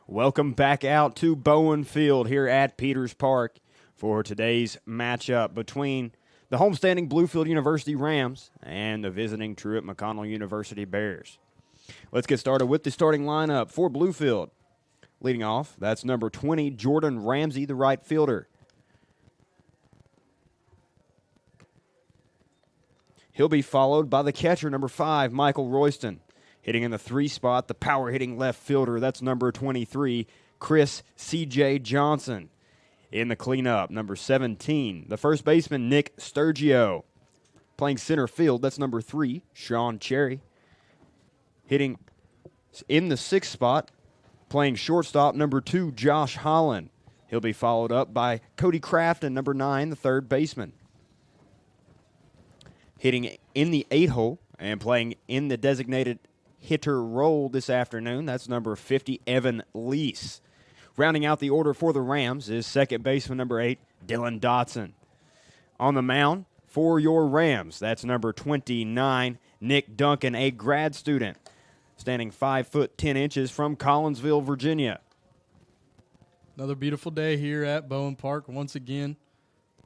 Welcome back out to Bluefield here at Peters Park for today's matchup between the homestanding Bluefield University Rams and the visiting Truett McConnell University Bears. Let's get started with the starting lineup for Bluefield. Leading off, that's number 20, Jordan Ramsey, the right fielder. He'll be followed by the catcher, number 5, Michael Royston. Hitting in the 3 spot, the power-hitting left fielder, that's number 23, Chris C.J. Johnson. In the cleanup, number 17, the first baseman, Nick Sturgio. Playing center field, that's number 3, Sean Cherry. Hitting in the 6th spot, playing shortstop, number 2, Josh Holland. He'll be followed up by Cody Crafton, number 9, the third baseman. Hitting in the 8 hole and playing in the designated hitter role this afternoon, that's number 50, Evan Lease. Rounding out the order for the Rams is second baseman number 8, Dylan Dotson. On the mound for your Rams, that's number 29, Nick Duncan, a grad student, standing 5 foot 10 inches from Collinsville, Virginia. Another beautiful day here at Bowen Park once again.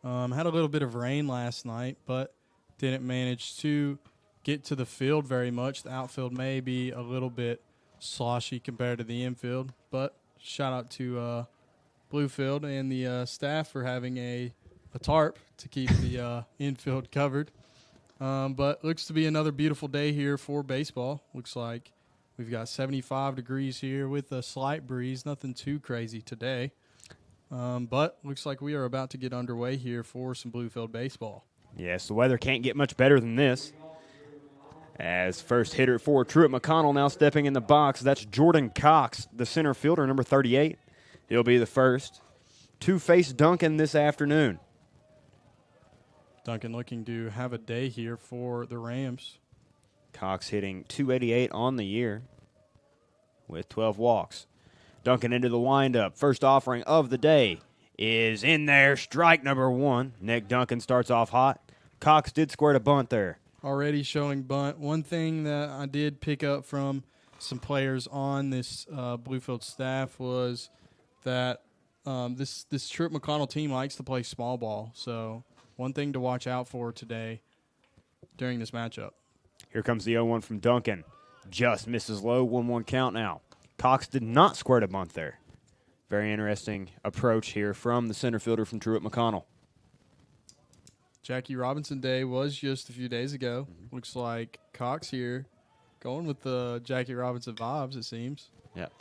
Had a little bit of rain last night, but didn't manage to get to the field very much. The outfield may be a little bit sloshy compared to the infield, but shout out to Bluefield and the staff for having a tarp to keep the infield covered. But looks to be another beautiful day here for baseball. Looks like we've got 75 degrees here with a slight breeze. Nothing too crazy today. But looks like we are about to get underway here for some Bluefield baseball. Yes, the weather can't get much better than this. As first hitter for Truett McConnell now stepping in the box, that's Jordan Cox, the center fielder, number 38. He'll be the first to face Duncan this afternoon. Duncan looking to have a day here for the Rams. Cox hitting .288 on the year with 12 walks. Duncan into the windup. First offering of the day is in there. Strike number 1. Nick Duncan starts off hot. Cox did squirt a bunt there. Already showing bunt. One thing that I did pick up from some players on this Bluefield staff was that this Truett McConnell team likes to play small ball. So one thing to watch out for today during this matchup. Here comes the 0-1 from Duncan. Just misses low, 1-1 count now. Cox did not squirt a bunt there. Very interesting approach here from the center fielder from Truett McConnell. Jackie Robinson Day was just a few days ago. Looks like Cox here going with the Jackie Robinson vibes, it seems. Yep.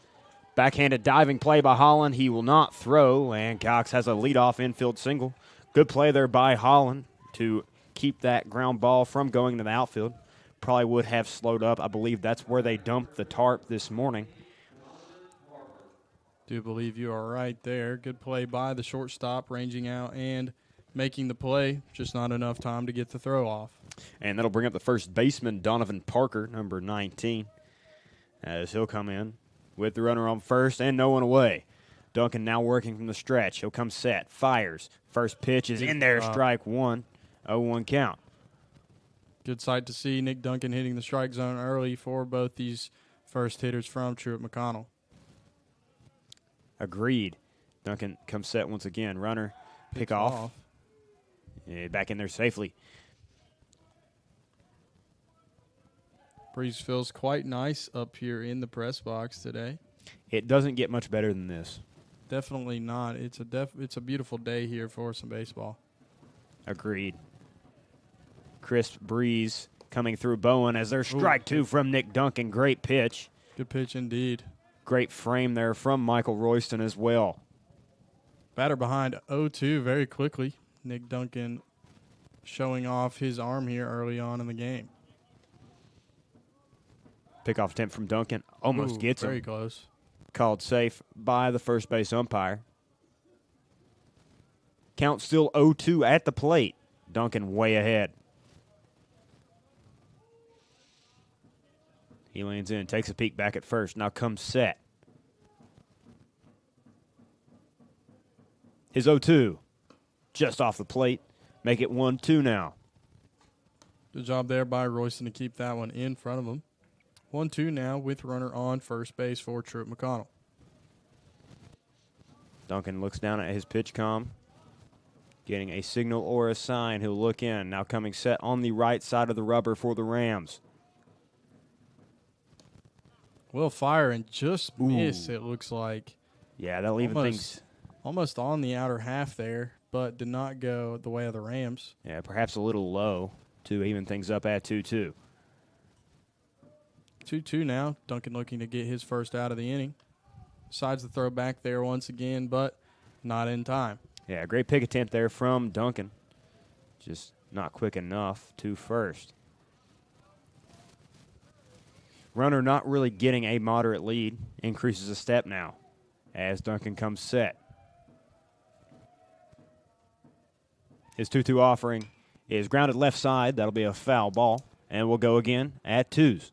Backhanded diving play by Holland. He will not throw, and Cox has a leadoff infield single. Good play there by Holland to keep that ground ball from going to the outfield. Probably would have slowed up. I believe that's where they dumped the tarp this morning. Do believe you are right there. Good play by the shortstop, ranging out and making the play, just not enough time to get the throw off. And that'll bring up the first baseman, Donovan Parker, number 19, as he'll come in with the runner on first and no one away. Duncan now working from the stretch. He'll come set, fires. First pitch is in there, strike 1, 0-1 count. Good sight to see Nick Duncan hitting the strike zone early for both these first hitters from Truett McConnell. Agreed. Duncan comes set once again. Runner, pick off. Yeah, back in there safely. Breeze feels quite nice up here in the press box today. It doesn't get much better than this. Definitely not. It's a beautiful day here for some baseball. Agreed. Crisp breeze coming through Bowen as there's strike 2 from Nick Duncan. Great pitch. Good pitch indeed. Great frame there from Michael Royston as well. Batter behind 0-2 very quickly. Nick Duncan showing off his arm here early on in the game. Pickoff attempt from Duncan. Almost gets him. Very close. Called safe by the first base umpire. Count still 0-2 at the plate. Duncan way ahead. He leans in, takes a peek back at first. Now comes set. His 0-2. Just off the plate. Make it 1-2 now. Good job there by Royston to keep that one in front of him. 1-2 now with runner on first base for Truett McConnell. Duncan looks down at his pitch comm, getting a signal or a sign. He'll look in. Now coming set on the right side of the rubber for the Rams. Will fire and just miss, it looks like. Yeah, that'll even things. Almost on the outer half there, but did not go the way of the Rams. Yeah, perhaps a little low to even things up at 2-2. 2-2 now. Duncan looking to get his first out of the inning. Decides to throw back there once again, but not in time. Yeah, great pick attempt there from Duncan. Just not quick enough to first. Runner not really getting a moderate lead. Increases a step now as Duncan comes set. His 2-2 offering is grounded left side. That'll be a foul ball. And we'll go again at 2s.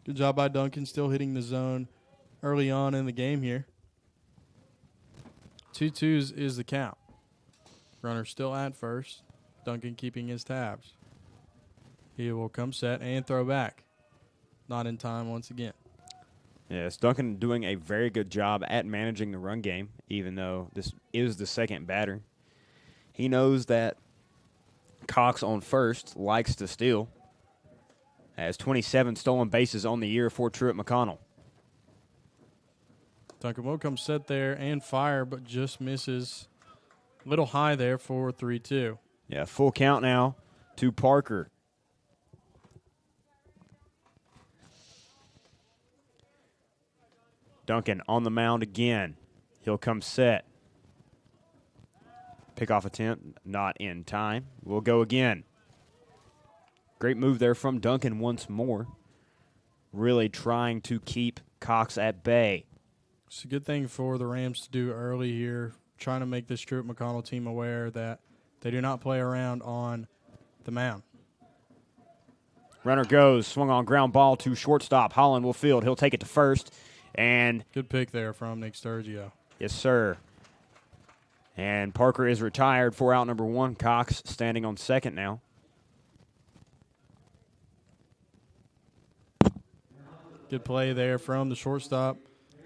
Good job by Duncan, still hitting the zone early on in the game here. 2-2s is the count. Runner still at first. Duncan keeping his tabs. He will come set and throw back. Not in time once again. Yes, Duncan doing a very good job at managing the run game, even though this is the second batter. He knows that Cox on first likes to steal. Has 27 stolen bases on the year for Truett McConnell. Duncan will come set there and fire, but just misses. Little high there for 3-2. Yeah, full count now to Parker. Duncan on the mound again. He'll come set. Pickoff attempt, not in time. We'll go again. Great move there from Duncan once more. Really trying to keep Cox at bay. It's a good thing for the Rams to do early here, trying to make this Truett McConnell team aware that they do not play around on the mound. Runner goes, swung on ground ball to shortstop. Holland will field. He'll take it to first. And good pick there from Nick Sturgio. Yes, sir. And Parker is retired for out number 1. Cox standing on second now. Good play there from the shortstop.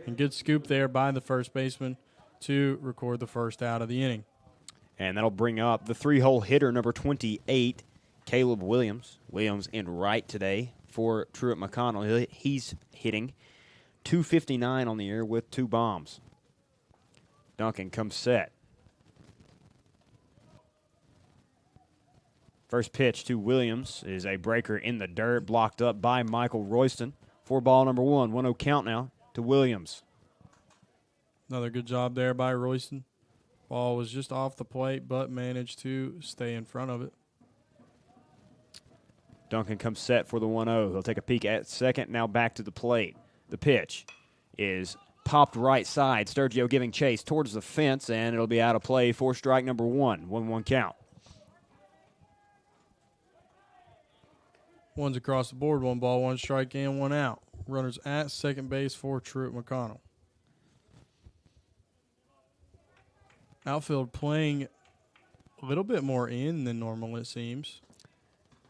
And good scoop there by the first baseman to record the first out of the inning. And that'll bring up the 3-hole hitter, number 28, Caleb Williams. Williams in right today for Truett McConnell. He's hitting .259 on the year with 2 bombs. Duncan comes set. First pitch to Williams is a breaker in the dirt, blocked up by Michael Royston. For ball number 1, 1-0 count now to Williams. Another good job there by Royston. Ball was just off the plate, but managed to stay in front of it. Duncan comes set for the 1-0. He'll take a peek at second, now back to the plate. The pitch is popped right side. Sturgio giving chase towards the fence, and it'll be out of play for strike number 1. 1-1 count. One's across the board, 1 ball, 1 strike, and 1 out. Runners at second base for Truett McConnell. Outfield playing a little bit more in than normal, it seems.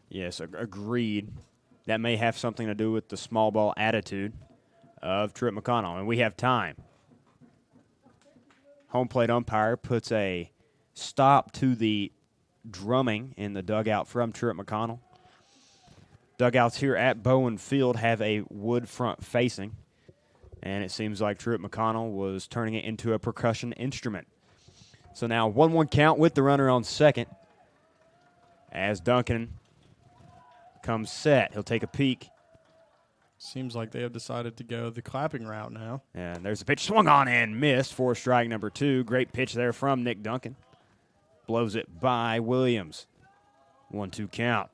Yes, agreed. That may have something to do with the small ball attitude of Truett McConnell, and we have time. Home plate umpire puts a stop to the drumming in the dugout from Truett McConnell. Dugouts here at Bowen Field have a wood front facing, and it seems like Truett McConnell was turning it into a percussion instrument. So now 1-1 count with the runner on second as Duncan comes set. He'll take a peek. Seems like they have decided to go the clapping route now. And there's a pitch swung on and missed for strike number 2. Great pitch there from Nick Duncan. Blows it by Williams. 1-2 count.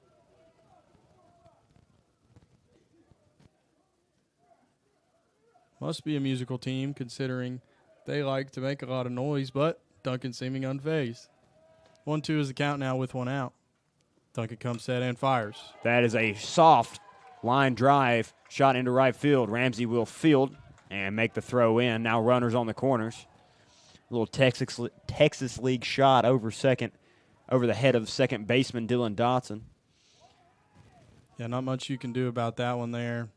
Must be a musical team considering they like to make a lot of noise, but Duncan seeming unfazed. 1-2 is the count now with 1 out. Duncan comes set and fires. That is a soft line drive shot into right field. Ramsey will field and make the throw in. Now runners on the corners. A little Texas League shot over the head of second baseman Dylan Dotson. Yeah, not much you can do about that one there.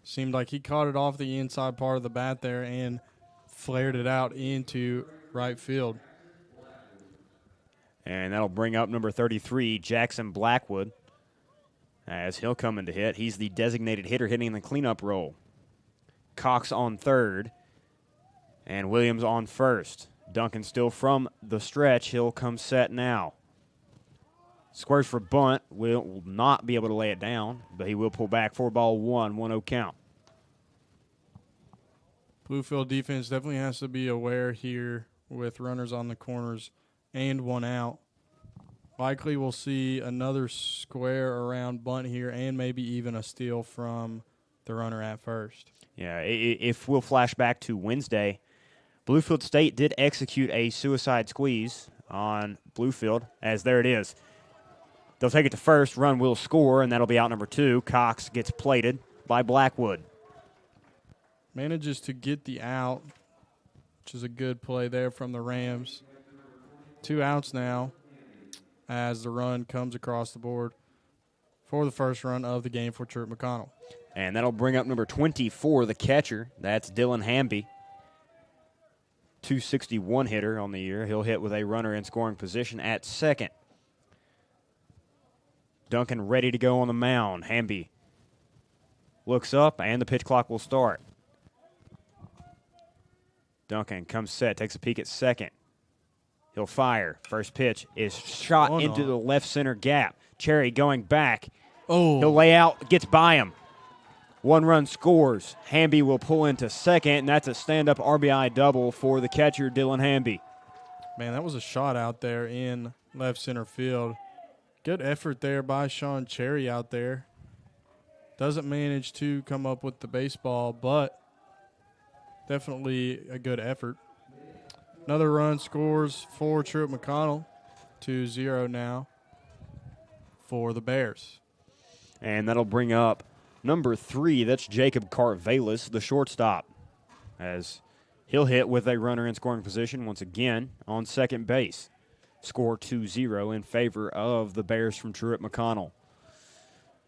Seemed like he caught it off the inside part of the bat there and flared it out into right field. And that'll bring up number 33, Jackson Blackwood, as he'll come in to hit. He's the designated hitter hitting in the cleanup role. Cox on third, and Williams on first. Duncan still from the stretch. He'll come set now. Squares for bunt. Will not be able to lay it down, but he will pull back. 4-1, 1-0 count. Bluefield defense definitely has to be aware here with runners on the corners and one out. Likely we'll see another square around bunt here and maybe even a steal from the runner at first. Yeah, if we'll flash back to Wednesday, Bluefield State did execute a suicide squeeze on Bluefield, as there it is. They'll take it to first, run will score, and that'll be out number 2. Cox gets plated by Blackwood. Manages to get the out, which is a good play there from the Rams. 2 outs now as the run comes across the board for the first run of the game for Truett McConnell. And that'll bring up number 24, the catcher. That's Dylan Hamby. 261 hitter on the year. He'll hit with a runner in scoring position at second. Duncan ready to go on the mound. Hamby looks up, and the pitch clock will start. Duncan comes set, takes a peek at second. He'll fire. First pitch is shot into the left center gap. Cherry going back. Oh. He'll lay out, gets by him. 1 run scores. Hamby will pull into second, and that's a stand-up RBI double for the catcher, Dylan Hamby. Man, that was a shot out there in left center field. Good effort there by Sean Cherry out there. Doesn't manage to come up with the baseball, but definitely a good effort. Another run scores for Truett McConnell. 2-0 now for the Bears. And that'll bring up number 3. That's Jacob Carvelis, the shortstop, as he'll hit with a runner in scoring position once again on second base. Score 2-0 in favor of the Bears from Truett McConnell.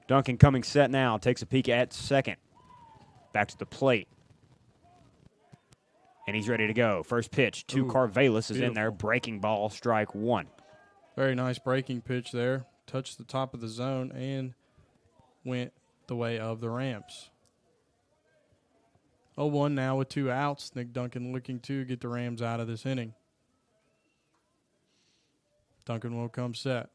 Duncan coming set now, takes a peek at second. Back to the plate. And he's ready to go. First pitch to Carvelis is in there. Breaking ball, strike 1. Very nice breaking pitch there. Touched the top of the zone and went the way of the Rams. 0-1 now with 2 outs. Nick Duncan looking to get the Rams out of this inning. Duncan will come set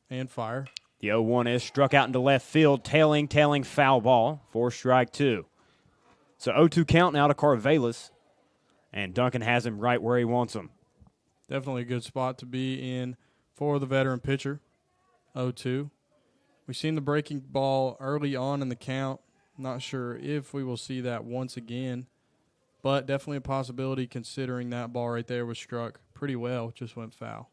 and fire. The 0-1 is struck out into left field. Tailing foul ball for strike 2. So 0-2 count now to Carvelis. And Duncan has him right where he wants him. Definitely a good spot to be in for the veteran pitcher. 0-2. We've seen the breaking ball early on in the count. Not sure if we will see that once again, but definitely a possibility considering that ball right there was struck pretty well. Just went foul.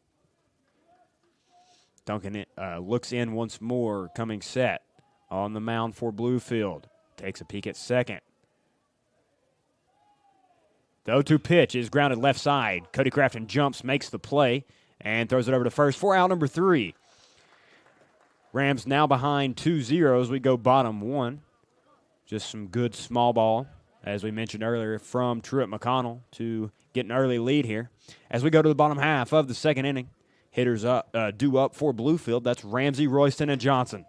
Duncan looks in once more, coming set on the mound for Bluefield. Takes a peek at second. The 0-2 pitch is grounded left side. Cody Crafton jumps, makes the play, and throws it over to first for out number 3. Rams now behind 2-0 as we go bottom 1. Just some good small ball, as we mentioned earlier, from Truett McConnell to get an early lead here. As we go to the bottom half of the second inning, hitters due up for Bluefield. That's Ramsey, Royston, and Johnson.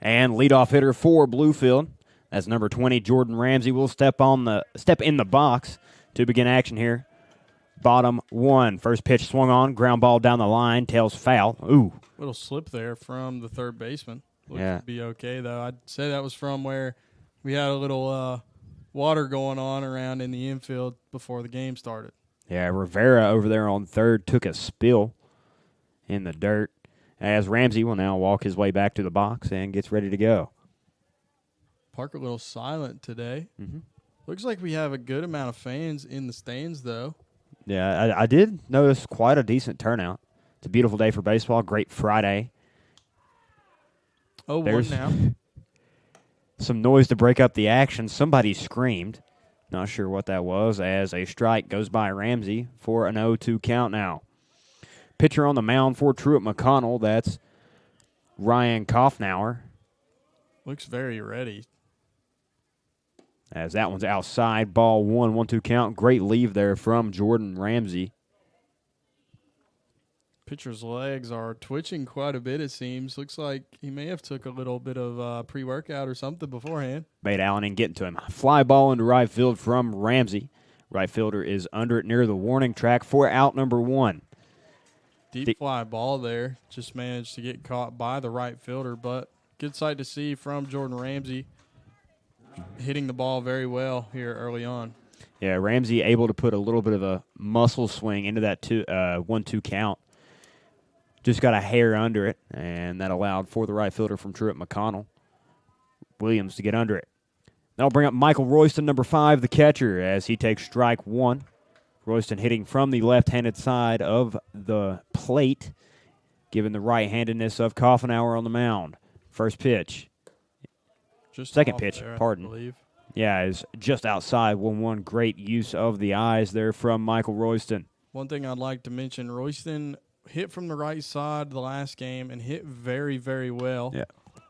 And leadoff hitter for Bluefield, that's number 20, Jordan Ramsey, will step in the box to begin action here. Bottom one. First pitch swung on, ground ball down the line, tails foul. Ooh. Little slip there from the third baseman. Looks to be okay, though. I'd say that was from where we had a little water going on around in the infield before the game started. Yeah, Rivera over there on third took a spill in the dirt, as Ramsey will now walk his way back to the box and gets ready to go. Park a little silent today. Mm-hmm. Looks like we have a good amount of fans in the stands, though. Yeah, I did notice quite a decent turnout. It's a beautiful day for baseball. Great Friday. Oh, There's one now. some noise to break up the action. Somebody screamed. Not sure what that was, as a strike goes by Ramsey for an 0-2 count now. Pitcher on the mound for Truett McConnell, that's Ryan Kaufnauer. Looks very ready. As that one's outside, ball 1-2 count. Great leave there from Jordan Ramsey. Pitcher's legs are twitching quite a bit, it seems. Looks like he may have took a little bit of pre-workout or something beforehand. Bait Allen in getting to him. Fly ball into right field from Ramsey. Right fielder is under it near the warning track for out number one. Deep fly ball there. Just managed to get caught by the right fielder, but good sight to see from Jordan Ramsey. Hitting the ball very well here early on. Yeah, Ramsey able to put a little bit of a muscle swing into that 1-2 count. Just got a hair under it, and that allowed for the right fielder from Truett McConnell, Williams, to get under it. That'll bring up Michael Royston, number 5, the catcher, as he takes strike one. Royston hitting from the left-handed side of the plate, given the right-handedness of Kaufenauer on the mound. First pitch. Just Second pitch, there, pardon. I believe. Yeah, is just outside 1-1. Great use of the eyes there from Michael Royston. One thing I'd like to mention, Royston hit from the right side the last game and hit very, very well. Yeah,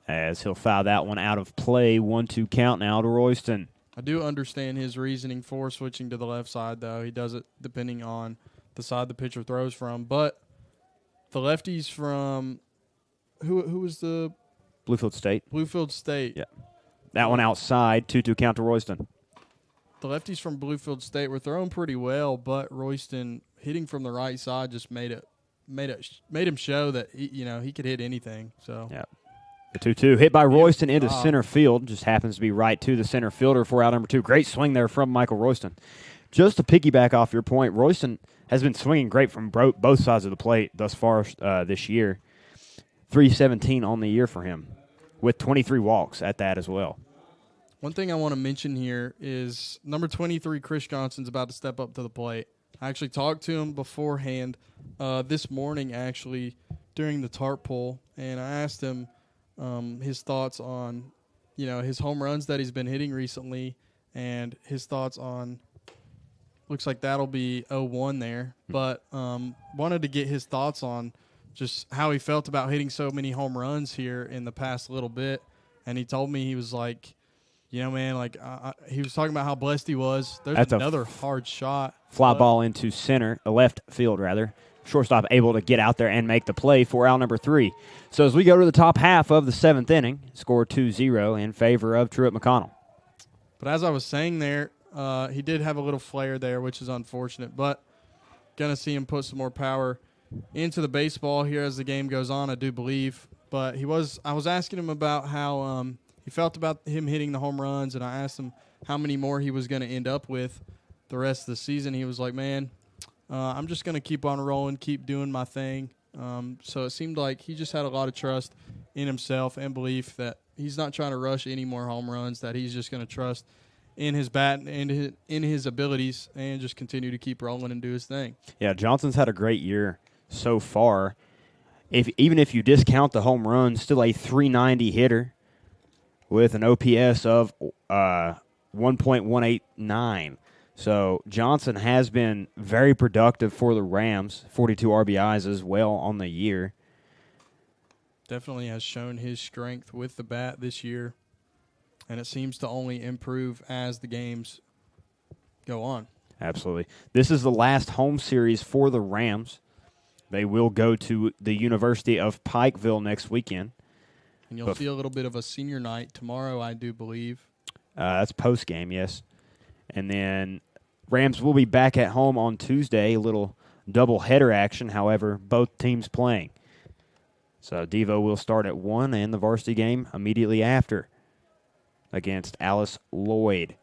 as he'll foul that one out of play. 1-2 count now to Royston. I do understand his reasoning for switching to the left side, though. He does it depending on the side the pitcher throws from. But the lefties from who was the Bluefield State. Bluefield State. Yeah. That one outside, 2-2 count to Royston. The lefties from Bluefield State were throwing pretty well, but Royston hitting from the right side just made him show that he could hit anything. So yeah. The 2-2 hit by Royston into center field. Just happens to be right to the center fielder for out number 2. Great swing there from Michael Royston. Just to piggyback off your point, Royston has been swinging great from both sides of the plate thus far this year. 317 on the year for him, with 23 walks at that as well. One thing I want to mention here is number 23, Chris Johnson's about to step up to the plate. I actually talked to him beforehand this morning, actually, during the tarp pull, and I asked him his thoughts on, his home runs that he's been hitting recently and his thoughts on, looks like that'll be 0-1 there, but wanted to get his thoughts on just how he felt about hitting so many home runs here in the past little bit. And he told me, he was like, man, he was talking about how blessed he was. There's That's another hard shot. Fly ball into left field, rather. Shortstop able to get out there and make the play for out number 3. So as we go to the top half of the 7th inning, score 2-0 in favor of Truett McConnell. But as I was saying there, he did have a little flare there, which is unfortunate. But going to see him put some more power into the baseball here as the game goes on, I do believe. But I was asking him about how he felt about him hitting the home runs, and I asked him how many more he was going to end up with the rest of the season. He was like, man, I'm just going to keep on rolling, keep doing my thing. So it seemed like he just had a lot of trust in himself and belief that he's not trying to rush any more home runs, that he's just going to trust in his bat and in his abilities and just continue to keep rolling and do his thing. Yeah, Johnson's had a great year so far. Even if you discount the home runs, still a 390 hitter with an OPS of 1.189. So Johnson has been very productive for the Rams, 42 RBIs as well on the year. Definitely has shown his strength with the bat this year, and it seems to only improve as the games go on. Absolutely. This is the last home series for the Rams. They will go to the University of Pikeville next weekend. And you'll see a little bit of a senior night tomorrow, I do believe. That's post game, yes. And then Rams will be back at home on Tuesday. A little double-header action, however, both teams playing. So Devo will start at 1 and the varsity game immediately after against Alice Lloyd.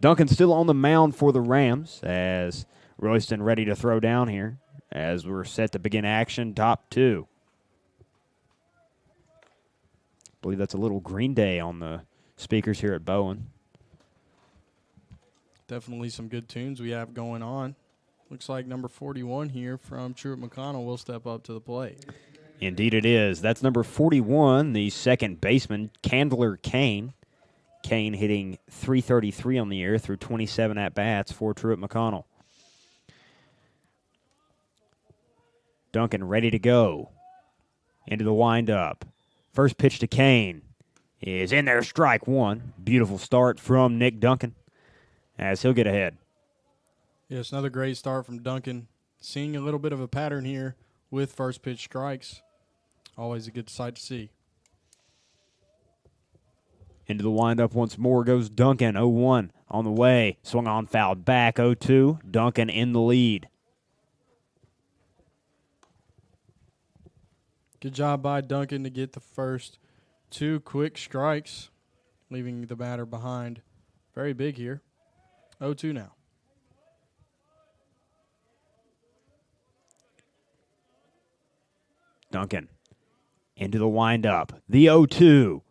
Duncan still on the mound for the Rams as Royston ready to throw down here as we're set to begin action, top 2. I believe that's a little Green Day on the speakers here at Bowen. Definitely some good tunes we have going on. Looks like number 41 here from Truett McConnell will step up to the plate. Indeed it is. That's number 41, the second baseman, Candler Kane. Kane hitting .333 on the year through 27 at-bats for Truett McConnell. Duncan ready to go. Into the windup. First pitch to Kane is in there, strike 1. Beautiful start from Nick Duncan as he'll get ahead. Yes, another great start from Duncan. Seeing a little bit of a pattern here with first pitch strikes. Always a good sight to see. Into the windup once more goes Duncan, 0-1 on the way. Swung on, fouled back, 0-2. Duncan in the lead. Good job by Duncan to get the first 2 quick strikes, leaving the batter behind. Very big here. 0-2 now. Duncan into the windup. The 0-2.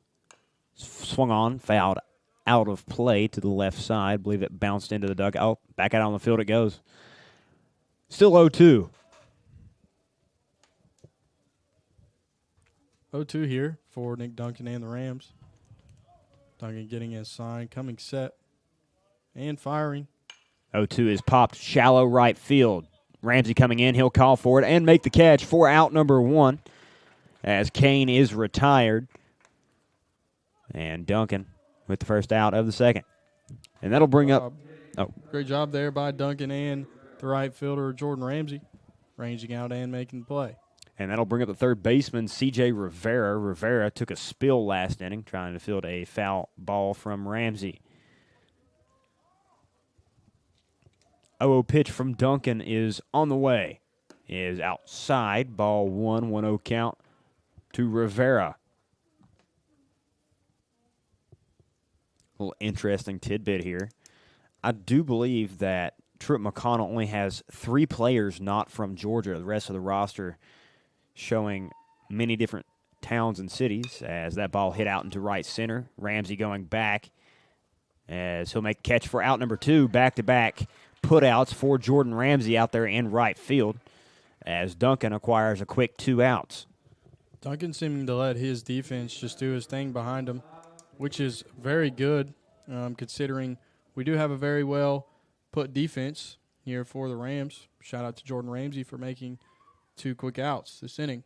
Swung on, fouled out of play to the left side. I believe it bounced into the dugout. Back out on the field it goes. Still 0-2. 0-2 here for Nick Duncan and the Rams. Duncan getting his sign, coming set, and firing. 0-2 is popped shallow right field. Ramsey coming in. He'll call for it and make the catch for out number 1 as Kane is retired. And Duncan with the first out of the second. And that'll bring up... Great job there by Duncan and the right fielder, Jordan Ramsey, ranging out and making the play. And that'll bring up the third baseman, C.J. Rivera. Rivera took a spill last inning trying to field a foul ball from Ramsey. 0-0 pitch from Duncan is on the way. Is outside. Ball 1, 1-0 count to Rivera. A little interesting tidbit here. I do believe that Truett McConnell only has 3 players not from Georgia. The rest of the roster showing many different towns and cities as that ball hit out into right center. Ramsey going back as he'll make a catch for out number 2. Back-to-back putouts for Jordan Ramsey out there in right field as Duncan acquires a quick 2 outs. Duncan seeming to let his defense just do his thing behind him, which is very good considering we do have a very well put defense here for the Rams. Shout out to Jordan Ramsey for making 2 quick outs this inning.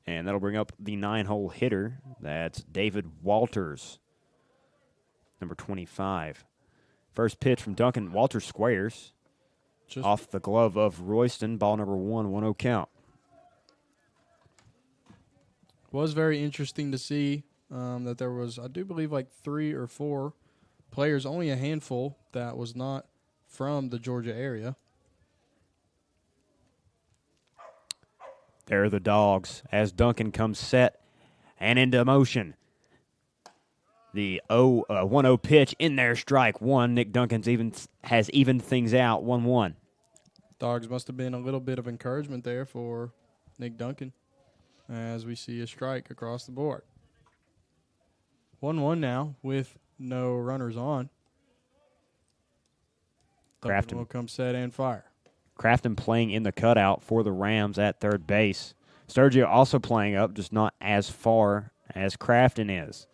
And that'll bring up the 9-hole hitter. That's David Walters, number 25. First pitch from Duncan. Walters squares off the glove of Royston. Ball number 1, 1-0 count. Was very interesting to see that there was, I do believe, like 3 or 4 players, only a handful, that was not from the Georgia area. There are the Dogs as Duncan comes set and into motion. The 1-0 pitch in there, strike 1. Nick Duncan's has evened things out, 1-1. Dogs must have been a little bit of encouragement there for Nick Duncan as we see a strike across the board. 1-1 now with no runners on. Duncan will come set and fire. Crafton playing in the cutout for the Rams at third base. Sturgio also playing up, just not as far as Crafton is.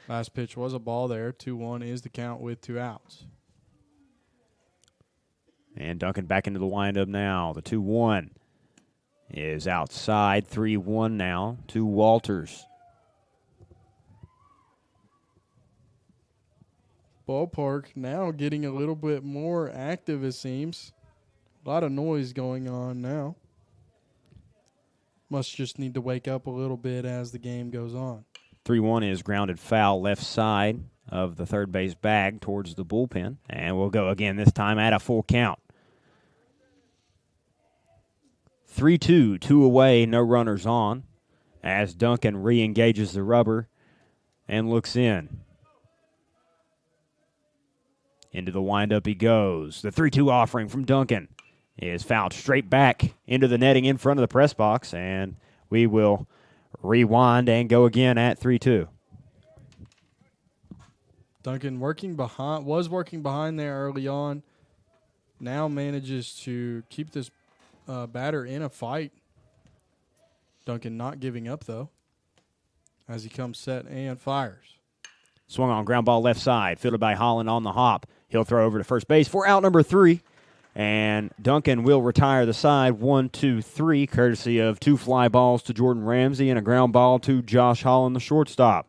Last pitch was a ball there. 2-1 is the count with 2 outs. And Duncan back into the windup now. The 2-1 is outside. 3-1 now to Walters. Ballpark now getting a little bit more active, it seems. A lot of noise going on now. Must just need to wake up a little bit as the game goes on. 3-1 is grounded foul left side of the third base bag towards the bullpen. And we'll go again this time at a full count. 3-2, 2 away, no runners on, as Duncan re-engages the rubber and looks in. Into the windup he goes. The 3-2 offering from Duncan is fouled straight back into the netting in front of the press box, and we will rewind and go again at 3-2. Duncan was working behind there early on. Now manages to keep this batter in a fight. Duncan not giving up, though, as he comes set and fires. Swung on, ground ball left side, fielded by Holland on the hop. He'll throw over to first base for out number 3. And Duncan will retire the side 1-2-3, courtesy of 2 fly balls to Jordan Ramsey and a ground ball to Josh Holland, the shortstop.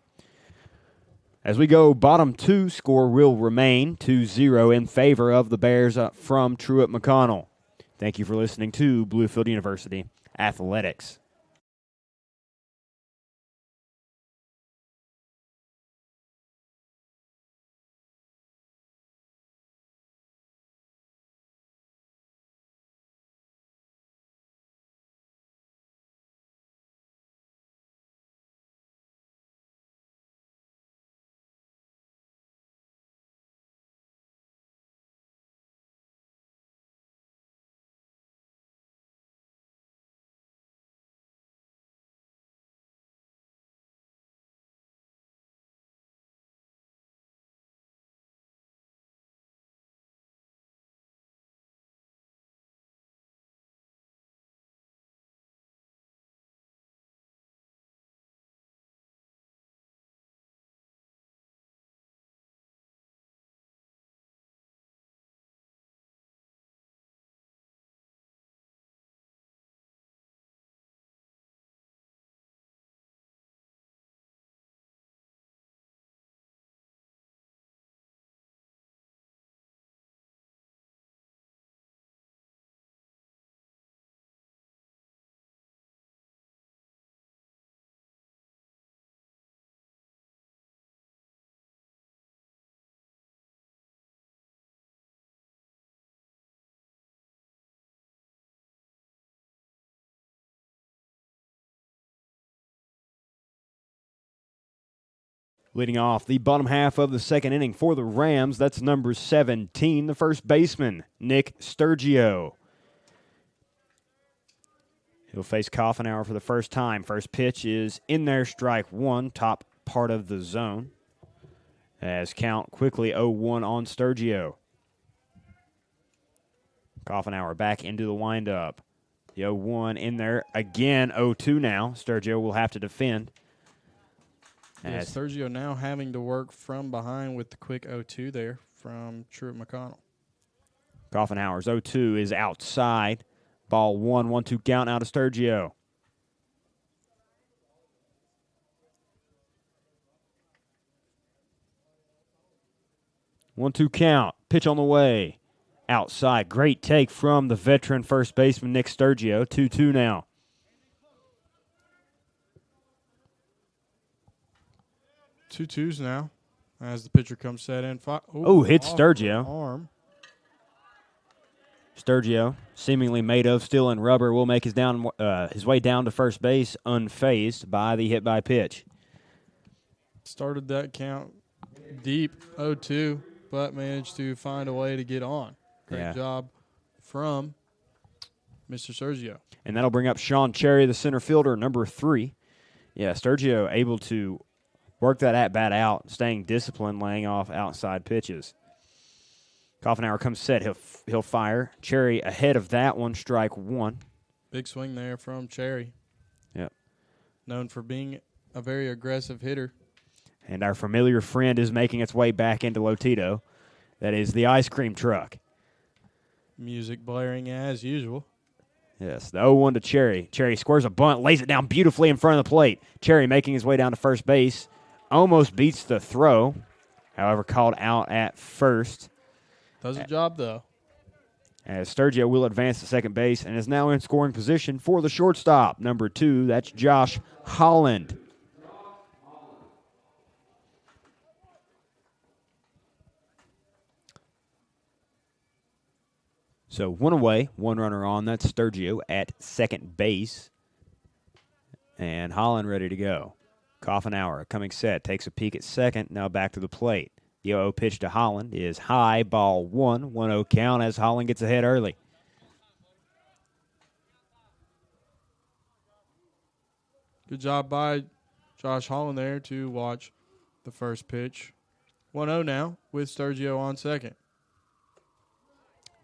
As we go, bottom 2 score will remain 2-0 in favor of the Bears from Truett McConnell. Thank you for listening to Bluefield University Athletics. Leading off the bottom half of the second inning for the Rams, that's number 17, the first baseman, Nick Sturgio. He'll face Coffenauer for the first time. First pitch is in there, strike 1, top part of the zone. As count quickly 0-1 on Sturgio. Coffenauer back into the windup. The 0-1 in there again, 0-2 now. Sturgio will have to defend. Yeah, Sturgio now having to work from behind with the quick 0-2 there from Truett McConnell. Coffenauer's 0-2 is outside. Ball 1-1-2 count out of Sturgio. One-two count. Pitch on the way. Outside. Great take from the veteran first baseman Nick Sturgio. 2-2 now. Two twos now as the pitcher comes set in. Hits Sturgio. Arm. Sturgio, seemingly made of steel and rubber, will make his way down to first base unfazed by the hit by pitch. Started that count deep, 0-2, but managed to find a way to get on. Great job from Mr. Sturgio. And that'll bring up Sean Cherry, the center fielder, number 3. Yeah, Sturgio able to work that at-bat out, staying disciplined, laying off outside pitches. Coffenauer comes set. He'll fire. Cherry ahead of that one, strike 1. Big swing there from Cherry. Yep. Known for being a very aggressive hitter. And our familiar friend is making its way back into Lotito. That is the ice cream truck. Music blaring as usual. Yes, the 0-1 to Cherry. Cherry squares a bunt, lays it down beautifully in front of the plate. Cherry making his way down to first base. Almost beats the throw. However, called out at first. Does a job, though. as Sturgio will advance to second base and is now in scoring position for the shortstop. Number 2, that's Josh Holland. So 1 away, 1 runner on. That's Sturgio at second base. And Holland ready to go. Coffenauer coming set, takes a peek at second, now back to the plate. The 0-0 pitch to Holland is high, ball 1, 1-0 count as Holland gets ahead early. Good job by Josh Holland there to watch the first pitch. 1-0 now with Sturgio on second.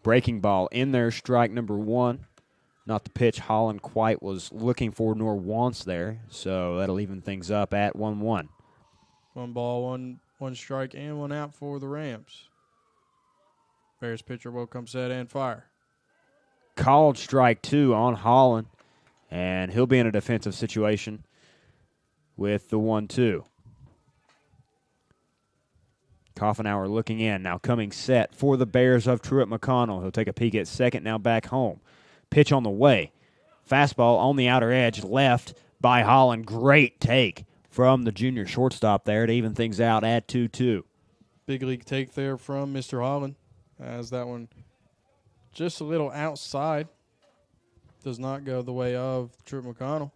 Breaking ball in there, strike number 1. Not the pitch Holland quite was looking for nor wants there, so that'll even things up at 1-1. 1 ball, one strike, and 1 out for the Rams. Bears pitcher will come set and fire. Called strike 2 on Holland, and he'll be in a defensive situation with the 1-2. Coffenauer looking in, now coming set for the Bears of Truett McConnell. He'll take a peek at second, now back home. Pitch on the way. Fastball on the outer edge, left by Holland. Great take from the junior shortstop there to even things out at 2-2. Big league take there from Mr. Holland, as that one just a little outside. Does not go the way of Truett McConnell.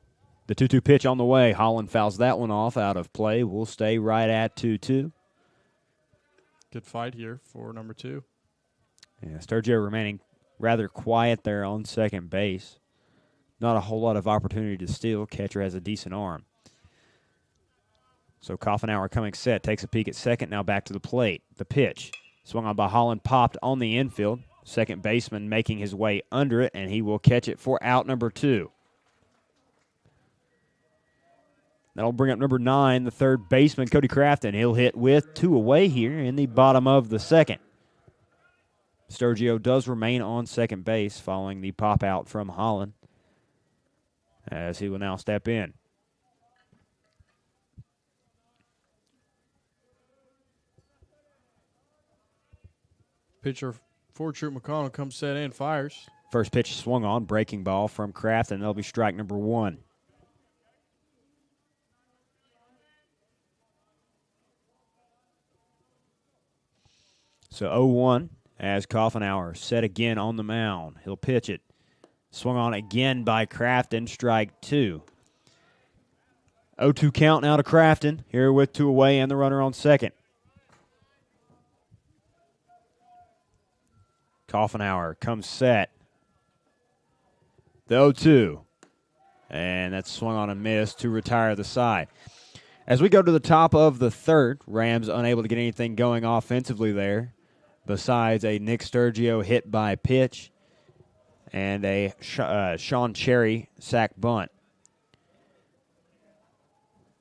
The 2-2 pitch on the way. Holland fouls that one off out of play. We'll stay right at 2-2. Good fight here for number 2. Yeah, Sturgio remaining rather quiet there on second base. Not a whole lot of opportunity to steal. Catcher has a decent arm. So Coffenauer coming set, takes a peek at second, now back to the plate. The pitch, swung on by Holland, popped on the infield. Second baseman making his way under it, and he will catch it for out number 2. That'll bring up number 9, the third baseman, Cody Crafton. He'll hit with 2 away here in the bottom of the second. Sturgio does remain on second base following the pop out from Holland, as he will now step in. Pitcher for Truett McConnell comes set and fires. First pitch swung on, breaking ball from Crafton. That'll be strike number 1. So 0-1 as Coffenauer set again on the mound. He'll pitch it. Swung on again by Crafton, strike 2. 0-2 count now to Crafton, here with 2 away and the runner on second. Coffenauer comes set. The 0-2. And that's swung on and missed to retire the side. As we go to the top of the third, Rams unable to get anything going offensively there, besides a Nick Sturgio hit by pitch and a Sean Cherry sack bunt.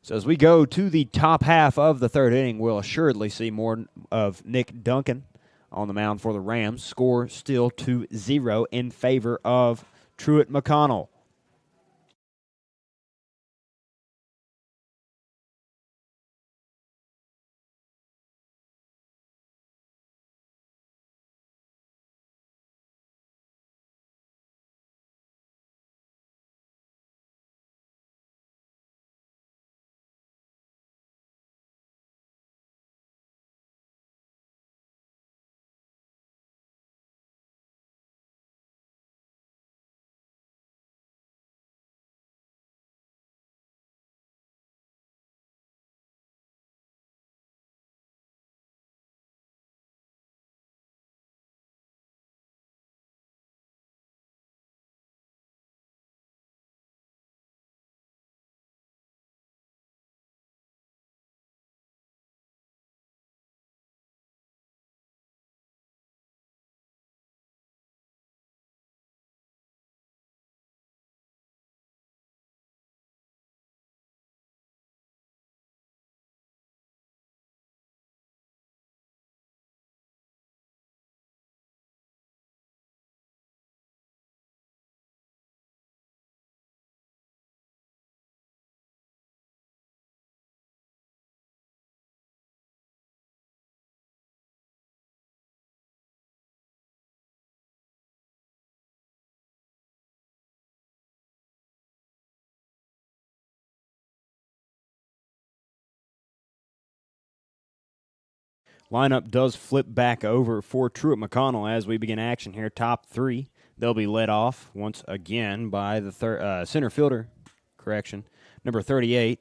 So as we go to the top half of the third inning, we'll assuredly see more of Nick Duncan on the mound for the Rams. Score still 2-0 in favor of Truett McConnell. Lineup does flip back over for Truett McConnell as we begin action here. Top three. They'll be led off once again by the center fielder. Correction. Number 38.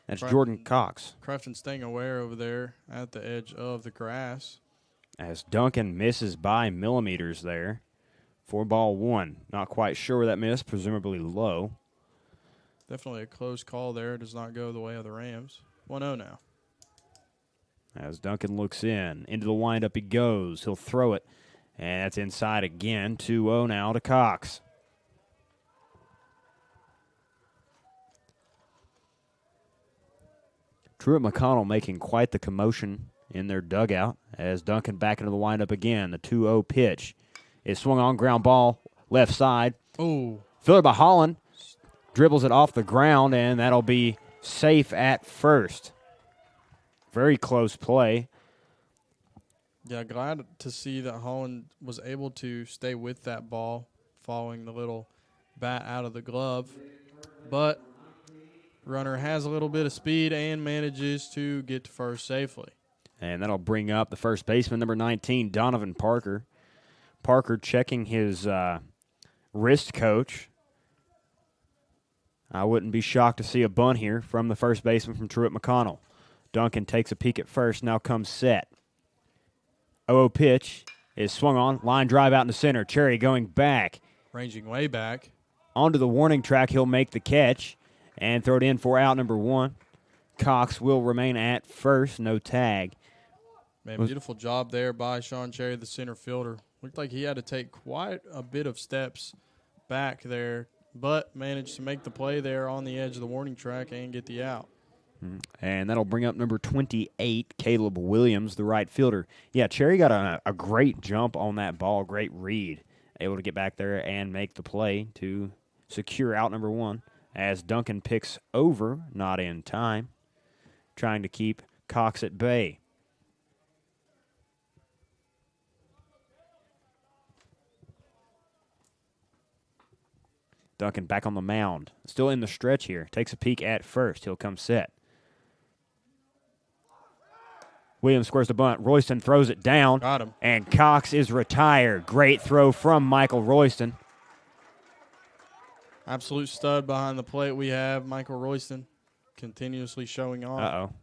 That's Jordan Cox. Crafton staying aware over there at the edge of the grass. As Duncan misses by millimeters there. 4-1. Not quite sure where that missed. Presumably low. Definitely a close call there. Does not go the way of the Rams. 1-0 now. As Duncan looks in. Into the windup he goes. He'll throw it. And that's inside again. 2-0 now to Cox. Truett McConnell making quite the commotion in their dugout as Duncan back into the windup again. The 2-0 pitch is swung on, ground ball, left side. Oh. Fielded by Holland. Dribbles it off the ground, and that'll be safe at first. Very close play. Yeah, glad to see that Holland was able to stay with that ball following the little bat out of the glove. But runner has a little bit of speed and manages to get to first safely. And that'll bring up the first baseman, number 19, Donovan Parker. Parker checking his wrist coach. I wouldn't be shocked to see a bunt here from the first baseman from Truett McConnell. Duncan takes a peek at first, now comes set. 0-0 pitch is swung on, line drive out in the center. Cherry going back. Ranging way back. Onto the warning track, he'll make the catch and throw it in for out number 1. Cox will remain at first, no tag. Man, beautiful job there by Sean Cherry, the center fielder. Looked like he had to take quite a bit of steps back there, but managed to make the play there on the edge of the warning track and get the out. And that'll bring up number 28, Caleb Williams, the right fielder. Yeah, Cherry got a great jump on that ball, great read. Able to get back there and make the play to secure out number 1 as Duncan picks over, not in time, trying to keep Cox at bay. Duncan back on the mound. Still in the stretch here. Takes a peek at first. He'll come set. Williams squares the bunt. Royston throws it down. Got him. And Cox is retired. Great throw from Michael Royston. Absolute stud behind the plate we have. Michael Royston continuously showing off. Uh-oh.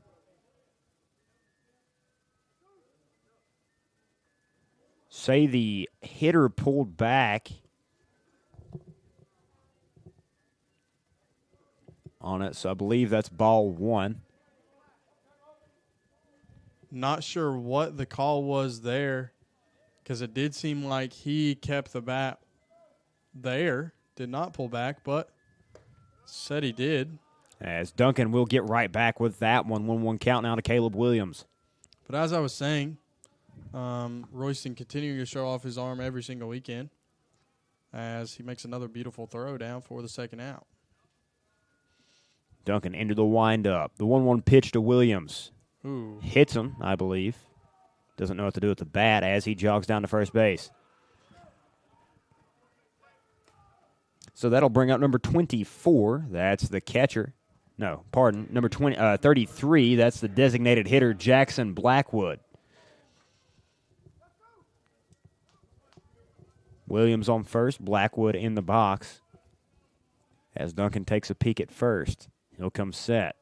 Say the hitter pulled back on it, so I believe that's ball 1. Not sure what the call was there because it did seem like he kept the bat there, did not pull back, but said he did. As Duncan will get right back with that one. 1-1 count now to Caleb Williams. But as I was saying, Royston continuing to show off his arm every single weekend as he makes another beautiful throw down for the second out. Duncan into the windup. The 1-1 pitch to Williams. Ooh. Hits him, I believe. Doesn't know what to do with the bat as he jogs down to first base. So that'll bring up number 24. That's the catcher. No, pardon. Number 33. That's the designated hitter, Jackson Blackwood. Williams on first. Blackwood in the box. As Duncan takes a peek at first. He'll come set.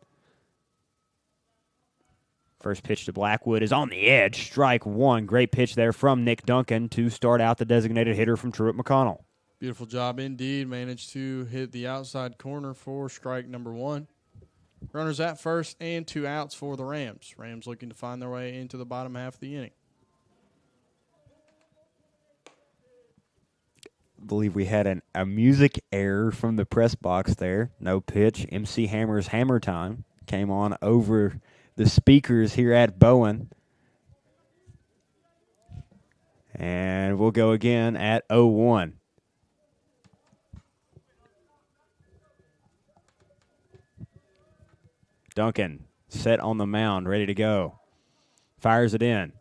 First pitch to Blackwood is on the edge. Strike 1. Great pitch there from Nick Duncan to start out the designated hitter from Truett McConnell. Beautiful job indeed. Managed to hit the outside corner for strike number 1. Runners at first and 2 outs for the Rams. Rams looking to find their way into the bottom half of the inning. I believe we had a music error from the press box there. No pitch. MC Hammer's Hammer Time came on over the speakers here at Bowen. And we'll go again at 0-1. Duncan set on the mound, ready to go. Fires it in.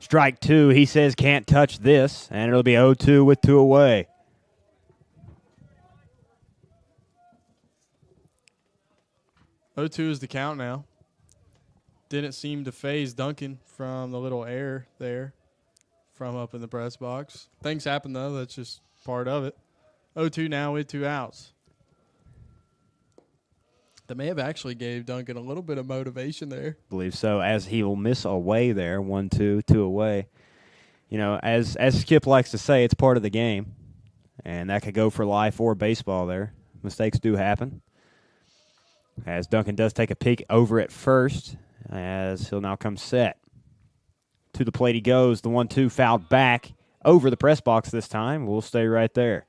Strike 2, he says can't touch this, and it'll be 0-2 with 2 away. Oh, 2 is the count now. didn't seem to phase Duncan from the little air there from up in the press box. Things happen, though. That's just part of it. 0-2 now with 2 outs. That may have actually gave Duncan a little bit of motivation there. Believe so, as he will miss away there. 1-2, 2 away. You know, as Skip likes to say, it's part of the game. And that could go for life or baseball there. Mistakes do happen. As Duncan does take a peek over at first, as he'll now come set. To the plate he goes. The 1-2 fouled back over the press box this time. We'll stay right there.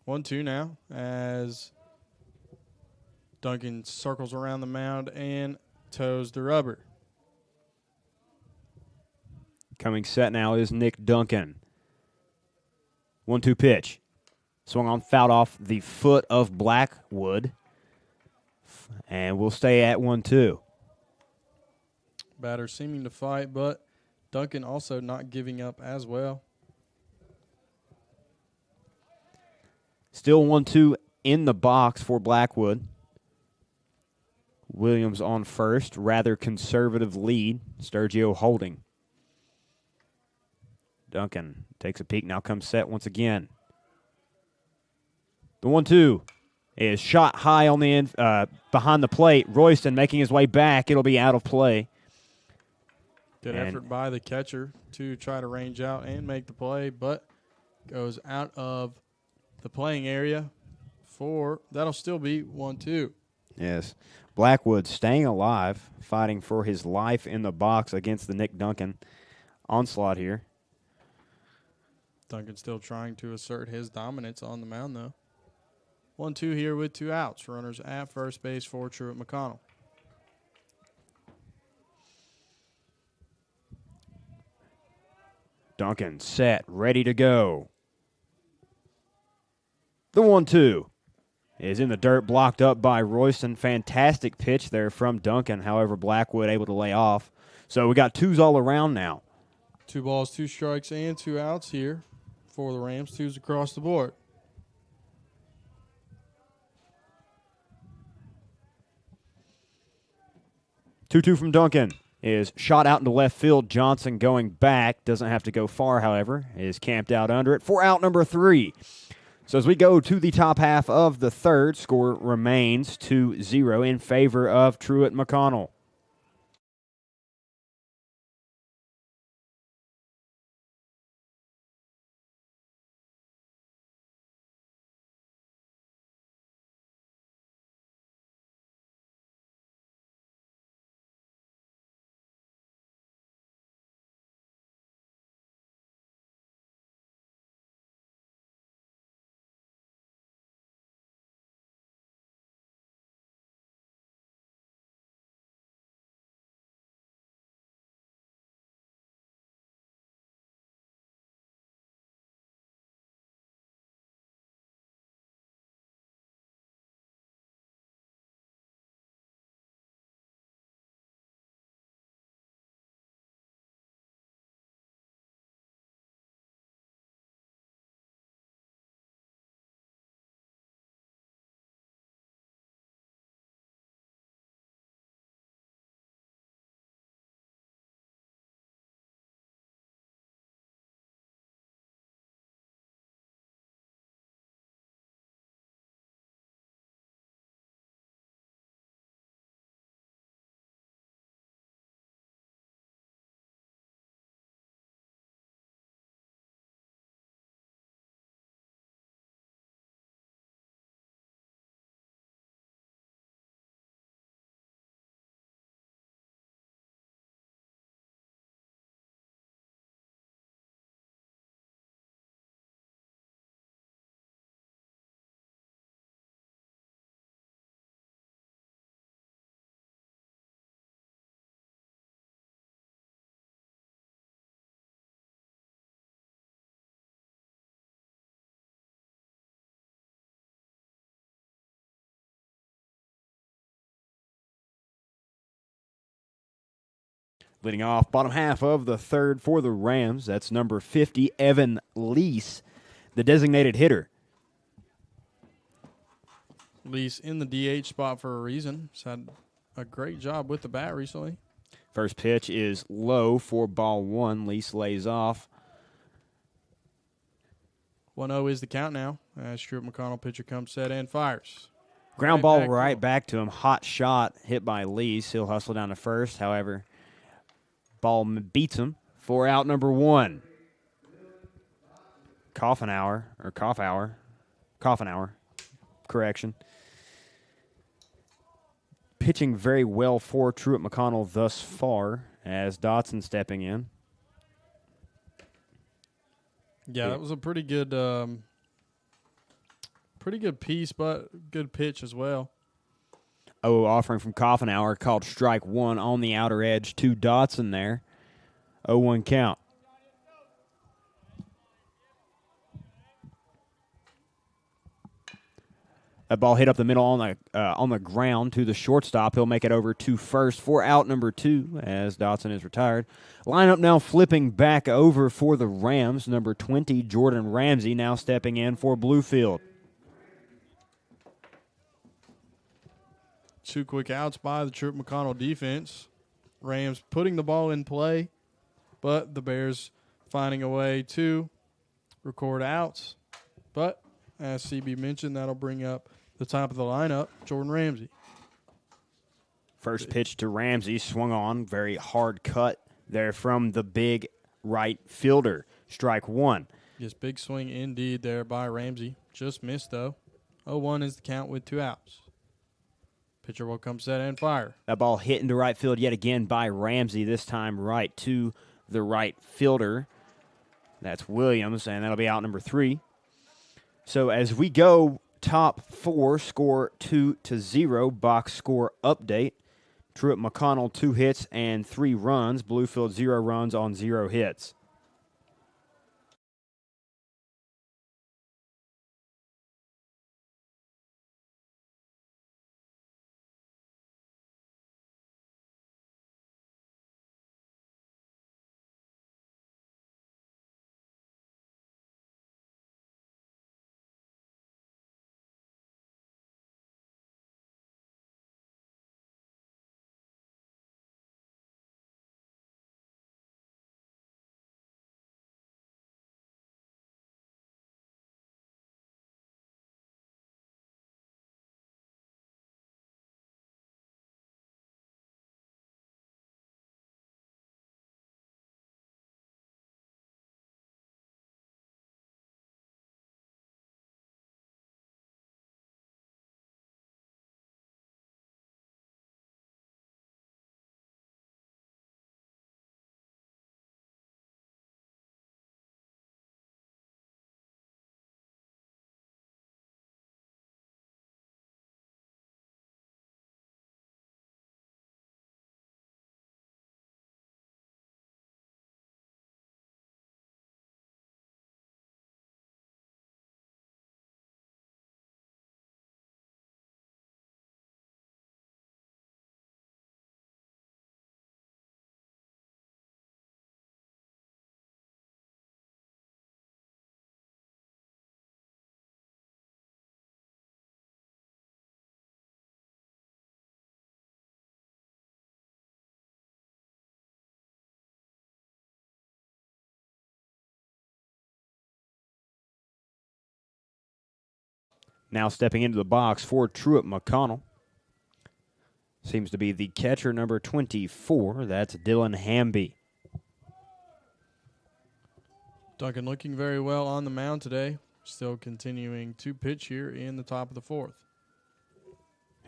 One, two now as Duncan circles around the mound and toes the rubber. Coming set now is Nick Duncan. 1-2 pitch. Swung on, fouled off the foot of Blackwood. And we'll stay at 1-2. Batter seeming to fight, but Duncan also not giving up as well. Still 1-2 in the box for Blackwood. Williams on first. Rather conservative lead. Sturgio holding. Duncan takes a peek. Now comes set once again. The 1-2 is shot high on the end, behind the plate. Royston making his way back. It'll be out of play. Good effort by the catcher to try to range out and make the play, but goes out of the playing area for that'll still be 1-2. Yes. Blackwood staying alive, fighting for his life in the box against the Nick Duncan onslaught here. Duncan still trying to assert his dominance on the mound, though. 1-2 here with 2 outs. Runners at first base for Truett McConnell. Duncan set, ready to go. The 1-2 is in the dirt, blocked up by Royston. Fantastic pitch there from Duncan. However, Blackwood able to lay off. So we got 2s all around now. 2 balls, 2 strikes, and 2 outs here for the Rams. 2s across the board. Two from Duncan is shot out into left field. Johnson going back. Doesn't have to go far, however. Is camped out under it for out number 3. So as we go to the top half of the third, score remains 2-0 in favor of Truett McConnell. Leading off bottom half of the third for the Rams, that's number 50, Evan Lease, the designated hitter. Lease in the DH spot for a reason. He's had a great job with the bat recently. First pitch is low for ball one. Lease lays off. 1-0 is the count now as Truett McConnell pitcher comes set and fires. Ground ball right back to him. Hot shot hit by Lease. He'll hustle down to first. However, ball beats him for out number one. Coffin hour. Correction. Pitching very well for Truett McConnell thus far as Dotson stepping in. Yeah, that was a pretty good piece, but good pitch as well. Oh, offering from Coffin hour called strike one on the outer edge to Dotson there. 0-1 count. That ball hit up the middle on the ground to the shortstop. He'll make it over to first for out number two as Dotson is retired. Lineup now flipping back over for the Rams. Number 20, Jordan Ramsey, now stepping in for Bluefield. 2 quick outs by the Truett McConnell defense. Rams putting the ball in play, but the Bears finding a way to record outs. But as CB mentioned, that'll bring up the top of the lineup, Jordan Ramsey. First pitch to Ramsey, swung on, very hard cut there from the big right fielder. Strike one. Yes, big swing indeed there by Ramsey. Just missed, though. 0-1 is the count with 2 outs. Pitcher will come set and fire. That ball hit into right field yet again by Ramsey, this time right to the right fielder. That's Williams, and that'll be out number 3. So as we go top 4, score 2-0, box score update. Truett McConnell 2 hits and 3 runs. Bluefield 0 runs on 0 hits. Now stepping into the box for Truett McConnell. Seems to be the catcher, number 24. That's Dylan Hamby. Duncan looking very well on the mound today. Still continuing to pitch here in the top of the 4th.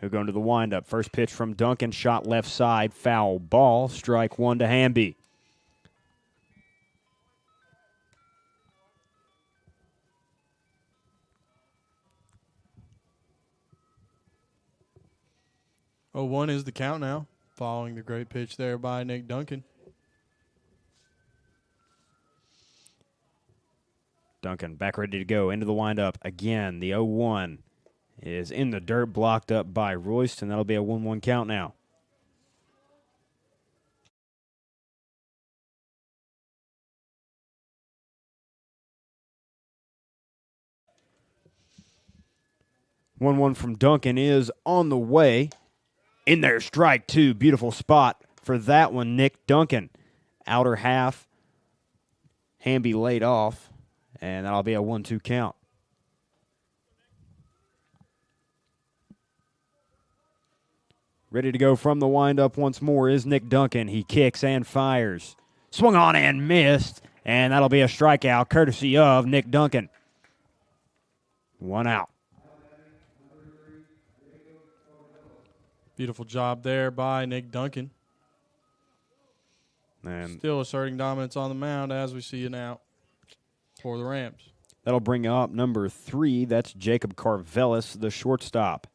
He'll go into the windup. First pitch from Duncan, shot left side, foul ball. Strike one to Hamby. Oh, 1 is the count now, following the great pitch there by Nick Duncan. Duncan back ready to go into the windup again. The 0-1 is in the dirt, blocked up by Royston. That'll be a 1-1 count now. 1-1 from Duncan is on the way. In there, strike two. Beautiful spot for that one, Nick Duncan. Outer half. Hamby laid off, and that'll be a 1-2 count. Ready to go from the windup once more is Nick Duncan. He kicks and fires. Swung on and missed, and that'll be a strikeout courtesy of Nick Duncan. 1 out. Beautiful job there by Nick Duncan. And still asserting dominance on the mound as we see it now for the Rams. That'll bring up number 3. That's Jacob Carvelis, the shortstop.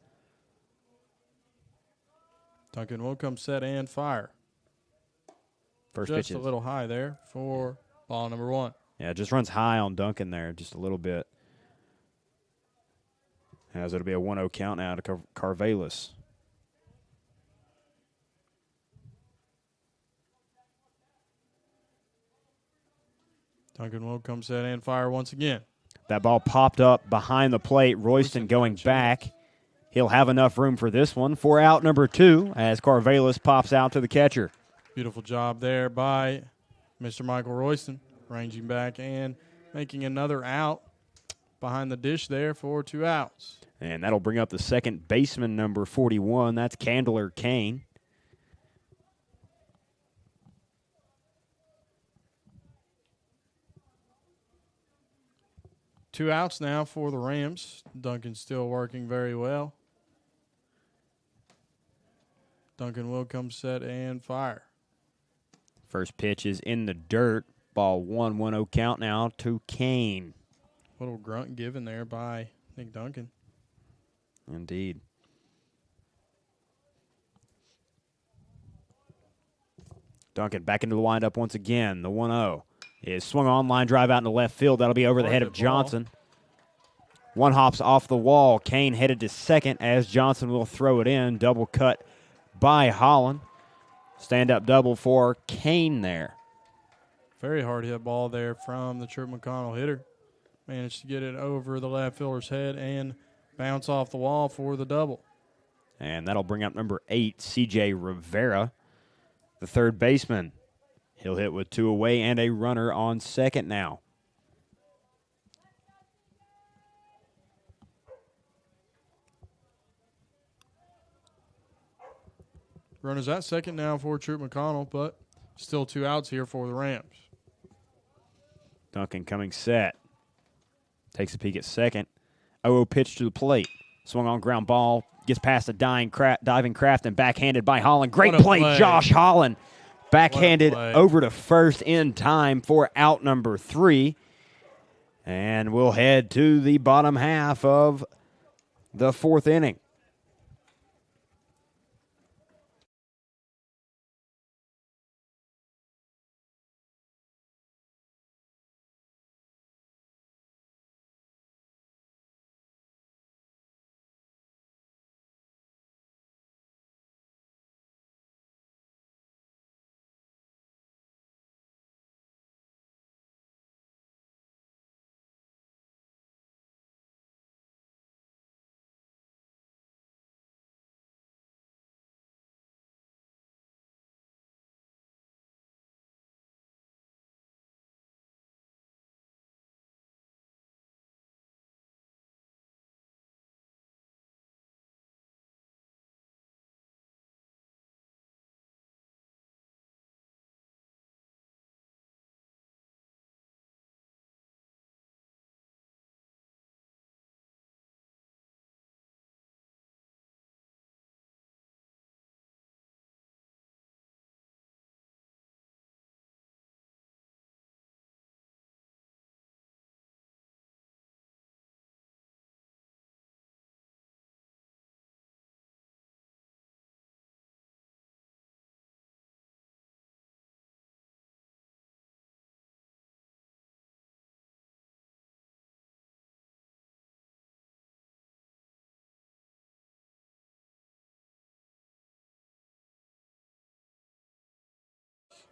Duncan will come set and fire. First just pitch a little high there for ball number 1. Yeah, it just runs high on Duncan there, just a little bit. As it'll be a 1-0 count now to Carvelis. Duncan will come set and fire once again. That ball popped up behind the plate. Royston going back. He'll have enough room for this one. For out number 2 as Carvelis pops out to the catcher. Beautiful job there by Mr. Michael Royston, ranging back and making another out behind the dish there for 2 outs. And that'll bring up the second baseman, number 41. That's Candler Kane. Two outs now for the Rams. Duncan still working very well. Duncan will come set and fire. First pitch is in the dirt. Ball 1, 1-0 count now to Kane. Little grunt given there by Nick Duncan. Indeed. Duncan back into the windup once again. The 1-0 is swung on, line drive out in the left field. That'll be over the head of Johnson. One hops off the wall. Kane headed to second as Johnson will throw it in. Double cut by Holland. Stand-up double for Kane there. Very hard hit ball there from the Truett McConnell hitter. Managed to get it over the left fielder's head and bounce off the wall for the double. And that'll bring up number 8, C.J. Rivera, the third baseman. He'll hit with 2 away and a runner on second now. Runners at second now for Truett McConnell, but still 2 outs here for the Rams. Duncan coming set. Takes a peek at second. 0-0 pitch to the plate. Swung on ground ball. Gets past the diving Kraft and backhanded by Holland. Great play, Josh Holland. Backhanded over to first in time for out number 3. And we'll head to the bottom half of the 4th inning.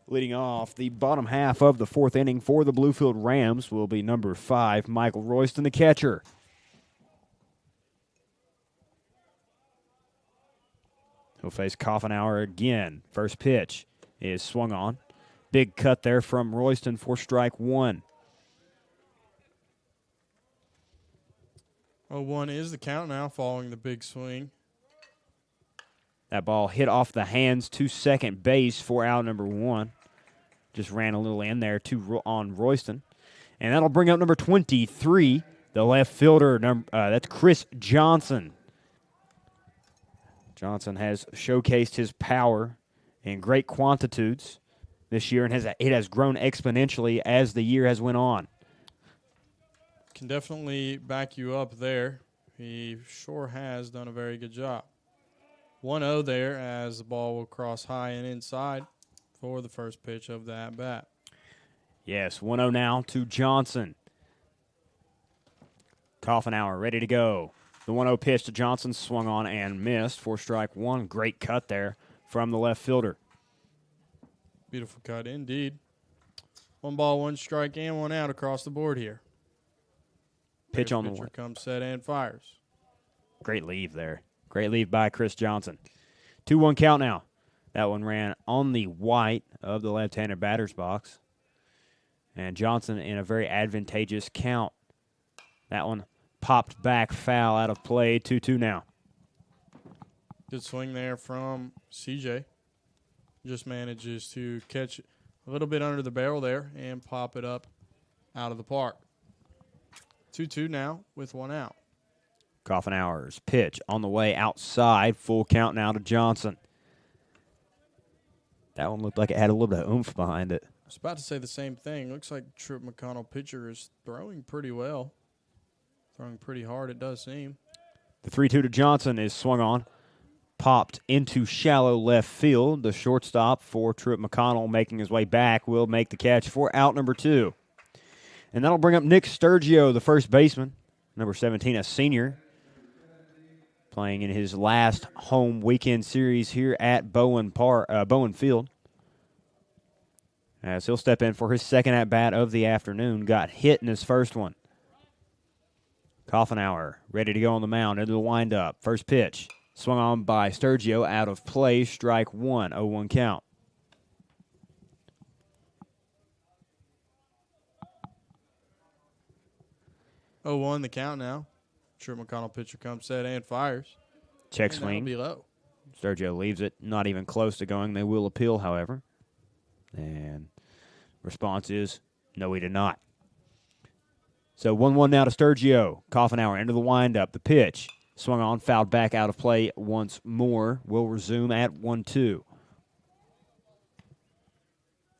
Leading off the bottom half of the 4th inning for the Bluefield Rams will be number 5, Michael Royston, the catcher. He'll face Coffenauer again. First pitch is swung on. Big cut there from Royston for strike one. 0-1 is the count now following the big swing. That ball hit off the hands to second base for out number one. Just ran a little in there on Royston. And that'll bring up number 23, the left fielder. That's Chris Johnson. Johnson has showcased his power in great quantitudes this year, and it has grown exponentially as the year has went on. Can definitely back you up there. He sure has done a very good job. 1-0 there as the ball will cross high and inside for the first pitch of the at-bat. Yes, 1-0 now to Johnson. Coffenauer ready to go. The 1-0 pitch to Johnson swung on and missed for strike one. Great cut there from the left fielder. Beautiful cut indeed. 1 ball, 1 strike, and 1 out across the board here. Pitch on the pitcher one. Comes set and fires. Great leave there. Great leave by Chris Johnson. 2-1 count now. That one ran on the white of the left-handed batter's box. And Johnson in a very advantageous count. That one popped back foul out of play. 2-2 now. Good swing there from CJ. Just manages to catch a little bit under the barrel there and pop it up out of the park. 2-2 now with 1 out. Coffenauer's pitch on the way outside. Full count now to Johnson. That one looked like it had a little bit of oomph behind it. I was about to say the same thing. Looks like Truett McConnell pitcher is throwing pretty well. Throwing pretty hard, it does seem. The 3-2 to Johnson is swung on. Popped into shallow left field. The shortstop for Truett McConnell making his way back will make the catch for out number 2. And that'll bring up Nick Sturgio, the first baseman. Number 17, a senior. Playing in his last home weekend series here at Bluefield. As he'll step in for his second at-bat of the afternoon. Got hit in his first one. Coffenauer ready to go on the mound into the windup. First pitch. Swung on by Sturgio, out of play, strike one, 0-1 count. Oh, 1 the count now. Truett McConnell pitcher comes set and fires. Check And swing. that'll be low. Sturgio leaves it, not even close to going. They will appeal, however. And response is, no, he did not. So 1-1 now to Sturgio. Coffenauer into the windup. The pitch. Swung on, fouled back out of play once more. Will resume at 1-2.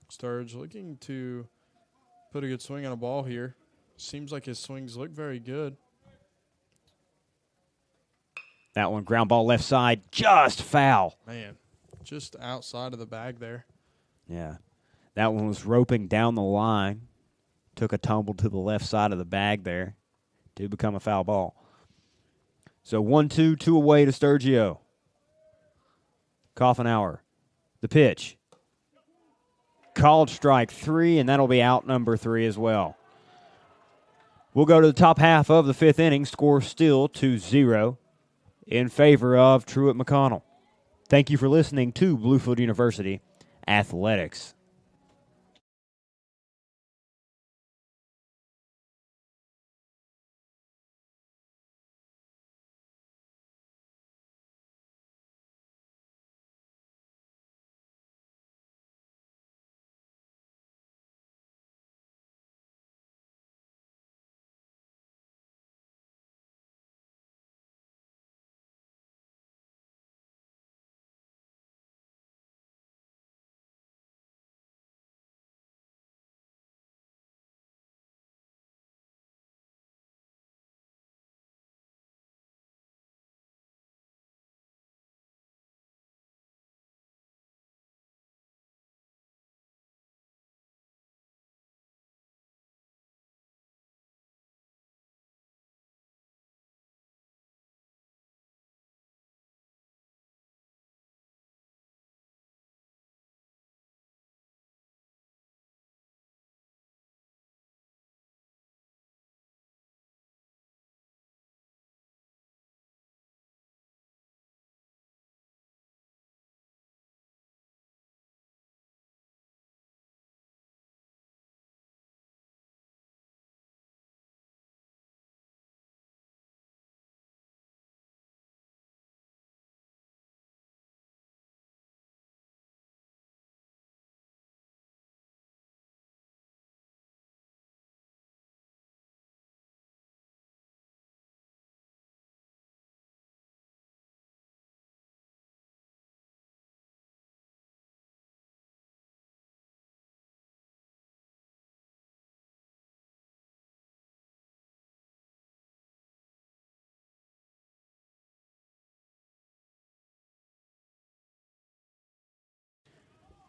Sturge looking to put a good swing on a ball here. Seems like his swings look very good. That one, ground ball left side, just foul. Man, just outside of the bag there. Yeah. That one was roping down the line. Took a tumble to the left side of the bag there to become a foul ball. So 1-2, 2 away to Sturgio. Coffenauer. The pitch. Called strike 3, and that'll be out number 3 as well. We'll go to the top half of the 5th inning. Score still 2-0 in favor of Truett McConnell. Thank you for listening to Bluefield University Athletics.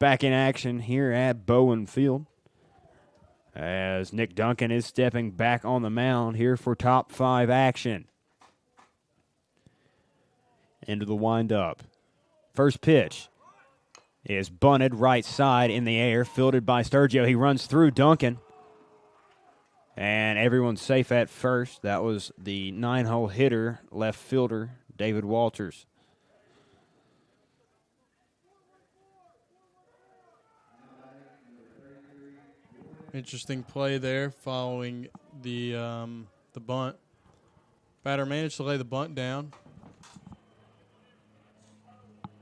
back in action here at Bowen Field, as Nick Duncan is stepping back on the mound here for top 5 action. Into the windup. First pitch is bunted right side in the air, fielded by Sturgio. He runs through Duncan, and everyone's safe at first. That was the 9-hole hitter, left fielder, David Walters. Interesting play there following the bunt. Batter managed to lay the bunt down,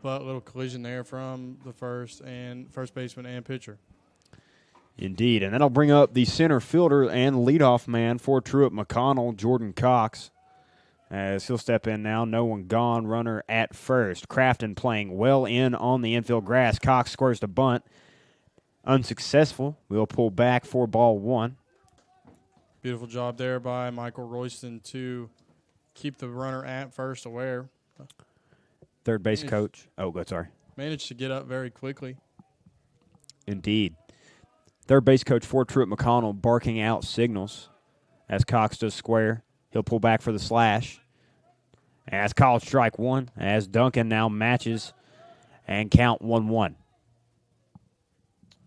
but a little collision there from the first baseman and pitcher. Indeed, and that'll bring up the center fielder and leadoff man for Truett McConnell, Jordan Cox, as he'll step in now. No one gone, runner at first. Crafton playing well in on the infield grass. Cox squares the bunt. Unsuccessful. We'll pull back for ball 1. Beautiful job there by Michael Royston to keep the runner at first aware. Third base coach. Oh, good, sorry. Managed to get up very quickly. Indeed. Third base coach for Truett McConnell barking out signals as Cox does square. He'll pull back for the slash. As called strike 1, as Duncan now matches and count 1-1.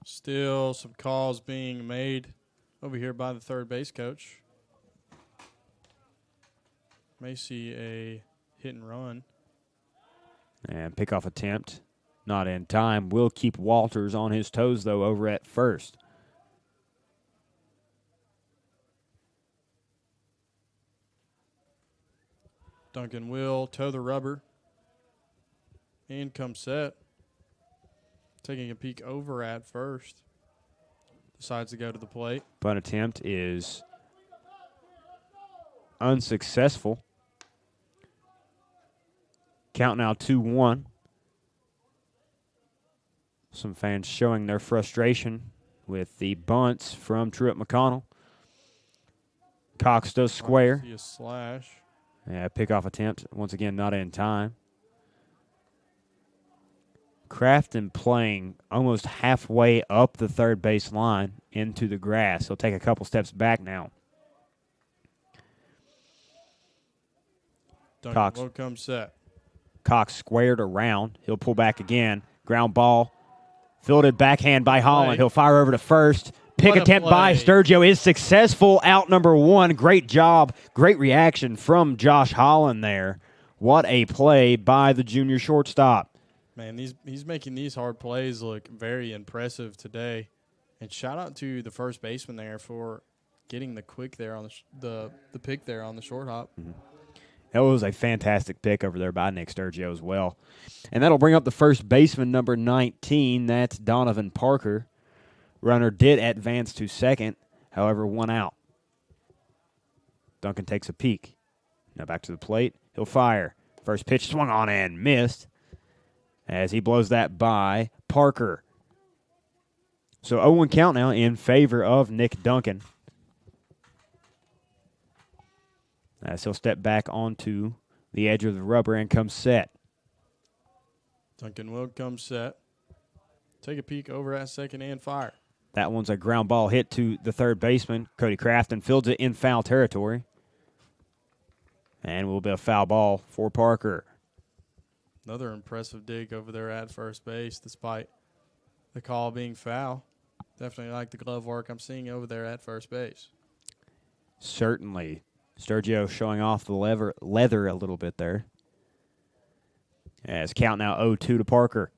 Still some calls being made over here by the third base coach. May see a hit and run. And pickoff attempt. Not in time. Will keep Walters on his toes, though, over at first. Duncan will toe the rubber. And come set. Taking a peek over at first. Decides to go to the plate. Bunt attempt is unsuccessful. Count now 2-1. Some fans showing their frustration with the bunts from Truett McConnell. Cox does square. See a slash. Yeah, pickoff attempt. Once again, not in time. Crafton playing almost halfway up the third base line into the grass. He'll take a couple steps back now. Duncan will come set. Cox squared around. He'll pull back again. Ground ball. Fielded backhand by Holland. He'll fire over to first. Pick attempt by Sturgio is successful. Out number 1. Great job. Great reaction from Josh Holland there. What a play by the junior shortstop. Man, he's making these hard plays look very impressive today. And shout out to the first baseman there for getting the quick there on the pick there on the short hop. Mm-hmm. That was a fantastic pick over there by Nick Sturgio as well. And that'll bring up the first baseman, number 19. That's Donovan Parker. Runner did advance to second, however, 1 out. Duncan takes a peek. Now back to the plate. He'll fire. First pitch swung on and missed as he blows that by Parker. So 0-1 count now in favor of Nick Duncan. As he'll step back onto the edge of the rubber and come set. Duncan will come set. Take a peek over at second and fire. That one's a ground ball hit to the third baseman. Cody Crafton fields it in foul territory. And will be a foul ball for Parker. Another impressive dig over there at first base, despite the call being foul. Definitely like the glove work I'm seeing over there at first base. Certainly. Sturgio showing off the leather a little bit there. As count now 0-2 to Parker.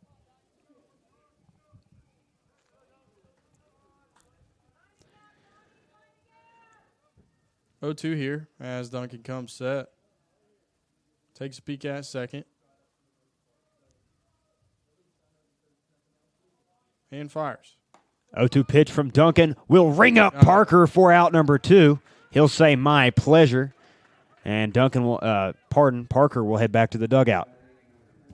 Oh-2 here as Duncan comes set. Takes a peek at second. And fires. 0-2 pitch from Duncan will ring up Parker for out number 2. He'll say, my pleasure. And Duncan will, Parker will head back to the dugout.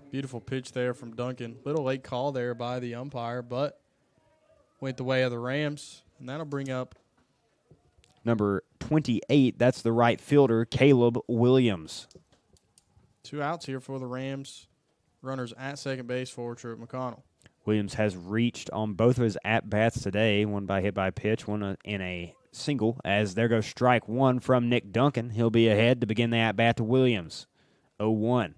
Beautiful pitch there from Duncan. Little late call there by the umpire, but went the way of the Rams. And that'll bring up number 28. That's the right fielder, Caleb Williams. 2 outs here for the Rams. Runners at second base for Truett McConnell. Williams has reached on both of his at-bats today, one by hit by pitch, one in a single, as there goes strike one from Nick Duncan. He'll be ahead to begin the at-bat to Williams. 0-1.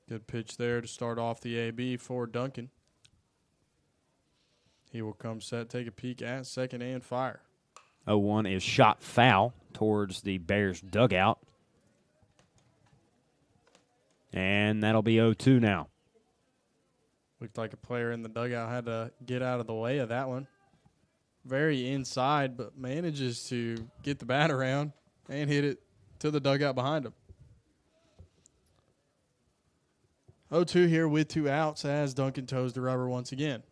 Good pitch there to start off the AB for Duncan. He will come set, take a peek at second and fire. 0-1 is shot foul towards the Bears dugout. And that'll be 0-2 now. Looked like a player in the dugout had to get out of the way of that one. Very inside, but manages to get the bat around and hit it to the dugout behind him. 0-2 here with 2 outs as Duncan toes the rubber once again.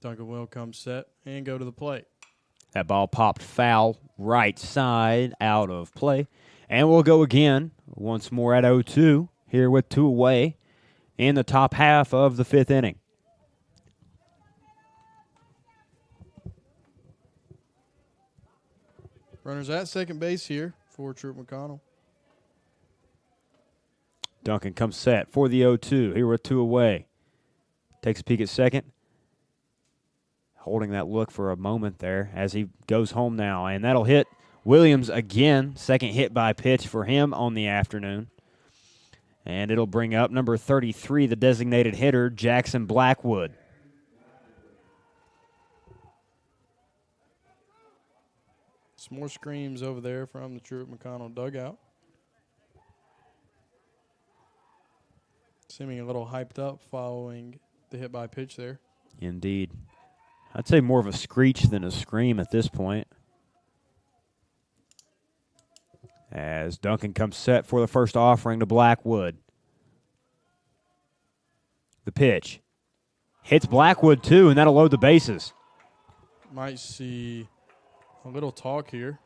Duncan will come set and go to the plate. That ball popped foul right side out of play. And we'll go again once more at 0-2 here with 2 away in the top half of the 5th inning. Runners at second base here for Truett McConnell. Duncan comes set for the 0-2 here with 2 away. Takes a peek at second. Holding that look for a moment there as he goes home now. And that'll hit Williams again. Second hit by pitch for him on the afternoon. And it'll bring up number 33, the designated hitter, Jackson Blackwood. Some more screams over there from the Truett McConnell dugout. Seeming a little hyped up following the hit by pitch there. Indeed. I'd say more of a screech than a scream at this point. As Duncan comes set for the first offering to Blackwood. The pitch. Hits Blackwood too, and that'll load the bases. Might see a little talk here.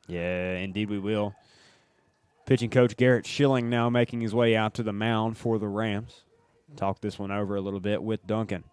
Yeah, indeed we will. Pitching coach Garrett Schilling now making his way out to the mound for the Rams. Talk this one over a little bit with Duncan.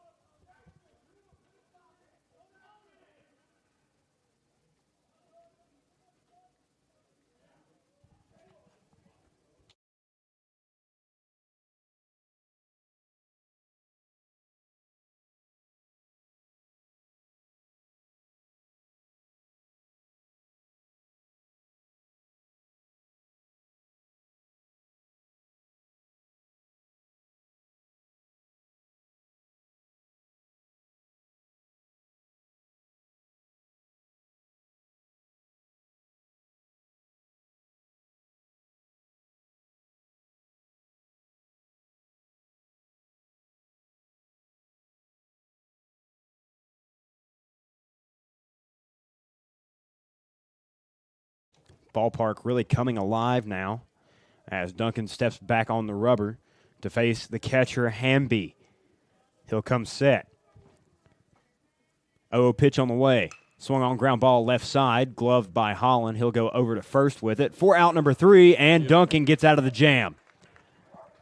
Ballpark really coming alive now as Duncan steps back on the rubber to face the catcher, Hamby. He'll come set. 0 pitch on the way. Swung on ground ball left side, gloved by Holland. He'll go over to first with it. For out number 3, and Duncan gets out of the jam.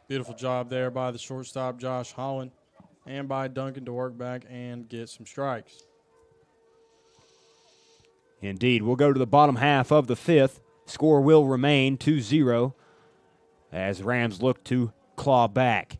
Beautiful job there by the shortstop, Josh Holland, and by Duncan to work back and get some strikes. Indeed, we'll go to the bottom half of the 5th. Score will remain 2-0 as Rams look to claw back.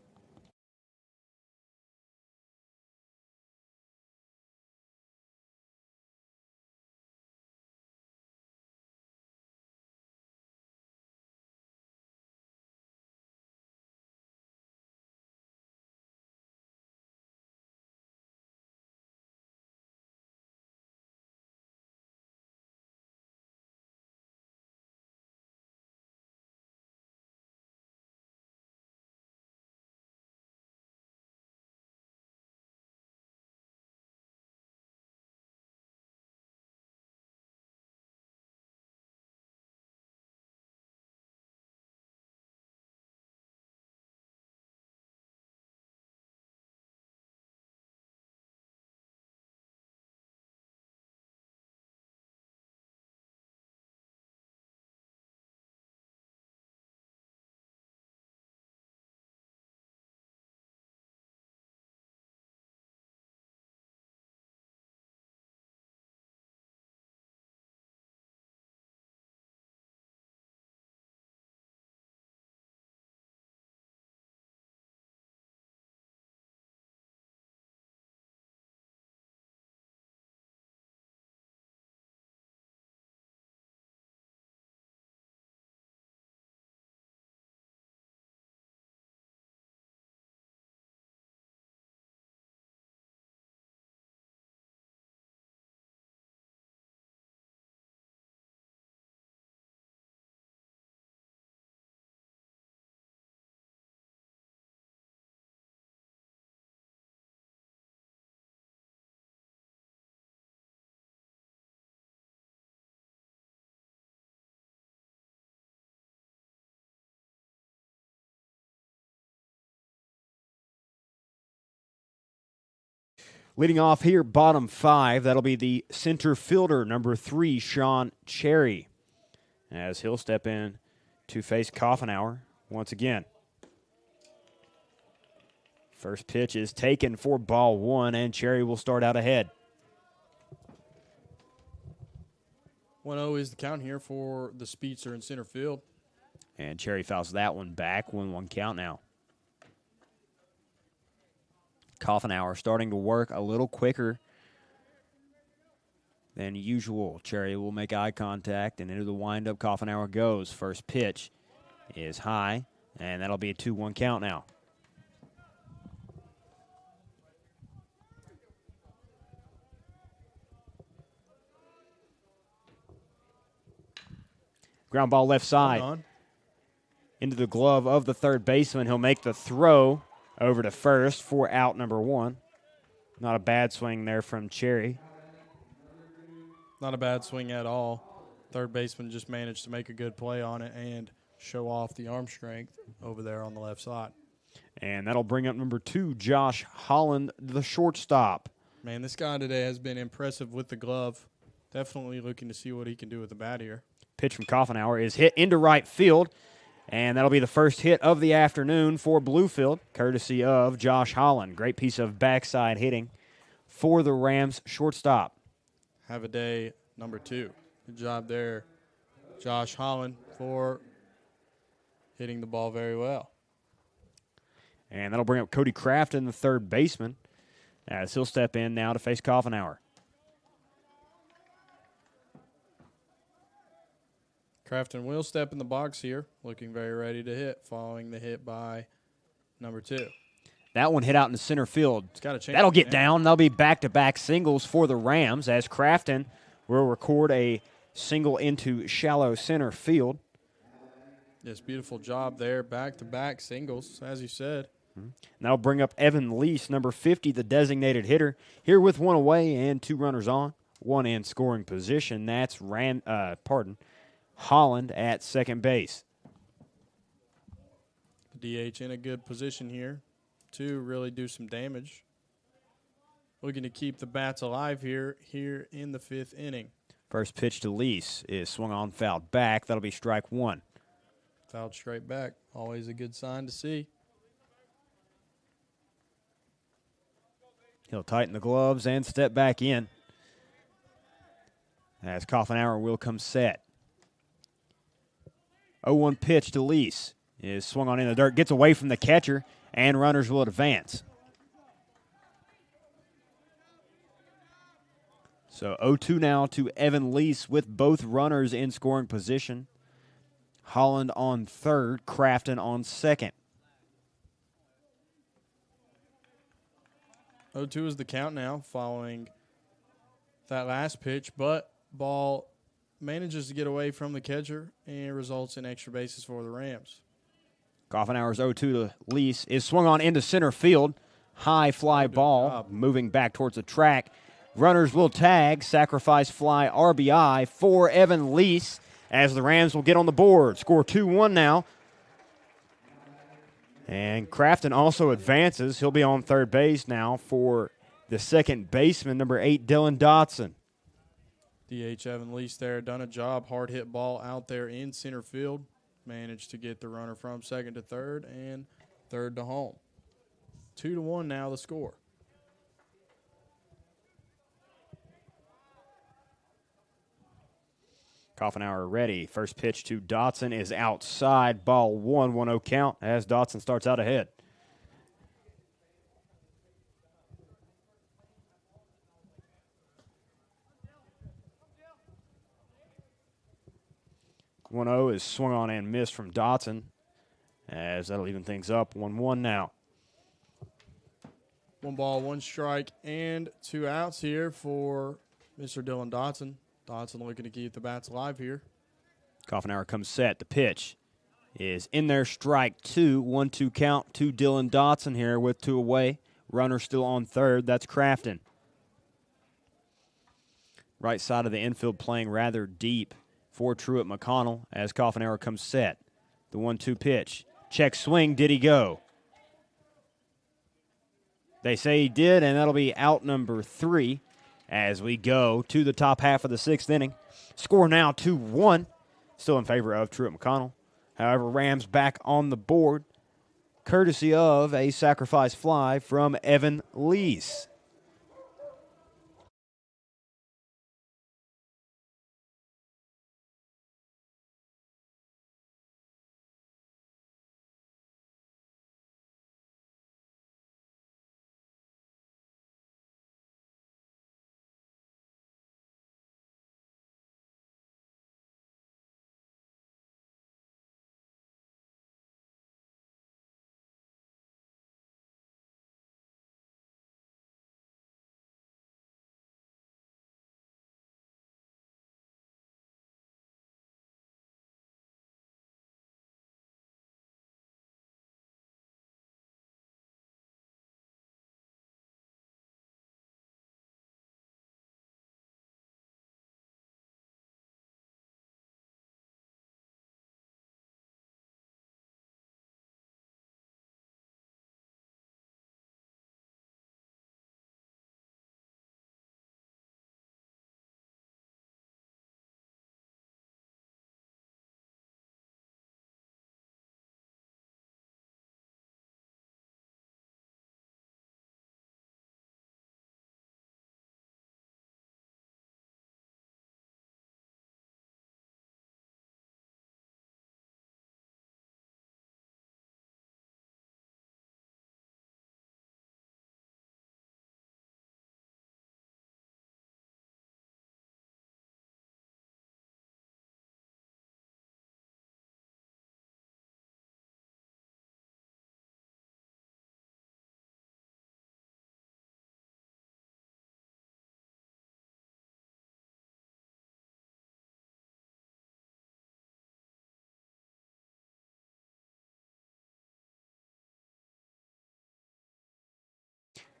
Leading off here, bottom 5, that'll be the center fielder, number 3, Sean Cherry, as he'll step in to face Coffenauer once again. First pitch is taken for ball 1, and Cherry will start out ahead. 1-0 is the count here for the speedster in center field. And Cherry fouls that one back. 1-1 count now. Coffenauer starting to work a little quicker than usual. Cherry will make eye contact, and into the windup Coffenauer goes. First pitch is high, and that'll be a 2-1 count now. Ground ball left side into the glove of the third baseman. He'll make the throw over to first for out number 1. Not a bad swing there from Cherry. Not a bad swing at all. Third baseman just managed to make a good play on it and show off the arm strength over there on the left side. And that'll bring up number 2, Josh Holland, the shortstop. Man, this guy today has been impressive with the glove. Definitely looking to see what he can do with the bat here. Pitch from Coffenauer is hit into right field, and that'll be the first hit of the afternoon for Bluefield, courtesy of Josh Holland. Great piece of backside hitting for the Rams shortstop. Have a day number 2. Good job there, Josh Holland, for hitting the ball very well. And that'll bring up Cody Crafton, the third baseman, as he'll step in now to face Coffenauer. Crafton will step in the box here, looking very ready to hit, following the hit by number 2. That one hit out into center field. It's got a change. That'll get down. That'll be back-to-back singles for the Rams, as Crafton will record a single into shallow center field. Yes, beautiful job there. Back-to-back singles, as you said. And that'll bring up Evan Lease, number 50, the designated hitter, here with 1 away and 2 runners on, 1 in scoring position. That's Holland at second base. The DH in a good position here to really do some damage. Looking to keep the bats alive here in the 5th inning. First pitch to Lease is swung on, fouled back. That'll be strike 1. Fouled straight back. Always a good sign to see. He'll tighten the gloves and step back in, as Coffenauer will come set. 0-1 pitch to Lease is swung on in the dirt, gets away from the catcher, and runners will advance. So 0-2 now to Evan Lease with both runners in scoring position. Holland on third, Crafton on second. 0-2 is the count now following that last pitch, but ball manages to get away from the catcher and results in extra bases for the Rams. Coffenauer's 0-2 to Lease is swung on into center field. High fly ball moving back towards the track. Runners will tag, sacrifice fly RBI for Evan Lease as the Rams will get on the board. Score 2-1 now. And Crafton also advances. He'll be on third base now for the second baseman, number 8, Dylan Dotson. DH Evan Lease there, done a job. Hard hit ball out there in center field. Managed to get the runner from second to third and third to home. 2-1 now the score. Coffenauer ready. First pitch to Dotson is outside. Ball 1, 1-0 count as Dotson starts out ahead. One 0 is swung on and missed from Dotson, as that'll even things up. 1-1 now. 1 ball, 1 strike, and 2 outs here for Mr. Dylan Dotson. Dotson looking to keep the bats alive here. Coffenauer comes set. The pitch is in there. Strike 2. 1-2 count to Dylan Dotson here with 2 away. Runner still on third. That's Crafton. Right side of the infield playing rather deep for Truett McConnell as Coffenauer comes set. The 1-2 pitch. Check swing. Did he go? They say he did, and that'll be out number 3 as we go to the top half of the 6th inning. Score now 2-1, still in favor of Truett McConnell. However, Rams back on the board, courtesy of a sacrifice fly from Evan Lees.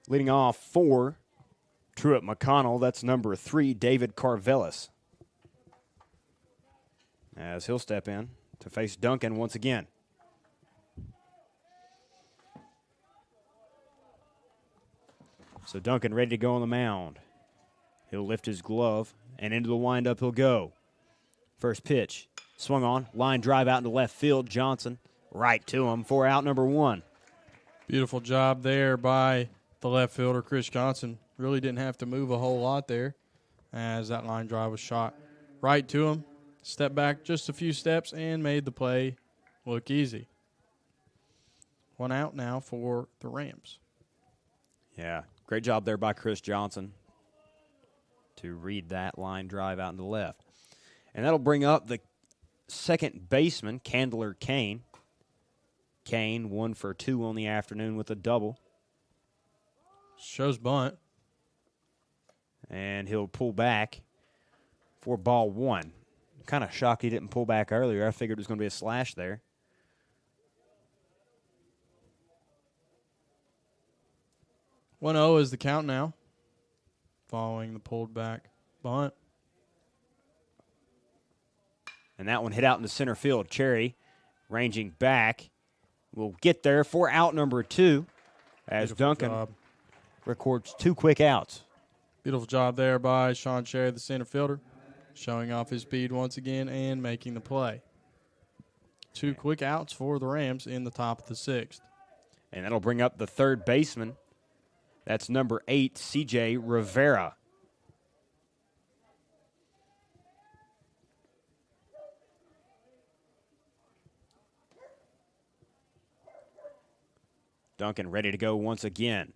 Leading off for Truett McConnell, that's number 3, David Carvelis. As he'll step in to face Duncan once again. So Duncan ready to go on the mound. He'll lift his glove, and into the windup he'll go. First pitch, swung on, line drive out into left field. Johnson right to him for out number 1. Beautiful job there by the left fielder, Chris Johnson. Really didn't have to move a whole lot there as that line drive was shot right to him. Stepped back just a few steps and made the play look easy. 1 out now for the Rams. Yeah, great job there by Chris Johnson to read that line drive out into the left. And that'll bring up the second baseman, Candler Kane. Kane 1 for 2 on the afternoon with a double. Shows bunt. And he'll pull back for ball 1. Kind of shocked he didn't pull back earlier. I figured it was going to be a slash there. One 0 is the count now, following the pulled back bunt. And that one hit out into center field. Cherry ranging back will get there for out number 2 as Beautiful Duncan job. records 2 quick outs. Beautiful job there by Sean Cherry, the center fielder, showing off his speed once again and making the play. 2 quick outs for the Rams in the top of the 6th. And that'll bring up the third baseman. That's number 8, C.J. Rivera. Duncan ready to go once again.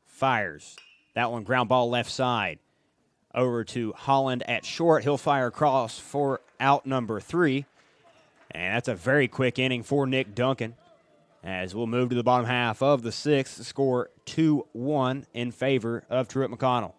Fires. That one ground ball left side. Over to Holland at short. He'll fire across for out number 3. And that's a very quick inning for Nick Duncan. As we'll move to the bottom half of the 6th, the score 2-1 in favor of Truett McConnell.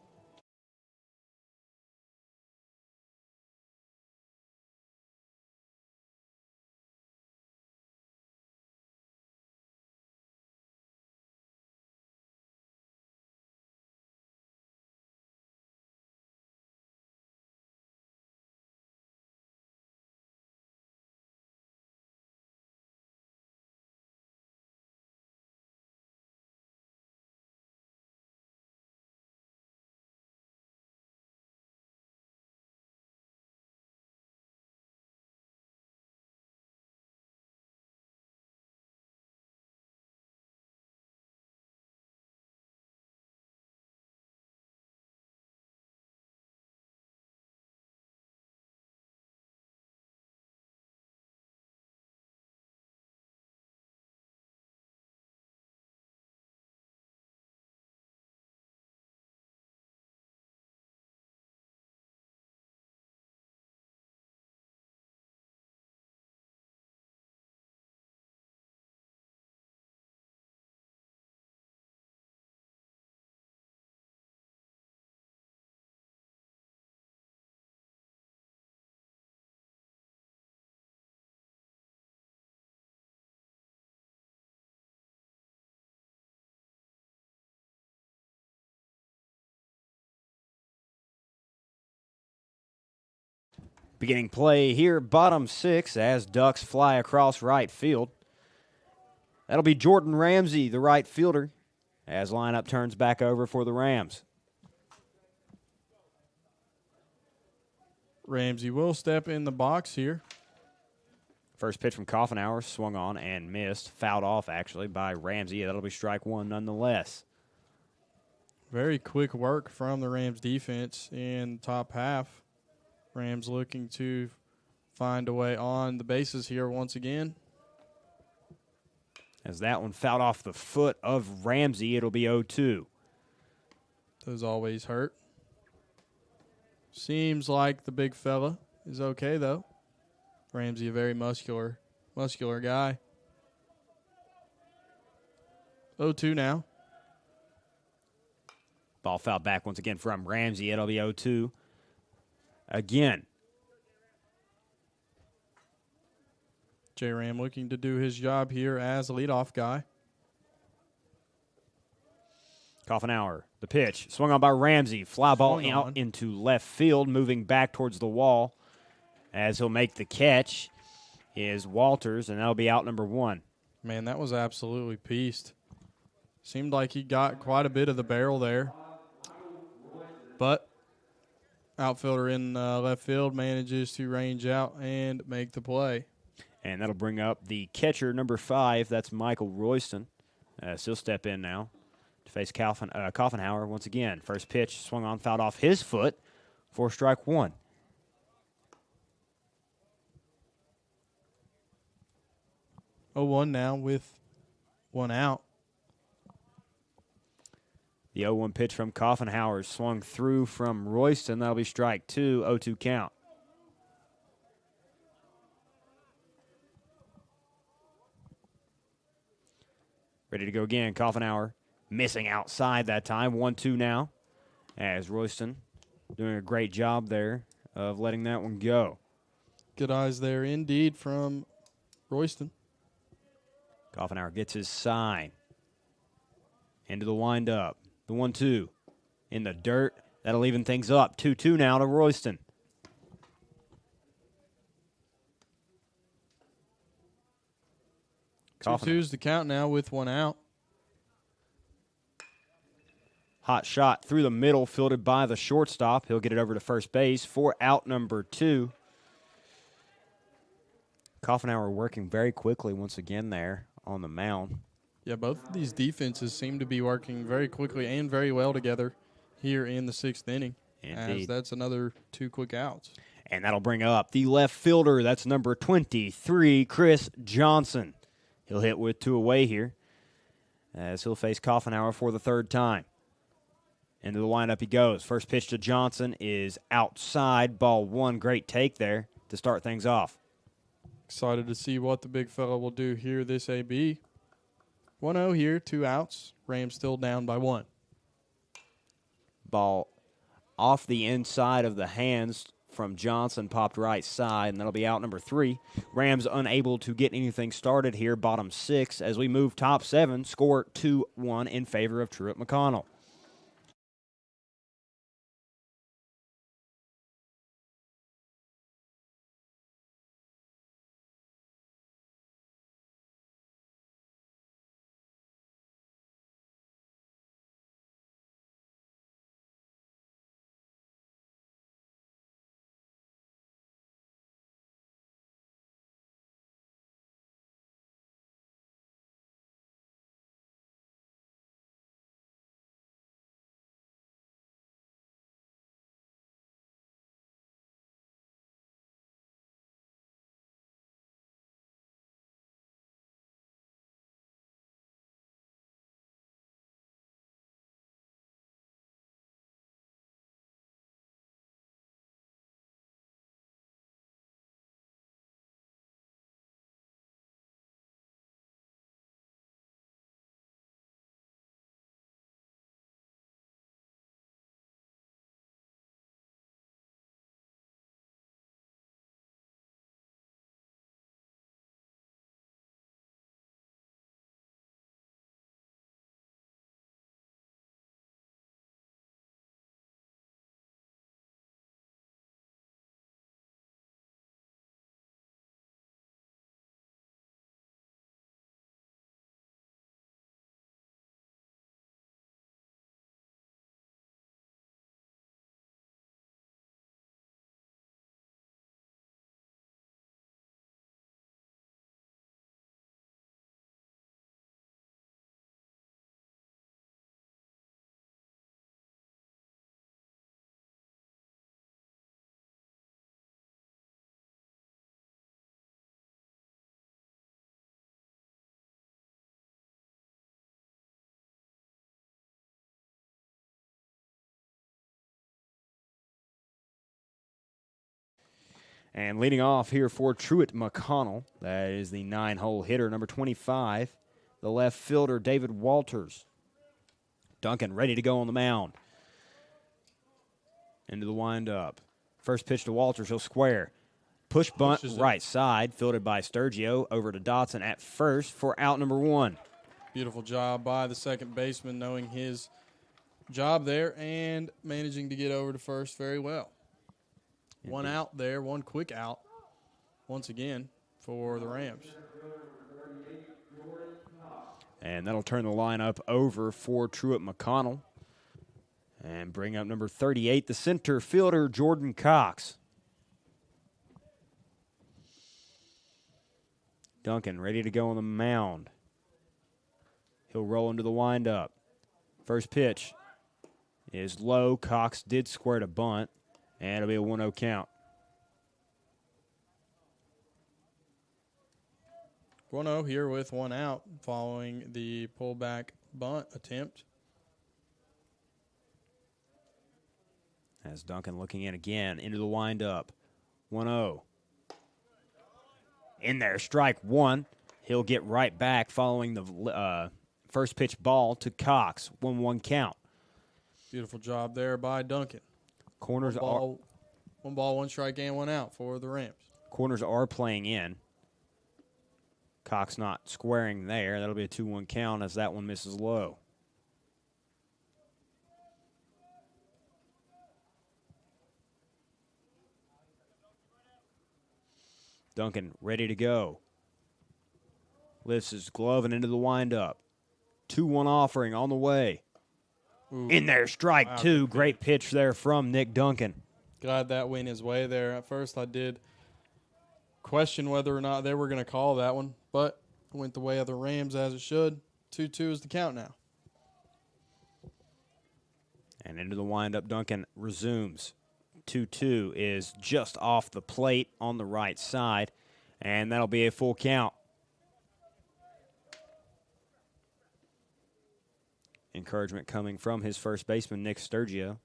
Beginning play here, bottom 6, as ducks fly across right field. That'll be Jordan Ramsey, the right fielder, as lineup turns back over for the Rams. Ramsey will step in the box here. First pitch from Coffenhauer, swung on and missed. Fouled off, actually, by Ramsey. That'll be strike one nonetheless. Very quick work from the Rams defense in the top half. Rams looking to find a way on the bases here once again. As that one fouled off the foot of Ramsey, it'll be 0-2. Those always hurt. Seems like the big fella is okay, though. Ramsey, a very muscular guy. 0-2 now. Ball fouled back once again from Ramsey. It'll be 0-2. Again. J-Ram looking to do his job here as a leadoff guy. Coffenhauer, the pitch. Swung on by Ramsey. Fly ball Swung out on. into left field, moving back towards the wall. As he'll make the catch is Walters, and that'll be out number 1. Man, that was absolutely pieced. Seemed like he got quite a bit of the barrel there. But outfielder in left field manages to range out and make the play. And that'll bring up the catcher, number 5. That's Michael Royston. He'll step in now to face Coffenhauer once again. First pitch swung on, fouled off his foot for strike 1. Oh, 1 now with 1 out. The 0-1 pitch from Coffenhauer swung through from Royston. That'll be strike 2, 0-2 count. Ready to go again. Coffenhauer missing outside that time. 1-2 now as Royston doing a great job there of letting that one go. Good eyes there indeed from Royston. Coffenhauer gets his sign. Into the windup. The 1-2 in the dirt. That'll even things up. 2-2 now to Royston. Coffenhauer. 2-2's the count now with 1 out. Hot shot through the middle, fielded by the shortstop. He'll get it over to first base for out number 2. Coffenhauer working very quickly once again there on the mound. Yeah, both of these defenses seem to be working very quickly and very well together here in the 6th inning. Indeed. As that's another 2 quick outs. And that'll bring up the left fielder. That's number 23, Chris Johnson. He'll hit with 2 away here as he'll face Coffenhauer for the 3rd time. Into the lineup he goes. First pitch to Johnson is outside. Ball 1. Great take there to start things off. Excited to see what the big fella will do here this AB. 1-0 here, 2 outs. Rams still down by 1. Ball off the inside of the hands from Johnson, popped right side, and that'll be out number 3. Rams unable to get anything started here, bottom 6. As we move top 7, score 2-1 in favor of Truett McConnell. And leading off here for Truett McConnell, that is the 9-hole hitter, number 25, the left fielder, David Walters. Duncan ready to go on the mound. Into the windup. First pitch to Walters, he'll square. Push bunt right side, fielded by Sturgio, over to Dotson at first for out number 1. Beautiful job by the second baseman, knowing his job there and managing to get over to first very well. One out there, one quick out, once again, for the Rams. And that'll turn the lineup over for Truett McConnell and bring up number 38, the center fielder, Jordan Cox. Duncan ready to go on the mound. He'll roll into the windup. First pitch is low. Cox did square to bunt, and it'll be a 1-0 count. 1-0 here with one out following the pullback bunt attempt. As Duncan looking in again into the windup. 1-0. In there, strike one. He'll get right back following the first pitch ball to Cox. 1-1 count. Beautiful job there by Duncan. Corners one ball, one strike, and one out for the Rams. Corners are playing in. Cox not squaring there. That'll be a 2-1 count as that one misses low. Duncan ready to go. Lifts his glove and into the windup. 2-1 offering on the way. Ooh. In there, strike Wow. two. Great pitch there from Nick Duncan. Glad that went his way there. At first, I did question whether or not they were going to call that one, but it went the way of the Rams as it should. 2-2 is the count now. And into the windup, Duncan resumes. 2-2 is just off the plate on the right side, and that'll be a full count. Encouragement coming from his first baseman, Nick Sturgio,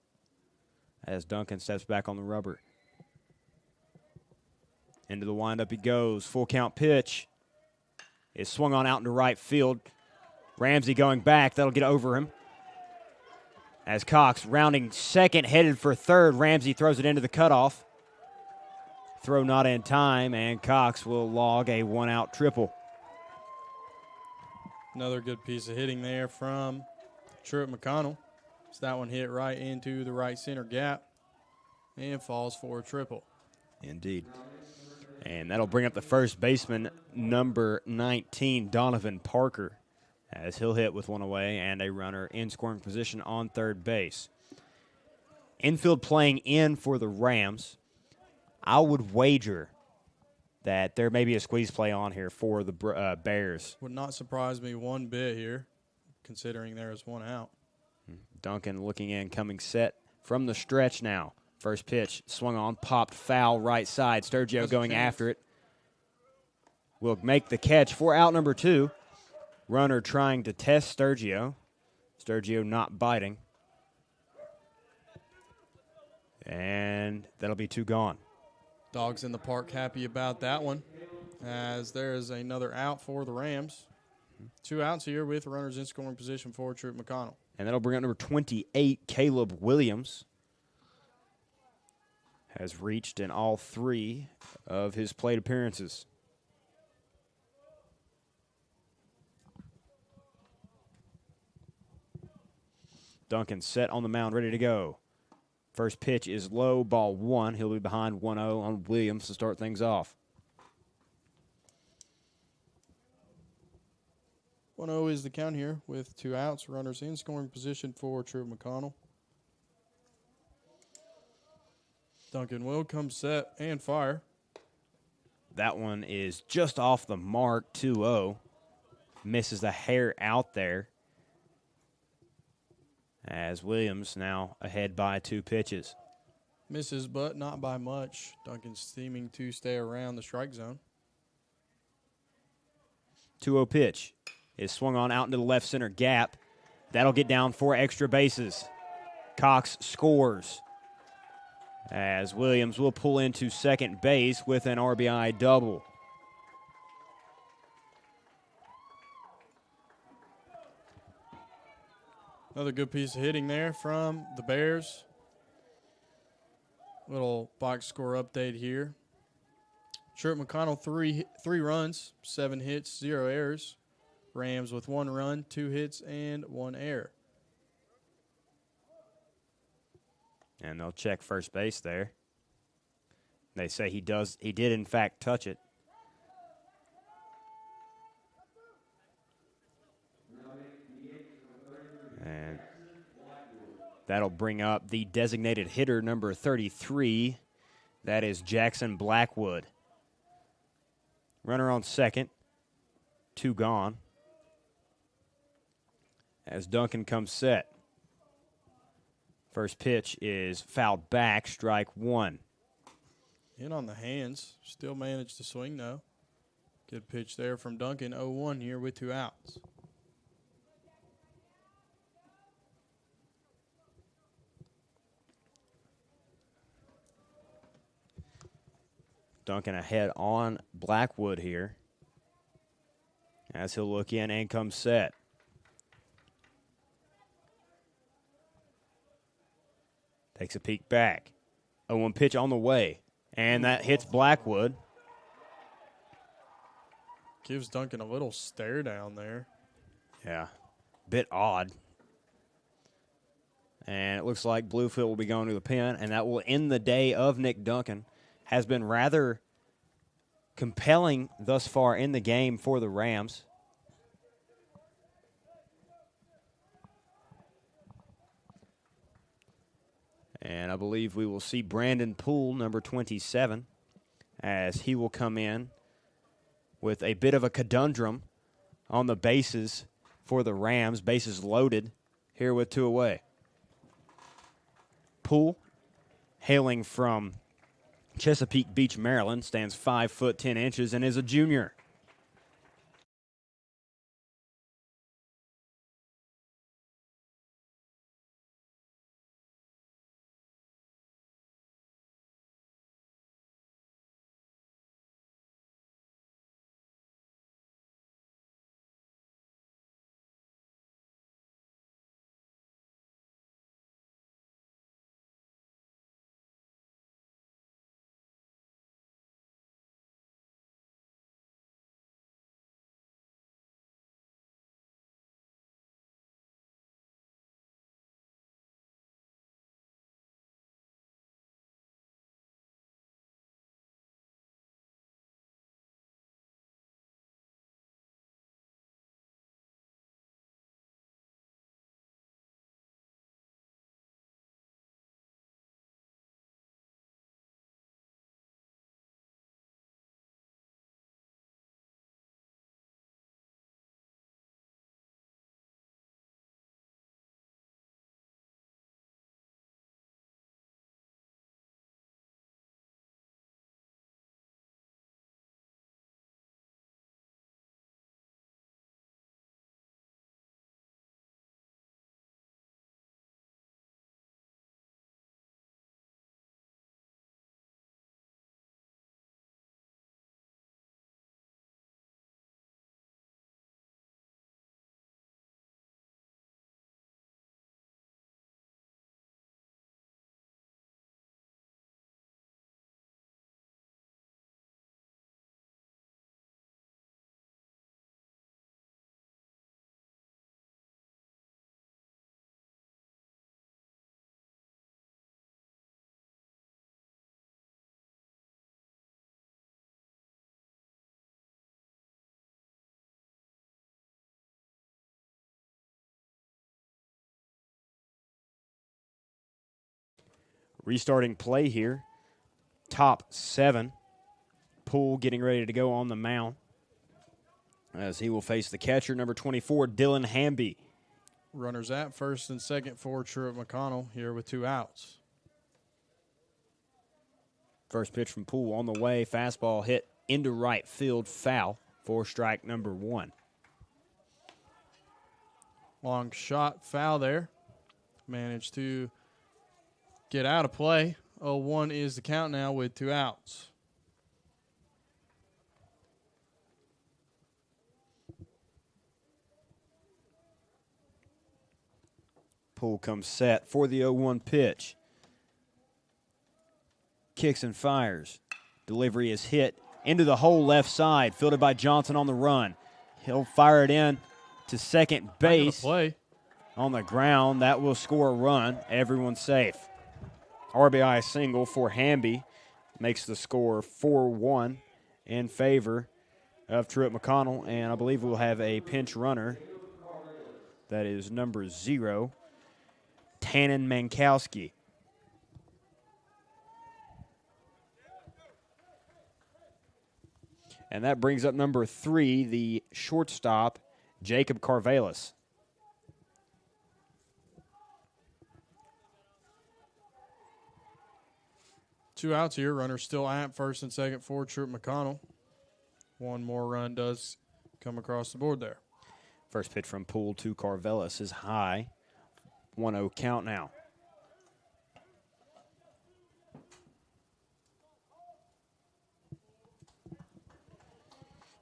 as Duncan steps back on the rubber. Into the windup he goes. Full count pitch is swung on out into right field. Ramsey going back. That'll get over him. As Cox rounding second, headed for third. Ramsey throws it into the cutoff. Throw not in time, and Cox will log a one-out triple. Another good piece of hitting there from Truett McConnell. So that one hit right into the right center gap and falls for a triple. Indeed. And that'll bring up the first baseman, number 19, Donovan Parker, as he'll hit with one away and a runner in scoring position on third base. Infield playing in for the Rams. I would wager that there may be a squeeze play on here for the Bears. Would not surprise me one bit here, considering there is one out. Duncan looking in, coming set from the stretch now. First pitch swung on, popped foul right side. Sturgio going after it. Will make the catch for out number 2. Runner trying to test Sturgio. Sturgio not biting. And that'll be 2 gone. Dogs in the park happy about that one, as there is another out for the Rams. 2 outs here with runners in scoring position for Truett McConnell. And that'll bring up number 28, Caleb Williams. Has reached in all 3 of his plate appearances. Duncan set on the mound, ready to go. First pitch is low, ball 1. He'll be behind 1-0 on Williams to start things off. 1-0 is the count here with 2 outs. Runners in scoring position for Truett McConnell. Duncan will come set and fire. That one is just off the mark, 2-0. Misses the hair out there. As Williams now ahead by 2 pitches. Misses, but not by much. Duncan's seeming to stay around the strike zone. 2-0 pitch is swung on out into the left center gap. That'll get down 4 extra bases. Cox scores. as Williams will pull into second base with an RBI double. Another good piece of hitting there from the Bears. Little box score update here. Truett McConnell, three runs, 7 hits, 0 errors. Rams with 1 run, 2 hits, and 1 error. And they'll check first base there. They say he did in fact touch it. And that'll bring up the designated hitter, number 33. That is Jackson Blackwood. Runner on second. 2 gone. As Duncan comes set. First pitch is fouled back, strike 1. In on the hands. Still managed to swing, though. Good pitch there from Duncan. 0-1 here with 2 outs. Duncan ahead on Blackwood here. As he'll look in and come set. Takes a peek back. 0-1 pitch on the way. And that hits Blackwood. Gives Duncan a little stare down there. Yeah, bit odd. And it looks like Bluefield will be going to the pen, and that will end the day of Nick Duncan. Has been rather compelling thus far in the game for the Rams. And I believe we will see Brandon Poole, number 27, as he will come in with a bit of a conundrum on the bases for the Rams. Bases loaded here with 2 away. Poole, hailing from Chesapeake Beach, Maryland, stands 5 foot 10 inches and is a junior. Restarting play here. Top 7. Poole getting ready to go on the mound as he will face the catcher, number 24, Dylan Hamby. Runners at first and second for Truett McConnell here with 2 outs. First pitch from Poole on the way. Fastball hit into right field, foul for strike number 1. Long shot, foul there. Managed to get out of play. 0-1 is the count now with 2 outs. Poole comes set for the 0-1 pitch. Kicks and fires. Delivery is hit into the hole left side, fielded by Johnson on the run. He'll fire it in to second base. Play. On the ground. That will score a run. Everyone's safe. RBI single for Hamby makes the score 4-1 in favor of Truett McConnell, and I believe we'll have a pinch runner. That is number 0, Tannen Mankowski. And that brings up number 3, the shortstop, Jacob Carvelis. Two outs here. Runner still at first and second for Truett McConnell. One more run does come across the board there. First pitch from Poole to Carvelis is high. 1-0 count now.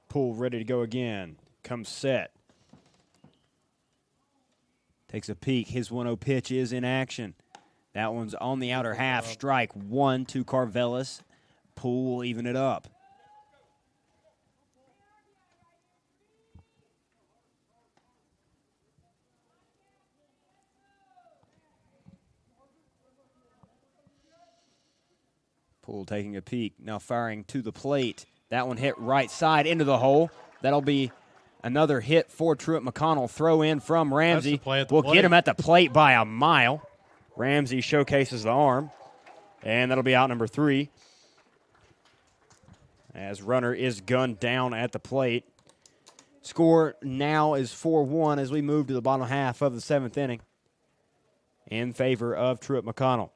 Poole ready to go again. Comes set. Takes a peek. His 1-0 pitch is in action. That one's on the outer half. Strike 1 to Carvelis. Poole even it up. Poole taking a peek. Now firing to the plate. That one hit right side into the hole. That'll be another hit for Truett McConnell. Throw in from Ramsey. We'll get him at the plate by a mile. Ramsey showcases the arm. And that'll be out number 3. As runner is gunned down at the plate. Score now is 4-1 as we move to the bottom half of the 7th inning in favor of Truett McConnell.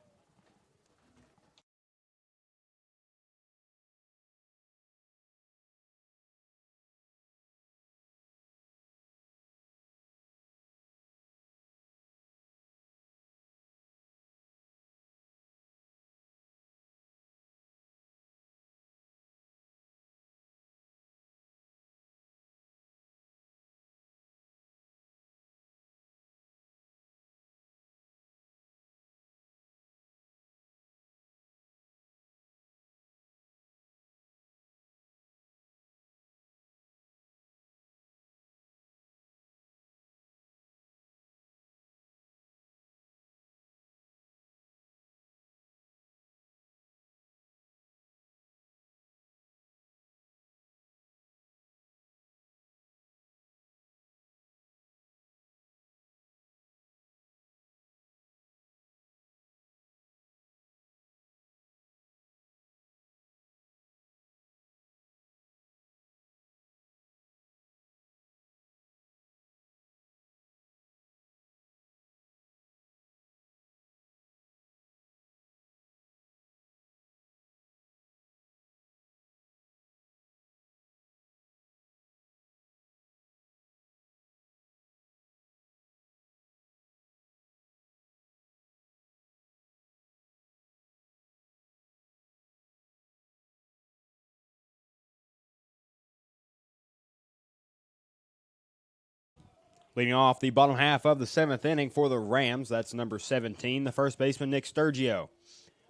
Leading off the bottom half of the 7th inning for the Rams, that's number 17, the first baseman, Nick Sturgio.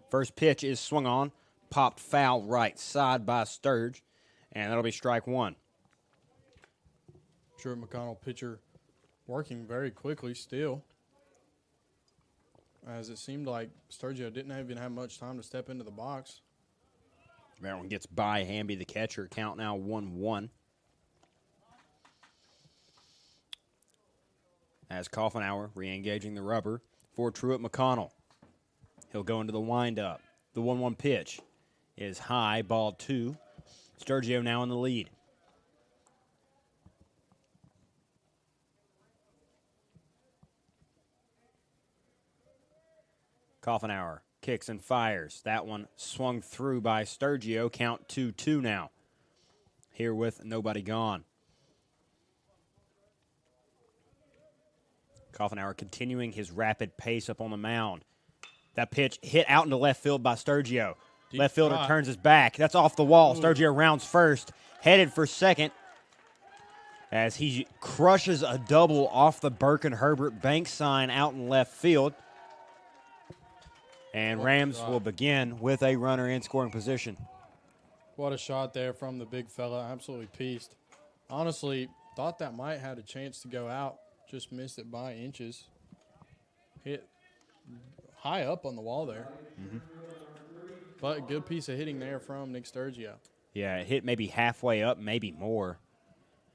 First pitch is swung on, popped foul right side by Sturge, and that'll be strike 1. Truett McConnell pitcher working very quickly still, as it seemed like Sturgio didn't even have much time to step into the box. That one gets by Hamby, the catcher. Count now 1-1. As Coffenauer re-engaging the rubber for Truett McConnell. He'll go into the windup. The 1-1 pitch is high, ball 2. Sturgio now in the lead. Coffenauer kicks and fires. That one swung through by Sturgio. Count 2-2 now. Here with nobody gone. Coffenauer continuing his rapid pace up on the mound. That pitch hit out into left field by Sturgio. Deep Left fielder shot. turns his back. That's off the wall. Ooh. Sturgio rounds first, headed for second, as he crushes a double off the Burke and Herbert bank sign out in left field. And Rams will begin with a runner in scoring position. What a shot there from the big fella. Absolutely pieced. Honestly, thought that might have a chance to go out. Just missed it by inches. Hit high up on the wall there. Mm-hmm. But a good piece of hitting there from Nick Sturgio. Yeah, it hit maybe halfway up, maybe more.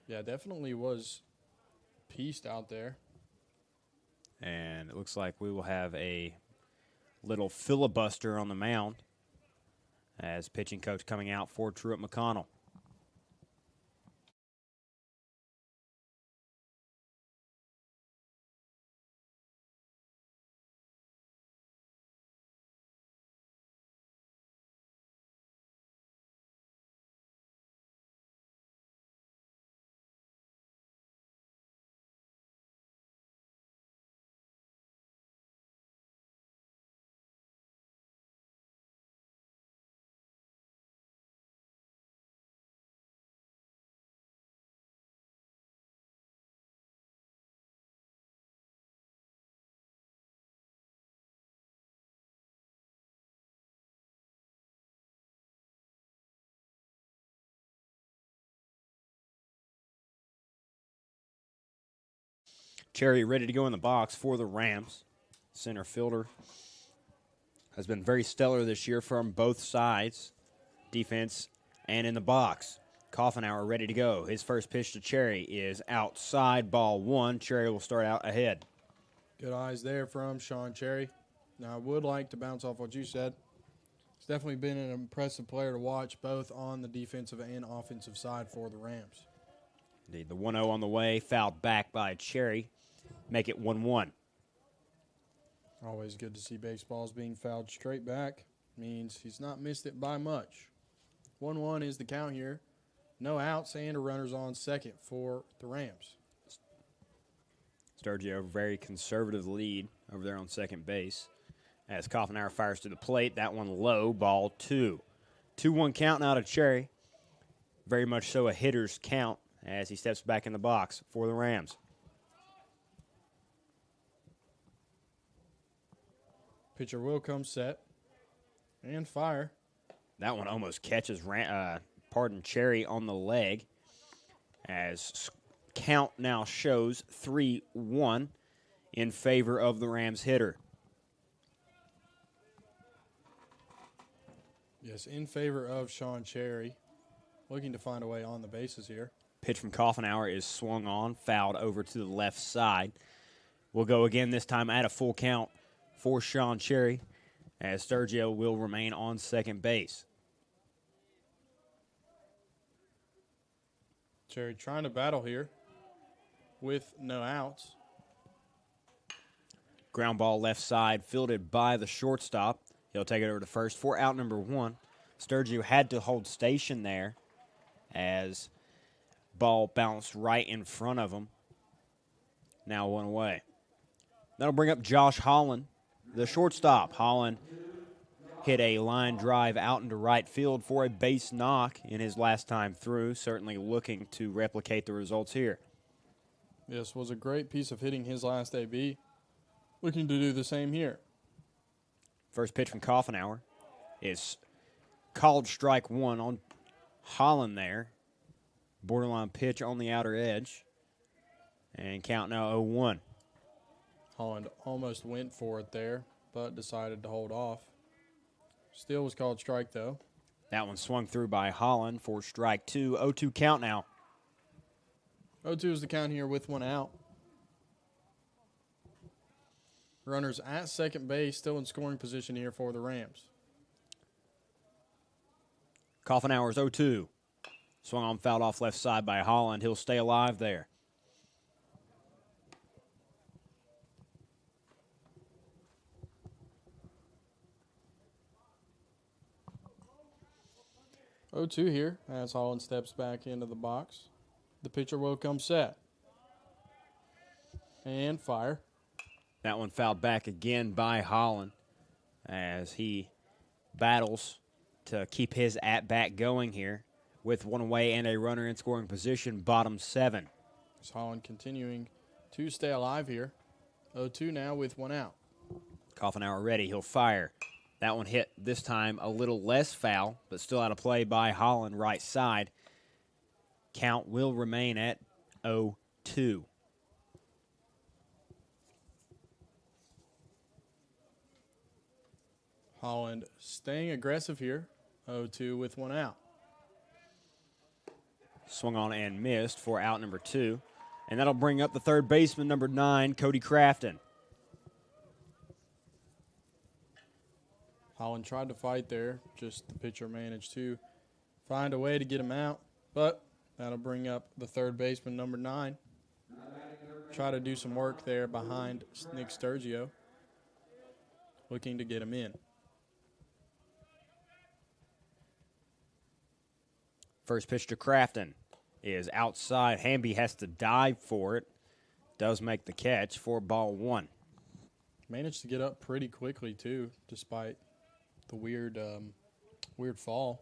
Yeah, definitely was pieced out there. And it looks like we will have a little filibuster on the mound as pitching coach coming out for Truett McConnell. Cherry ready to go in the box for the Rams. Center fielder has been very stellar this year from both sides, defense and in the box. Coffenauer ready to go. His first pitch to Cherry is outside, ball one. Cherry will start out ahead. Good eyes there from Sean Cherry. Now, I would like to bounce off what you said. He's definitely been an impressive player to watch, both on the defensive and offensive side for the Rams. Indeed, the 1-0 on the way, fouled back by Cherry. Make it 1-1. Always good to see baseballs being fouled straight back. Means he's not missed it by much. 1-1 is the count here. No outs and a runner's on second for the Rams. Sturgio, very conservative lead over there on second base. As Coffenauer fires to the plate, that one low, ball two. 2-1 count now to Cherry. Very much so a hitter's count as he steps back in the box for the Rams. Pitcher will come set and fire. That one almost catches Cherry on the leg as count now shows 3-1 in favor of the Rams hitter. Yes, in favor of Sean Cherry. Looking to find a way on the bases here. Pitch from Coffenauer is swung on, fouled over to the left side. We'll go again this time at a full count for Sean Cherry, as Sturgio will remain on second base. Cherry trying to battle here with no outs. Ground ball left side, fielded by the shortstop. He'll take it over to first for out number one. Sturgio had to hold station there as ball bounced right in front of him. Now one away. That'll bring up Josh Holland, the shortstop. Holland hit a line drive out into right field for a base knock in his last time through, certainly looking to replicate the results here. Yes, was a great piece of hitting his last AB. Looking to do the same here. First pitch from Coffenauer is called strike one on Holland there. Borderline pitch on the outer edge. And count now 0-1. Holland almost went for it there, but decided to hold off. Still was called strike, though. That one swung through by Holland for strike two. 0-2 count now. 0-2 is the count here with one out. Runners at second base, still in scoring position here for the Rams. Coffenauer's 0-2. Swung on, fouled off left side by Holland. He'll stay alive there. Oh-2 here as Holland steps back into the box. The pitcher will come set. And fire. That one fouled back again by Holland. as he battles to keep his at-bat going here with one away and a runner in scoring position, bottom 7. Holland continuing to stay alive here. 0-2 now with 1 out. Coffenauer ready. He'll fire. That one hit this time a little less foul, but still out of play by Holland, right side. Count will remain at 0-2. Holland staying aggressive here. 0-2 with 1 out. Swung on and missed for out number 2. And that'll bring up the third baseman, number 9, Cody Crafton. Holland tried to fight there. Just the pitcher managed to find a way to get him out. But that'll bring up the third baseman, number 9. Try to do some work there behind Nick Sturgio. Looking to get him in. First pitch to Crafton is outside. Hamby has to dive for it. Does make the catch for ball 1. Managed to get up pretty quickly, too, despite the weird fall.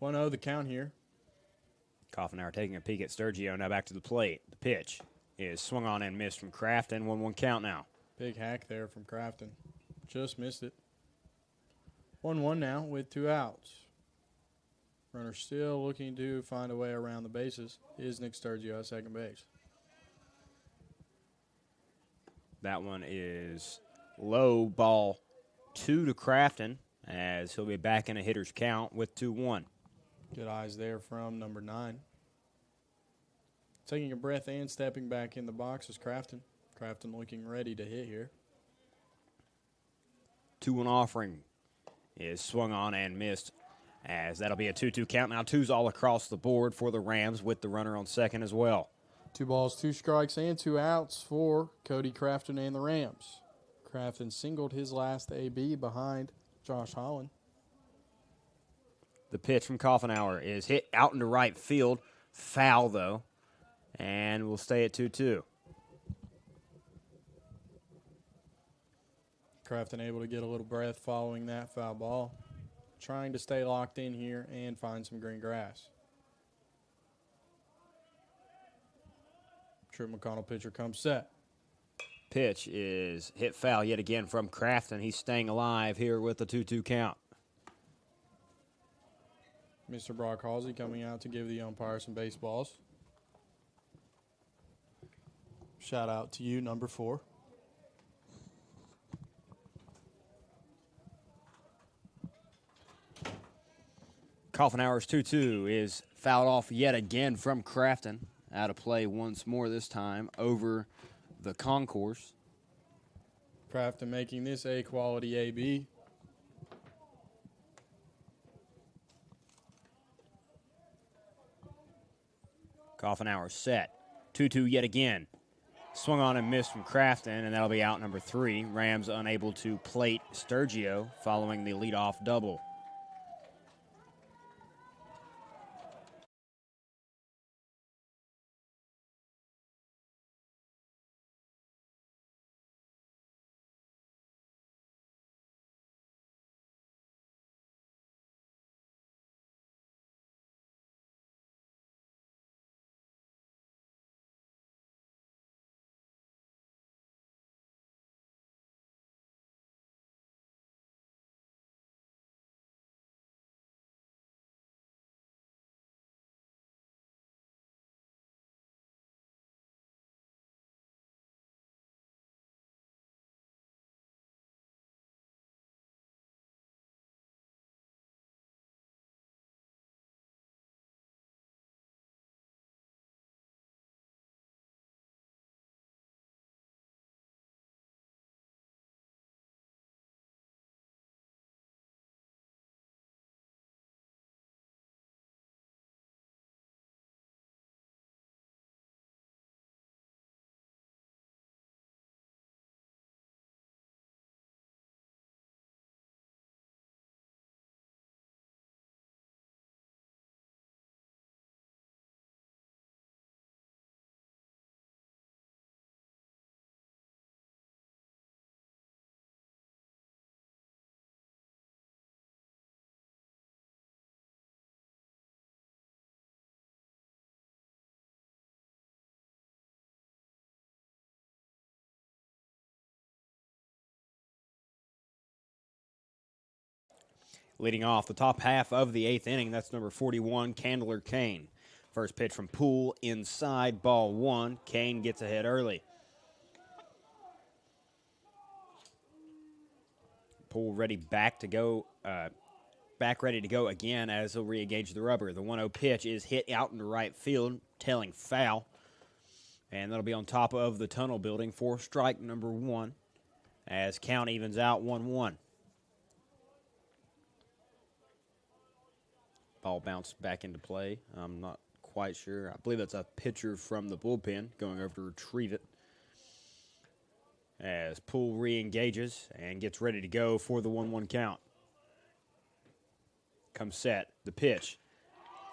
1-0 the count here. Coffenauer taking a peek at Sturgio. Now back to the plate. The pitch is swung on and missed from Crafton. 1-1 count now. Big hack there from Crafton. Just missed it. 1-1 now with 2 outs. Runner still looking to find a way around the bases. Is Nick Sturgio at second base. That one is low, ball 2 to Crafton, as he'll be back in a hitter's count with 2-1. Good eyes there from number 9. Taking a breath and stepping back in the box is Crafton. Crafton looking ready to hit here. 2-1 offering is swung on and missed, as that'll be a 2-2 count. Now 2's all across the board for the Rams with the runner on second as well. 2 balls, 2 strikes, and 2 outs for Cody Crafton and the Rams. Crafton singled his last AB behind Josh Holland. The pitch from Coffenauer is hit out into right field. Foul, though, and we'll stay at 2-2. Crafton able to get a little breath following that foul ball. Trying to stay locked in here and find some green grass. Truett McConnell pitcher comes set. Pitch is hit foul yet again from Crafton. He's staying alive here with the 2-2 count. Mr. Brock Halsey coming out to give the umpire some baseballs. Shout out to you, number 4. Coffenauer's 2-2 is fouled off yet again from Crafton. Out of play once more, this time over the concourse. Crafton making this a quality AB. Coffenauer set. 2-2 yet again. Swung on and missed from Crafton, and that'll be out number 3. Rams unable to plate Sturgio following the leadoff double. Leading off the top half of the 8th inning, that's number 41, Candler Kane. First pitch from Poole inside, ball 1. Kane gets ahead early. Poole ready back ready to go again as he'll re-engage the rubber. The 1-0 pitch is hit out into right field, tailing foul. And that'll be on top of the tunnel building for strike number 1 as count evens out 1-1. Ball bounced back into play. I'm not quite sure. I believe that's a pitcher from the bullpen going over to retrieve it. As Poole re-engages and gets ready to go for the 1-1 count. Comes set. The pitch.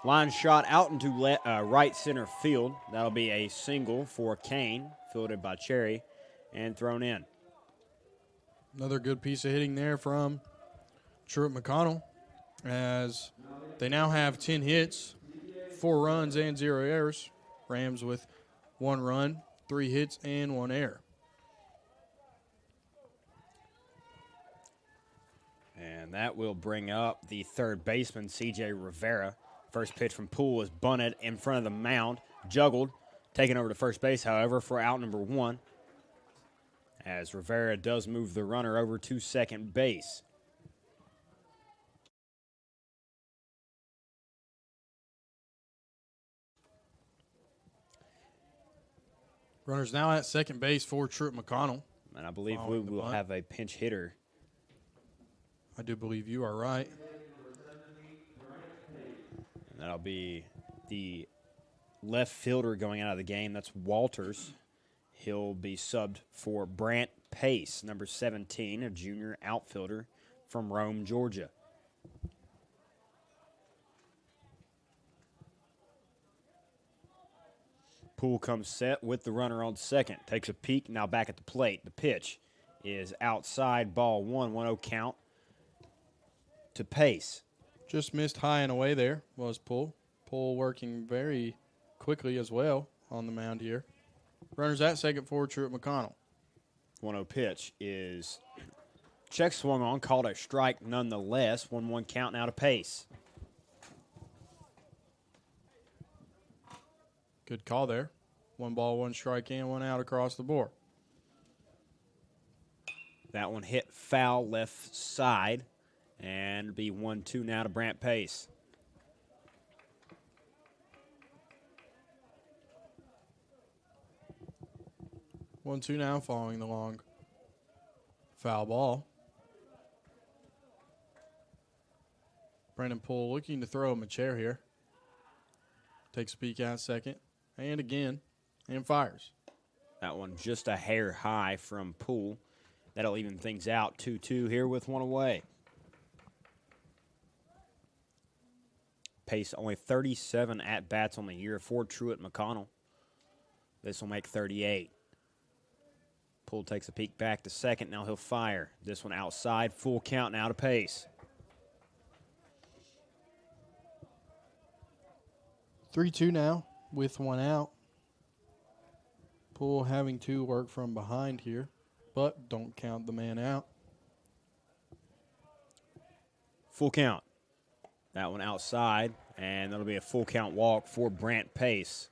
Line shot out into right center field. That'll be a single for Kane, fielded by Cherry, and thrown in. Another good piece of hitting there from Truett McConnell, as they now have 10 hits, 4 runs, and 0 errors. Rams with 1 run, 3 hits, and 1 error. And that will bring up the third baseman, C.J. Rivera. First pitch from Poole is bunted in front of the mound, juggled, taken over to first base, however, for out number 1. As Rivera does move the runner over to second base. Runners now at second base for Truett McConnell. And I believe we will have a pinch hitter. I do believe you are right. And that'll be the left fielder going out of the game. That's Walters. He'll be subbed for Brant Pace, number 17, a junior outfielder from Rome, Georgia. Poole comes set with the runner on second. Takes a peek, now back at the plate. The pitch is outside, ball 1, 1-0 count to Pace. Just missed high and away there was Poole. Poole working very quickly as well on the mound here. Runners at second for Truett McConnell. 1-0 pitch is check swung on, called a strike nonetheless. 1-1 count now to Pace. Good call there. 1 ball, 1 strike in, 1 out across the board. That one hit foul left side. And be 1-2 now to Brant Pace. One, two now following the long foul ball. Brandon Poole looking to throw him a chair here. Takes a peek out second. And again. And fires. That one just a hair high from Poole. That'll even things out. 2-2 here with 1 away. Pace only 37 at-bats on the year for Truett McConnell. This will make 38. Poole takes a peek back to second. Now he'll fire. This one outside. Full count now to Pace. 3-2 now with 1 out. Poole having to work from behind here, but don't count the man out. Full count. That one outside, and that'll be a full count walk for Brant Pace.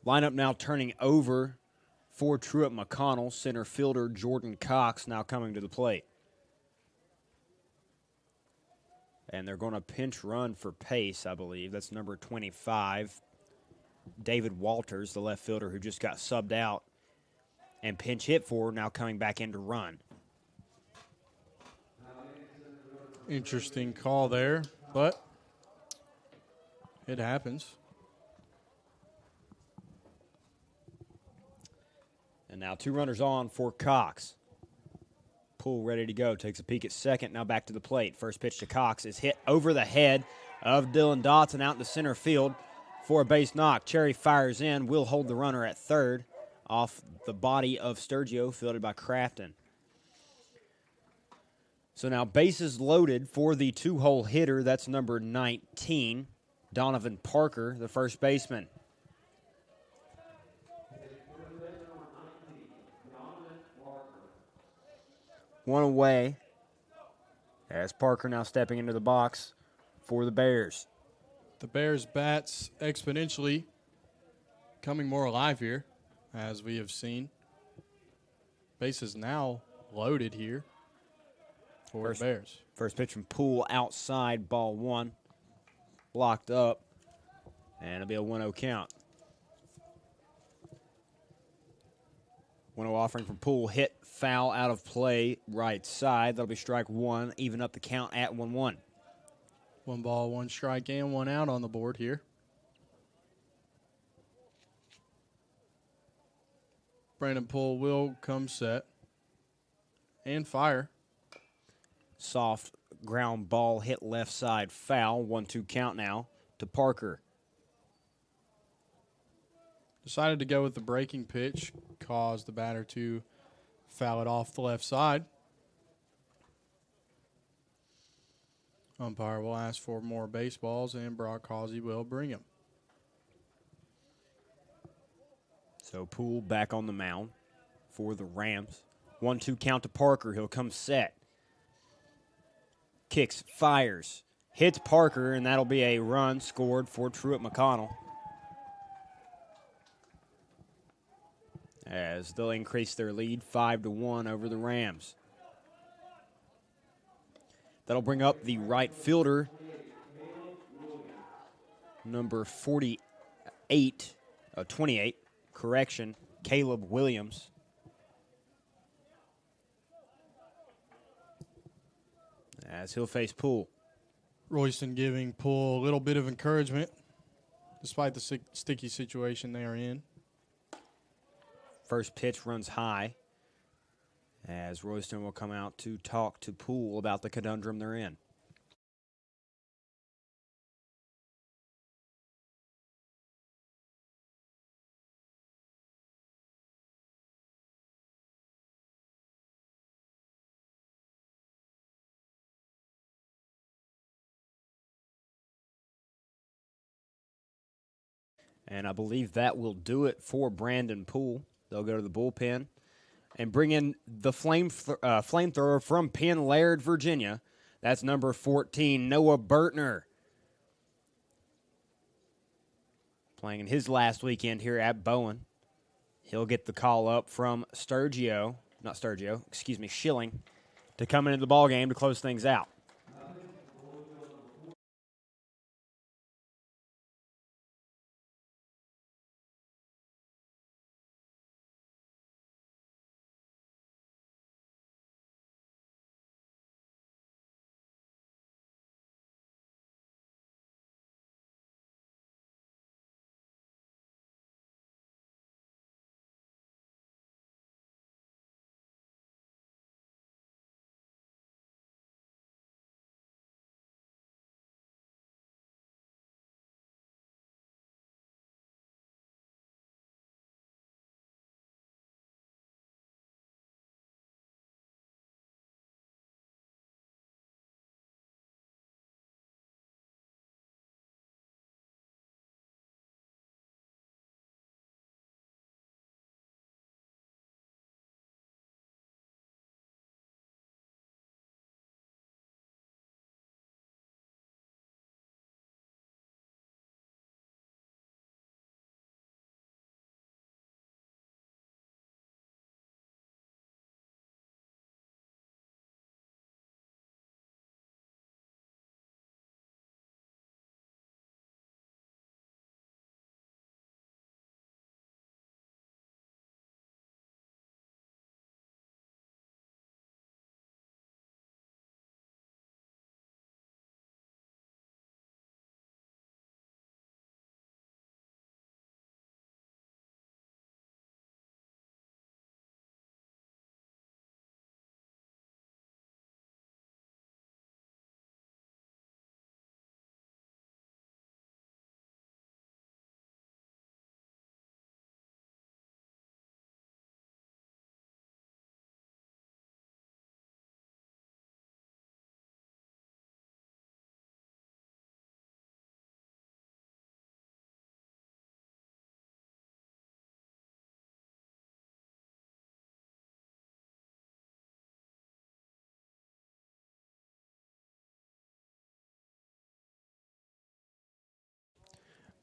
Lineup now turning over for Truett McConnell. Center fielder Jordan Cox now coming to the plate. And they're going to pinch run for Pace, I believe. That's number 25, David Walters, the left fielder who just got subbed out. And pinch hit for, now coming back in to run. Interesting call there, but it happens. And now 2 runners on for Cox. Poole ready to go. Takes a peek at second. Now back to the plate. First pitch to Cox is hit over the head of Dylan Dotson out into center field for a base knock. Cherry fires in. Will hold the runner at third off the body of Sturgio, fielded by Crafton. So now bases loaded for the 2-hole hitter. That's number 19, Donovan Parker, the first baseman. One away As Parker now stepping into the box for the Bears. The Bears' bats exponentially coming more alive here, as we have seen. Bases now loaded here for the Bears. First pitch from Poole outside, ball one. Blocked up, and it'll be a 1-0 count. 1-0 offering from Poole, hit foul out of play, right side. That'll be strike one, even up the count at 1-1. 1 ball, 1 strike, and 1 out on the board here. Brandon Poole will come set and fire. Soft ground ball hit left side, foul. 1-2 count now to Parker. Decided to go with the breaking pitch, caused the batter to foul it off the left side. Umpire will ask for more baseballs, and Brock Causey will bring him. So Poole back on the mound for the Rams. 1-2 count to Parker. He'll come set. Kicks, fires, hits Parker, and that'll be a run scored for Truett McConnell. As they'll increase their lead 5-1 over the Rams. That'll bring up the right fielder, number 28, Caleb Williams. As he'll face Poole. Royston giving Poole a little bit of encouragement, despite the sticky situation they are in. First pitch runs high, as Royston will come out to talk to Poole about the conundrum they're in. And I believe that will do it for Brandon Poole. They'll go to the bullpen and bring in the flamethrower from Penn Laird, Virginia. That's number 14, Noah Bertner. Playing in his last weekend here at Bowen. He'll get the call up from Schilling to come into the ballgame to close things out.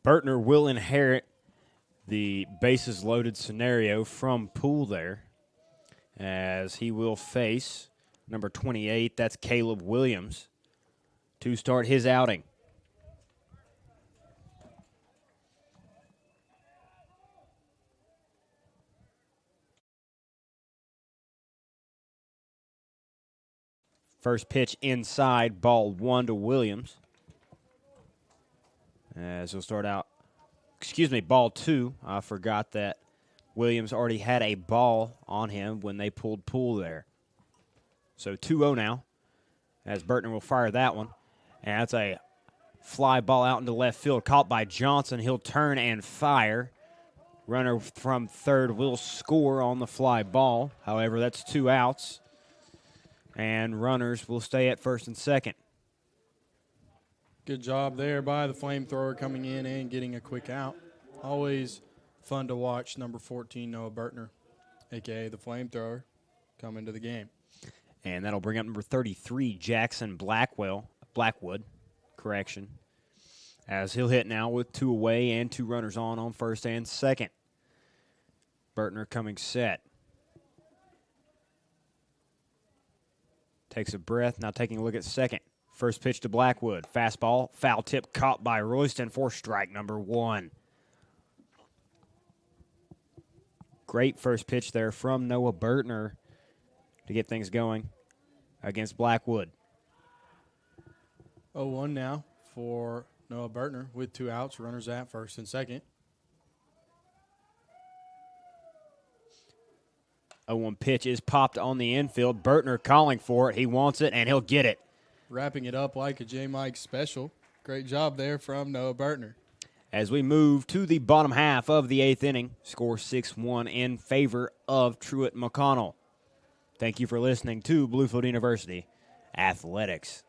Bertner will inherit the bases loaded scenario from Poole there, as he will face number 28. That's Caleb Williams to start his outing. First pitch inside, ball 1 to Williams. As he'll start out, ball 2. I forgot that Williams already had a ball on him when they pulled Poole there. So 2-0 now, as Bertner will fire that one. And that's a fly ball out into left field, caught by Johnson. He'll turn and fire. Runner from third will score on the fly ball. However, that's 2 outs. And runners will stay at first and second. Good job there by the flamethrower coming in and getting a quick out. Always fun to watch number 14, Noah Bertner, a.k.a. the flamethrower, come into the game. And that'll bring up number 33, Jackson Blackwood, as he'll hit now with 2 away and 2 runners on first and second. Bertner coming set. Takes a breath, now taking a look at second. First pitch to Blackwood. Fastball, foul tip caught by Royston for strike number 1. Great first pitch there from Noah Bertner to get things going against Blackwood. 0-1 now for Noah Bertner with 2 outs, runners at first and second. 0-1 pitch is popped on the infield. Bertner calling for it. He wants it, and he'll get it. Wrapping it up like a J. Mike special. Great job there from Noah Bertner. As we move to the bottom half of the 8th inning, score 6-1 in favor of Truett McConnell. Thank you for listening to Bluefield University Athletics.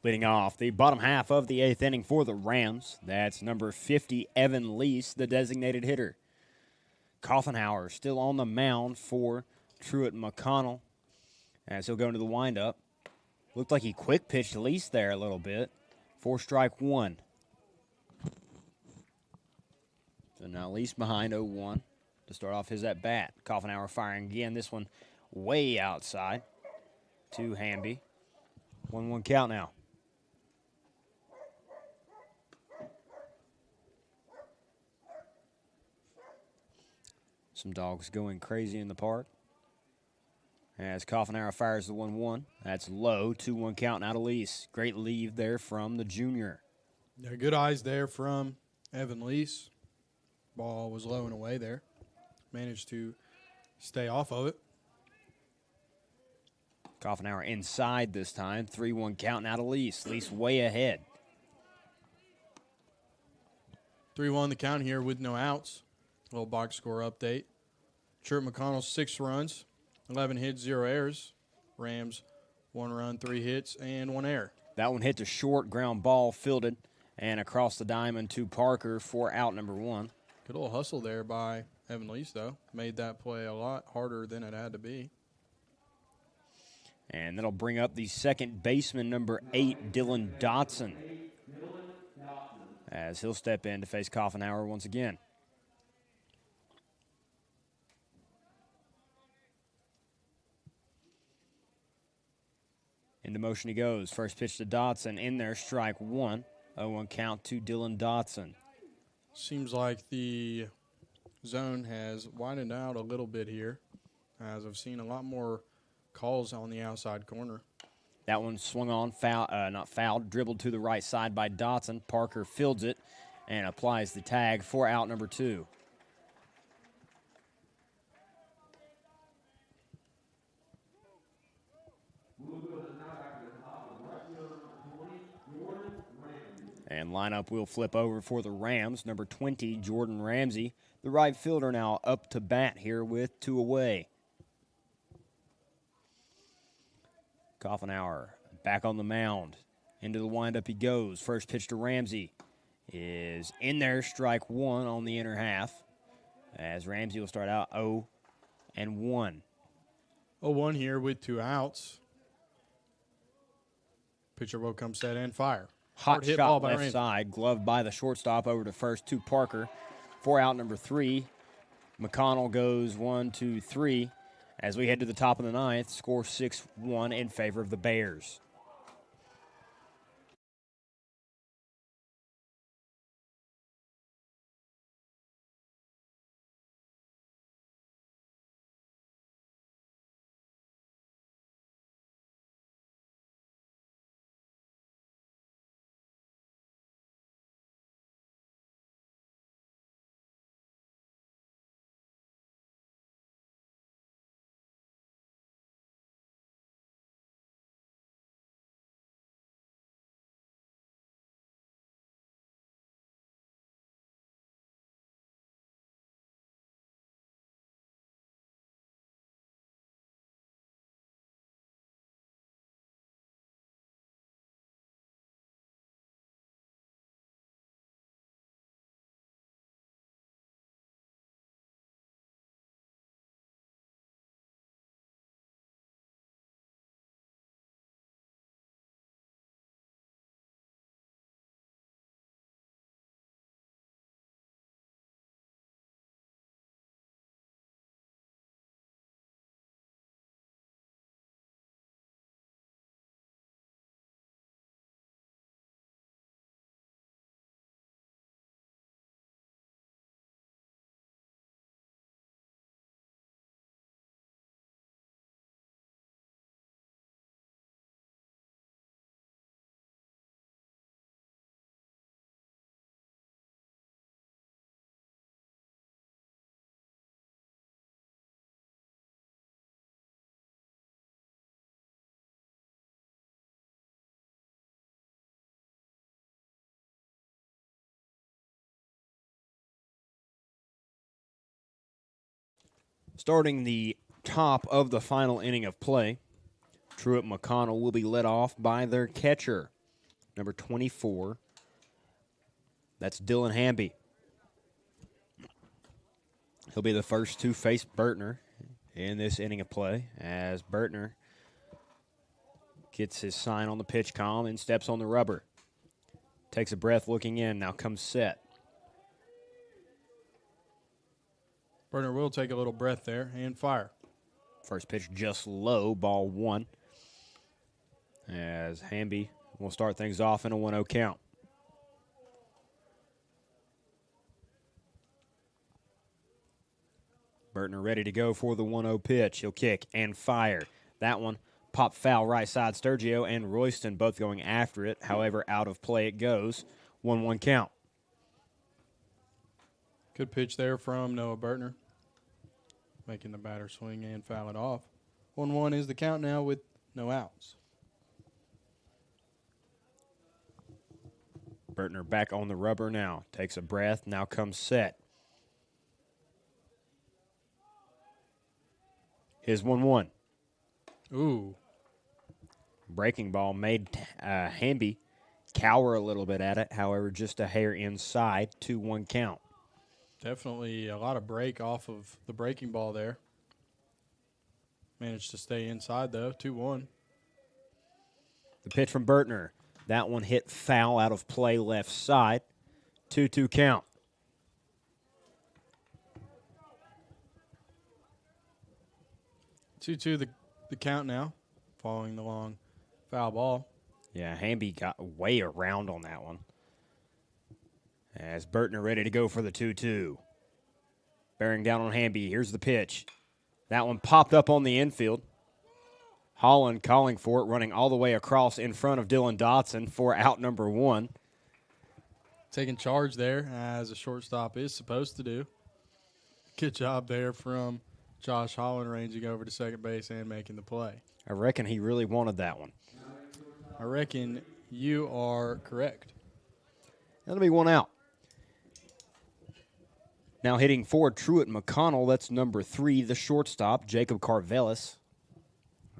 Leading off the bottom half of the 8th inning for the Rams, that's number 50, Evan Lease, the designated hitter. Koffenhauer still on the mound for Truett McConnell as he'll go into the windup. Looked like he quick pitched Lease there a little bit for strike 1. So now Lease behind 0-1 to start off his at-bat. Koffenhauer firing again, this one way outside to Hamby. 1-1 count now. Some dogs going crazy in the park. As Koffenhauer fires the 1-1. That's low. 2-1 count now to Lease. Great lead there from the junior. Yeah, good eyes there from Evan Lease. Ball was low and away there. Managed to stay off of it. Coffenhauer inside this time. 3-1 count now to Lease. Lease way ahead. 3-1 the count here with no outs. Little box score update. Truett McConnell, 6 runs, 11 hits, 0 errors. Rams, 1 run, 3 hits, and 1 error. That one hit the short ground ball, fielded, and across the diamond to Parker for out number 1. Good little hustle there by Evan Lease, though. Made that play a lot harder than it had to be. And that'll bring up the second baseman, number 8, Dylan Dotson, as he'll step in to face Coffenhauer once again. Into motion he goes. First pitch to Dotson. In there, strike 1. 0-1 count to Dylan Dotson. Seems like the zone has widened out a little bit here, as I've seen a lot more calls on the outside corner. That one swung on, foul, not fouled, dribbled to the right side by Dotson. Parker fields it and applies the tag for out number 2. And lineup will flip over for the Rams. Number 20, Jordan Ramsey. The right fielder now up to bat here with 2 away. Coffenhauer back on the mound. Into the windup he goes. First pitch to Ramsey is in there. Strike 1 on the inner half. As Ramsey will start out 0-1. 0-1 here with 2 outs. Pitcher will come set and fire. Hot hit shot ball by left Ramsey. side, gloved by the shortstop over to first to Parker. For out number 3. McConnell goes 1, 2, 3. As we head to the top of the 9th, score 6-1 in favor of the Bears. Starting the top of the final inning of play, Truett McConnell will be led off by their catcher, number 24. That's Dylan Hamby. He'll be the first to face Bertner in this inning of play, as Bertner gets his sign on the pitch column and steps on the rubber. Takes a breath looking in, now comes set. Bertner will take a little breath there and fire. First pitch just low, ball 1. As Hamby will start things off in a 1-0 count. Bertner ready to go for the 1-0 pitch. He'll kick and fire. That one popped foul right side. Sturgio and Royston both going after it. However, out of play it goes. 1-1 count. Good pitch there from Noah Bertner, making the batter swing and foul it off. 1-1 is the count now with no outs. Bertner back on the rubber now. Takes a breath. Now comes set. Here's 1-1. Ooh. Breaking ball made Hamby cower a little bit at it. However, just a hair inside. 2-1 count. Definitely a lot of break off of the breaking ball there. Managed to stay inside, though. 2-1. The pitch from Bertner. That one hit foul out of play left side. 2-2 count. The count now, following the long foul ball. Yeah, Hamby got way around on that one. As Bertner ready to go for the 2-2. Bearing down on Hamby. Here's the pitch. That one popped up on the infield. Holland calling for it, running all the way across in front of Dylan Dotson for out number 1. Taking charge there, as a shortstop is supposed to do. Good job there from Josh Holland, ranging over to second base and making the play. I reckon he really wanted that one. I reckon you are correct. That'll be 1 out. Now hitting for Truett McConnell, that's number 3, the shortstop, Jacob Carvelis.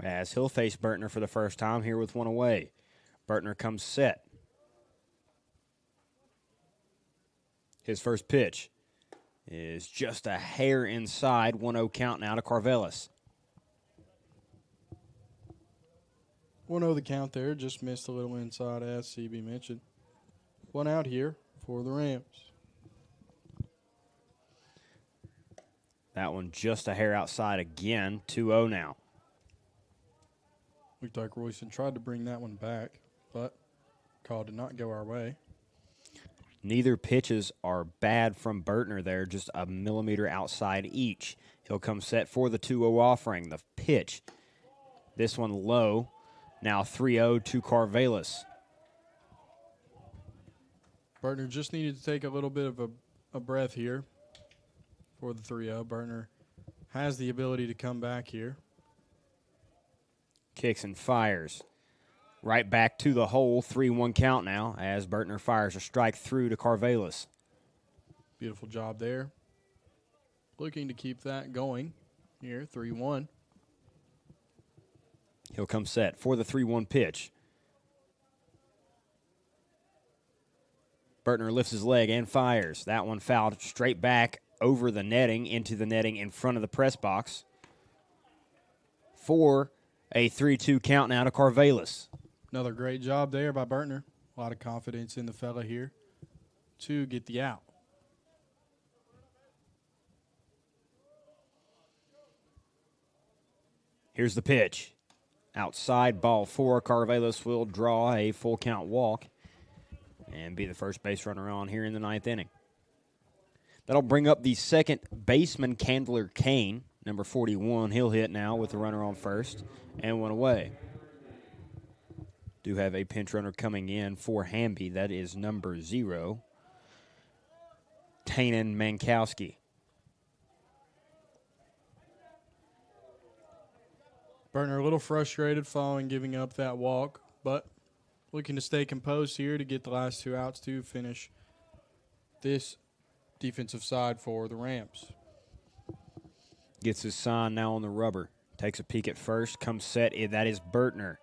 As he'll face Bertner for the first time here with 1 away. Bertner comes set. His first pitch is just a hair inside. 1-0 count now to Carvelis. 1-0 the count there. Just missed a little inside, as CB mentioned. 1 out here for the Rams. That one just a hair outside again. 2-0 now. Looked like Royston tried to bring that one back, but call did not go our way. Neither pitches are bad from Bertner there, just a millimeter outside each. He'll come set for the 2-0 offering. The pitch, this one low. Now 3-0 to Carvelis. Bertner just needed to take a little bit of a breath here for the 3-0. Bertner has the ability to come back here. Kicks and fires. Right back to the hole. 3-1 count now as Bertner fires a strike through to Carvelis. Beautiful job there. Looking to keep that going here. 3-1. He'll come set for the 3-1 pitch. Bertner lifts his leg and fires. That one fouled straight back over the netting, into the netting in front of the press box. For a 3-2 count now to Carvelis. Another great job there by Bertner. A lot of confidence in the fella here to get the out. Here's the pitch. Outside, ball 4. Carvelis will draw a full count walk and be the first base runner on here in the 9th inning. That'll bring up the second baseman, Candler Kane, number 41. He'll hit now with the runner on first and 1 away. Do have a pinch runner coming in for Hamby. That is number 0, Tannen Mankowski. Bertner a little frustrated following giving up that walk, but looking to stay composed here to get the last 2 outs to finish this defensive side for the Rams. Gets his sign now on the rubber. Takes a peek at first. Comes set. That is Bertner.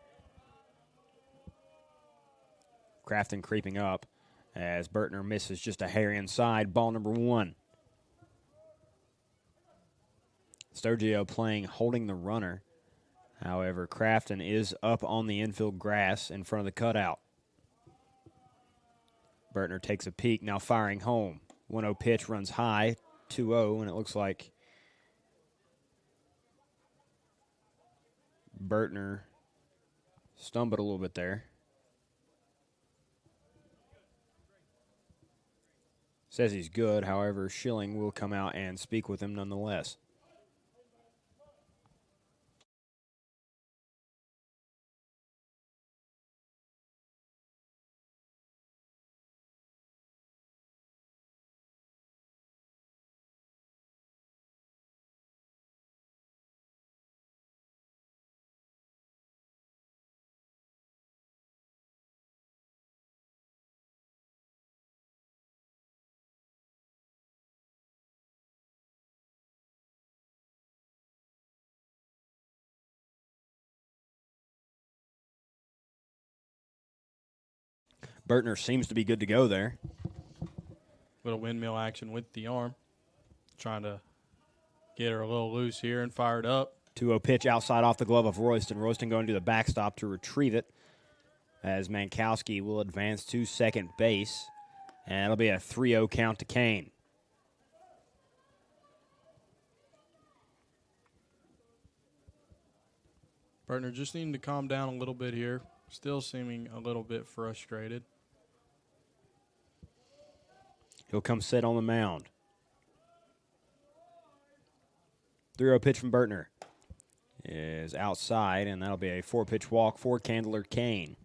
Crafton creeping up as Bertner misses just a hair inside. Ball number 1. Sturgio playing holding the runner. However, Crafton is up on the infield grass in front of the cutout. Bertner takes a peek, now firing home. 1-0 pitch runs high, 2-0, and it looks like Bertner stumbled a little bit there. Says he's good, however, Schilling will come out and speak with him nonetheless. Bertner seems to be good to go there. Little windmill action with the arm. Trying to get her a little loose here and fire it up. 2-0 pitch outside off the glove of Royston. Royston going to the backstop to retrieve it as Mankowski will advance to second base. And it'll be a 3-0 count to Kane. Bertner just needing to calm down a little bit here. Still seeming a little bit frustrated. He'll come sit on the mound. 3-0 pitch from Bertner is outside, and that'll be a 4-pitch walk for Candler Kane.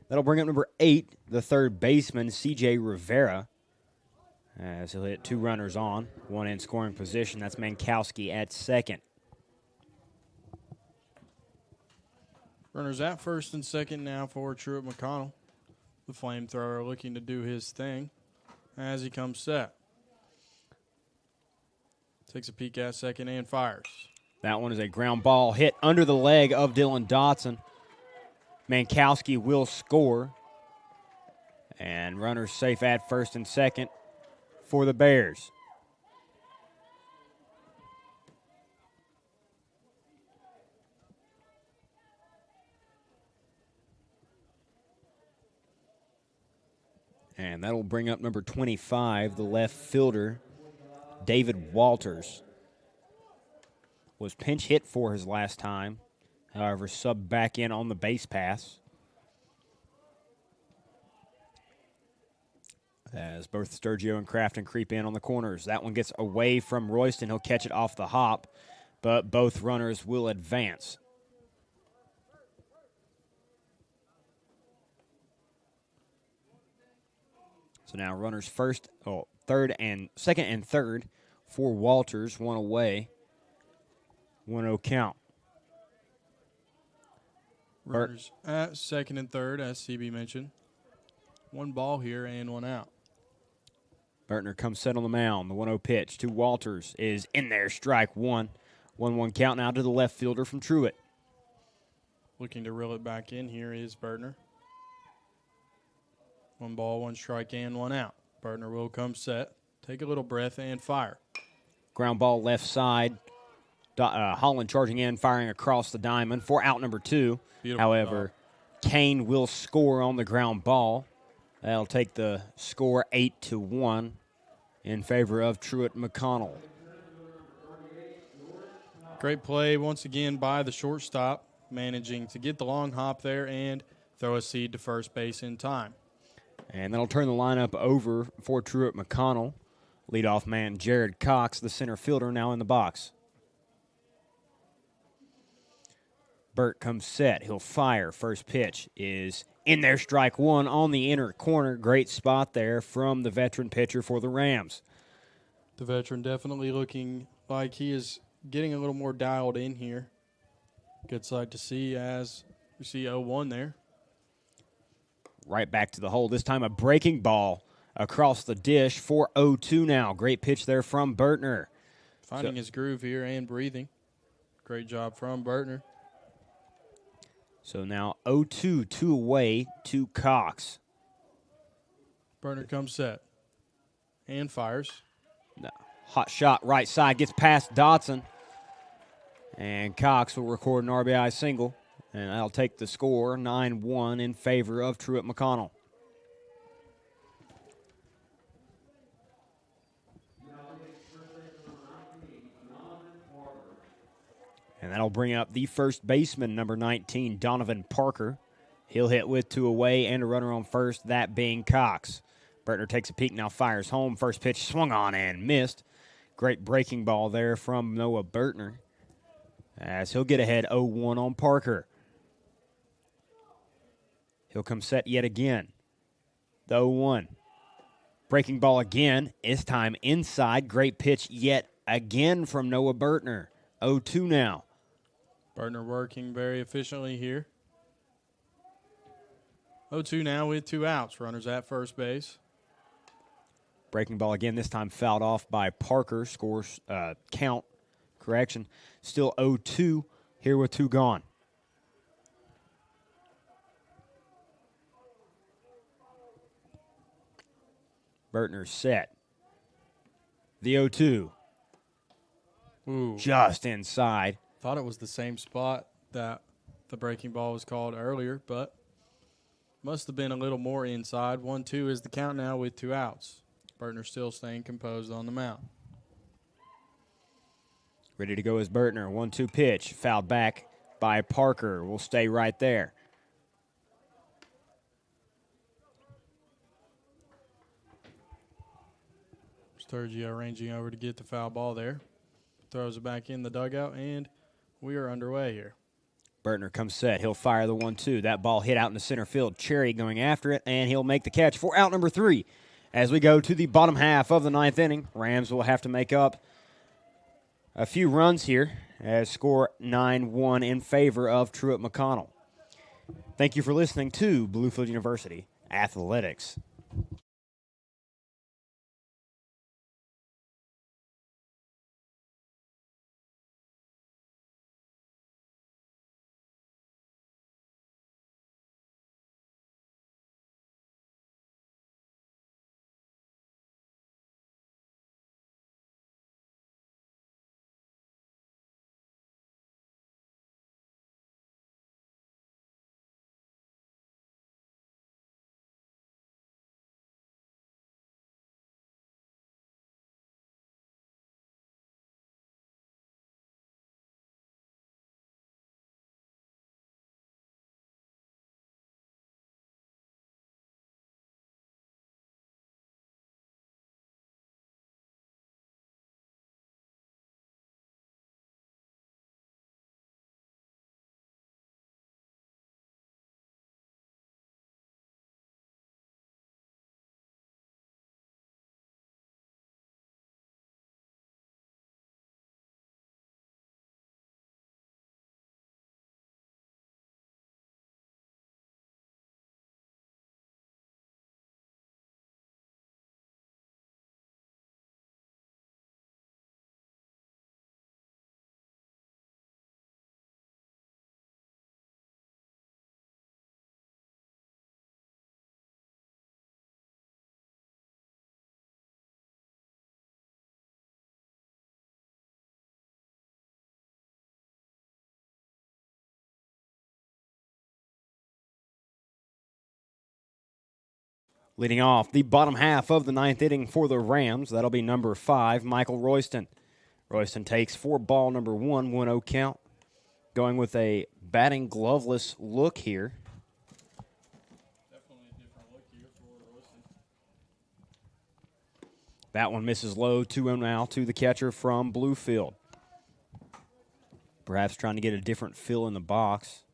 That'll bring up number 8, the third baseman, C.J. Rivera, as he'll hit 2 runners on, 1 in scoring position. That's Mankowski at second. Runners at first and second now for Truett McConnell. The flamethrower looking to do his thing as he comes set. Takes a peek at second and fires. That one is a ground ball hit under the leg of Dylan Dotson. Mankowski will score. And runners safe at first and second for the Bears. And that'll bring up number 25, the left fielder, David Walters. Was pinch hit for his last time. However, subbed back in on the base pass. As both Sturgio and Crafton creep in on the corners. That one gets away from Royston. He'll catch it off the hop, but both runners will advance. So now runners second and third for Walters, 1 away. 1-0 count. Runners at second and third, as CB mentioned. 1 ball here and 1 out. Bertner comes set on the mound. The 1-0 pitch to Walters is in there. Strike 1. 1-1 count now to the left fielder from Truett. Looking to reel it back in here is Bertner. 1 ball, 1 strike, and 1 out. Bertner will come set, take a little breath, and fire. Ground ball left side. Holland charging in, firing across the diamond for out number 2. Beautiful However, Kane will score on the ground ball. That'll take the score 8-1 in favor of Truett McConnell. Great play once again by the shortstop, managing to get the long hop there and throw a seed to first base in time. And that'll turn the lineup over for Truett McConnell. Leadoff man Jared Cox, the center fielder, now in the box. Burt comes set. He'll fire. First pitch is in there. Strike 1 on the inner corner. Great spot there from the veteran pitcher for the Rams. The veteran definitely looking like he is getting a little more dialed in here. Good sight to see as we see 0-1 there. Right back to the hole. This time a breaking ball across the dish for 0-2 now. Great pitch there from Bertner. Finding his groove here and breathing. Great job from Bertner. So now 0-2, 2 away to Cox. Bertner comes set and fires. No. Hot shot right side, gets past Dotson. And Cox will record an RBI single. And that'll take the score 9-1 in favor of Truett McConnell. And that'll bring up the first baseman, number 19, Donovan Parker. He'll hit with 2 away and a runner on first, that being Cox. Bertner takes a peek, now fires home. First pitch swung on and missed. Great breaking ball there from Noah Bertner, as he'll get ahead 0-1 on Parker. He'll come set yet again. The 0-1. Breaking ball again, this time inside. Great pitch yet again from Noah Bertner. 0-2 now. Bertner working very efficiently here. 0-2 now with 2 outs. Runners at first base. Breaking ball again, this time fouled off by Parker. Scores count. Correction. Still 0-2 here with 2 gone. Bertner's set. The 0-2. Ooh. Just inside. Thought it was the same spot that the breaking ball was called earlier, but must have been a little more inside. 1-2 is the count now with 2 outs. Bertner still staying composed on the mound. Ready to go is Bertner. 1-2 pitch. Fouled back by Parker. Will stay right there. Sturgio ranging over to get the foul ball there. Throws it back in the dugout, and we are underway here. Bertner comes set. He'll fire the 1-2. That ball hit out in the center field. Cherry going after it, and he'll make the catch for out number 3. As we go to the bottom half of the 9th inning, Rams will have to make up a few runs here as score 9-1 in favor of Truett McConnell. Thank you for listening to Bluefield University Athletics. Leading off the bottom half of the 9th inning for the Rams, that'll be number 5, Michael Royston. Royston takes for ball number 1, 1-0 count. Going with a batting gloveless look here. Definitely a different look here for Royston. That one misses low, 2-0 now to the catcher from Bluefield. Perhaps trying to get a different feel in the box.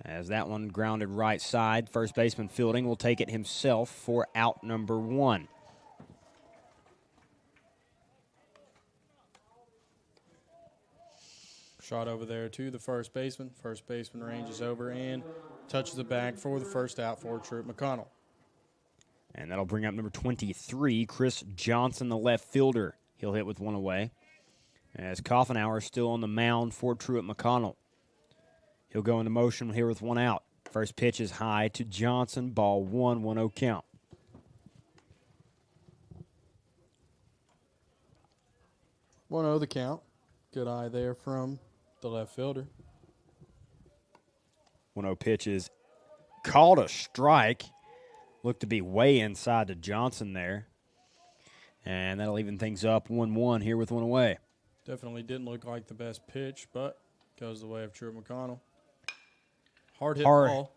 As that one grounded right side, first baseman Fielding will take it himself for out number 1. Shot over there to the first baseman. First baseman ranges over and touches the bag for the first out for Truett McConnell. And that'll bring up number 23, Chris Johnson, the left fielder. He'll hit with 1 away. As Coffenauer still on the mound for Truett McConnell. He'll go into motion here with 1 out. First pitch is high to Johnson. Ball 1, 1-0 count. One 0 the count. Good eye there from the left fielder. 1-0 pitch is called a strike. Looked to be way inside to Johnson there. And that'll even things up 1-1 here with 1 away. Definitely didn't look like the best pitch, but goes the way of Truett McConnell. Hard hit ball.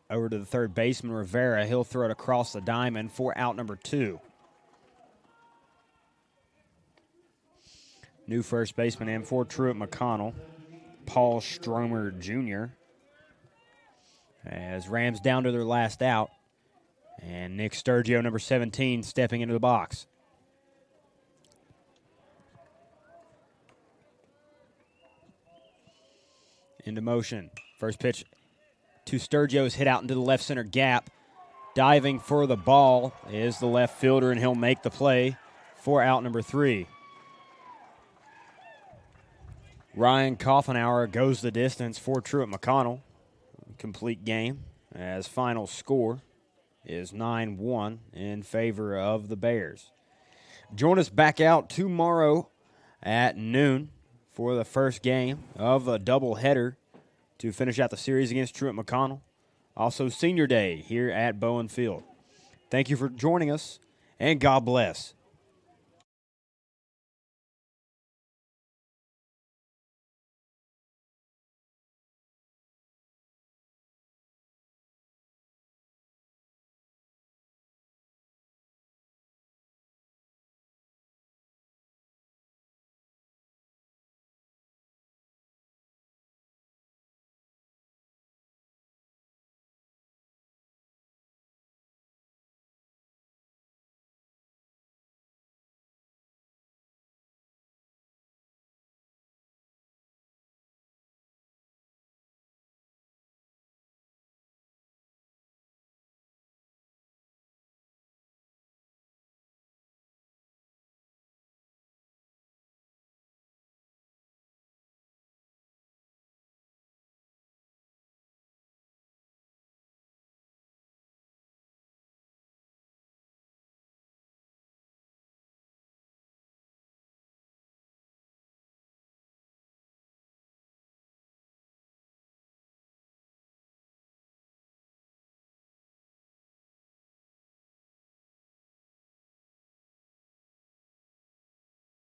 Over to the third baseman, Rivera. He'll throw it across the diamond for out number 2. New first baseman in for Truett McConnell, Paul Stromer Jr. As Rams down to their last out. And Nick Sturgio, number 17, stepping into the box. Into motion. First pitch to Sturgio's hit out into the left center gap. Diving for the ball is the left fielder, and he'll make the play for out number 3. Ryan Coffenauer goes the distance for Truett McConnell. complete game as final score is 9-1 in favor of the Bears. Join us back out tomorrow at noon for the first game of a doubleheader to finish out the series against Truett McConnell. Also, Senior Day here at Bluefield. Thank you for joining us, and God bless.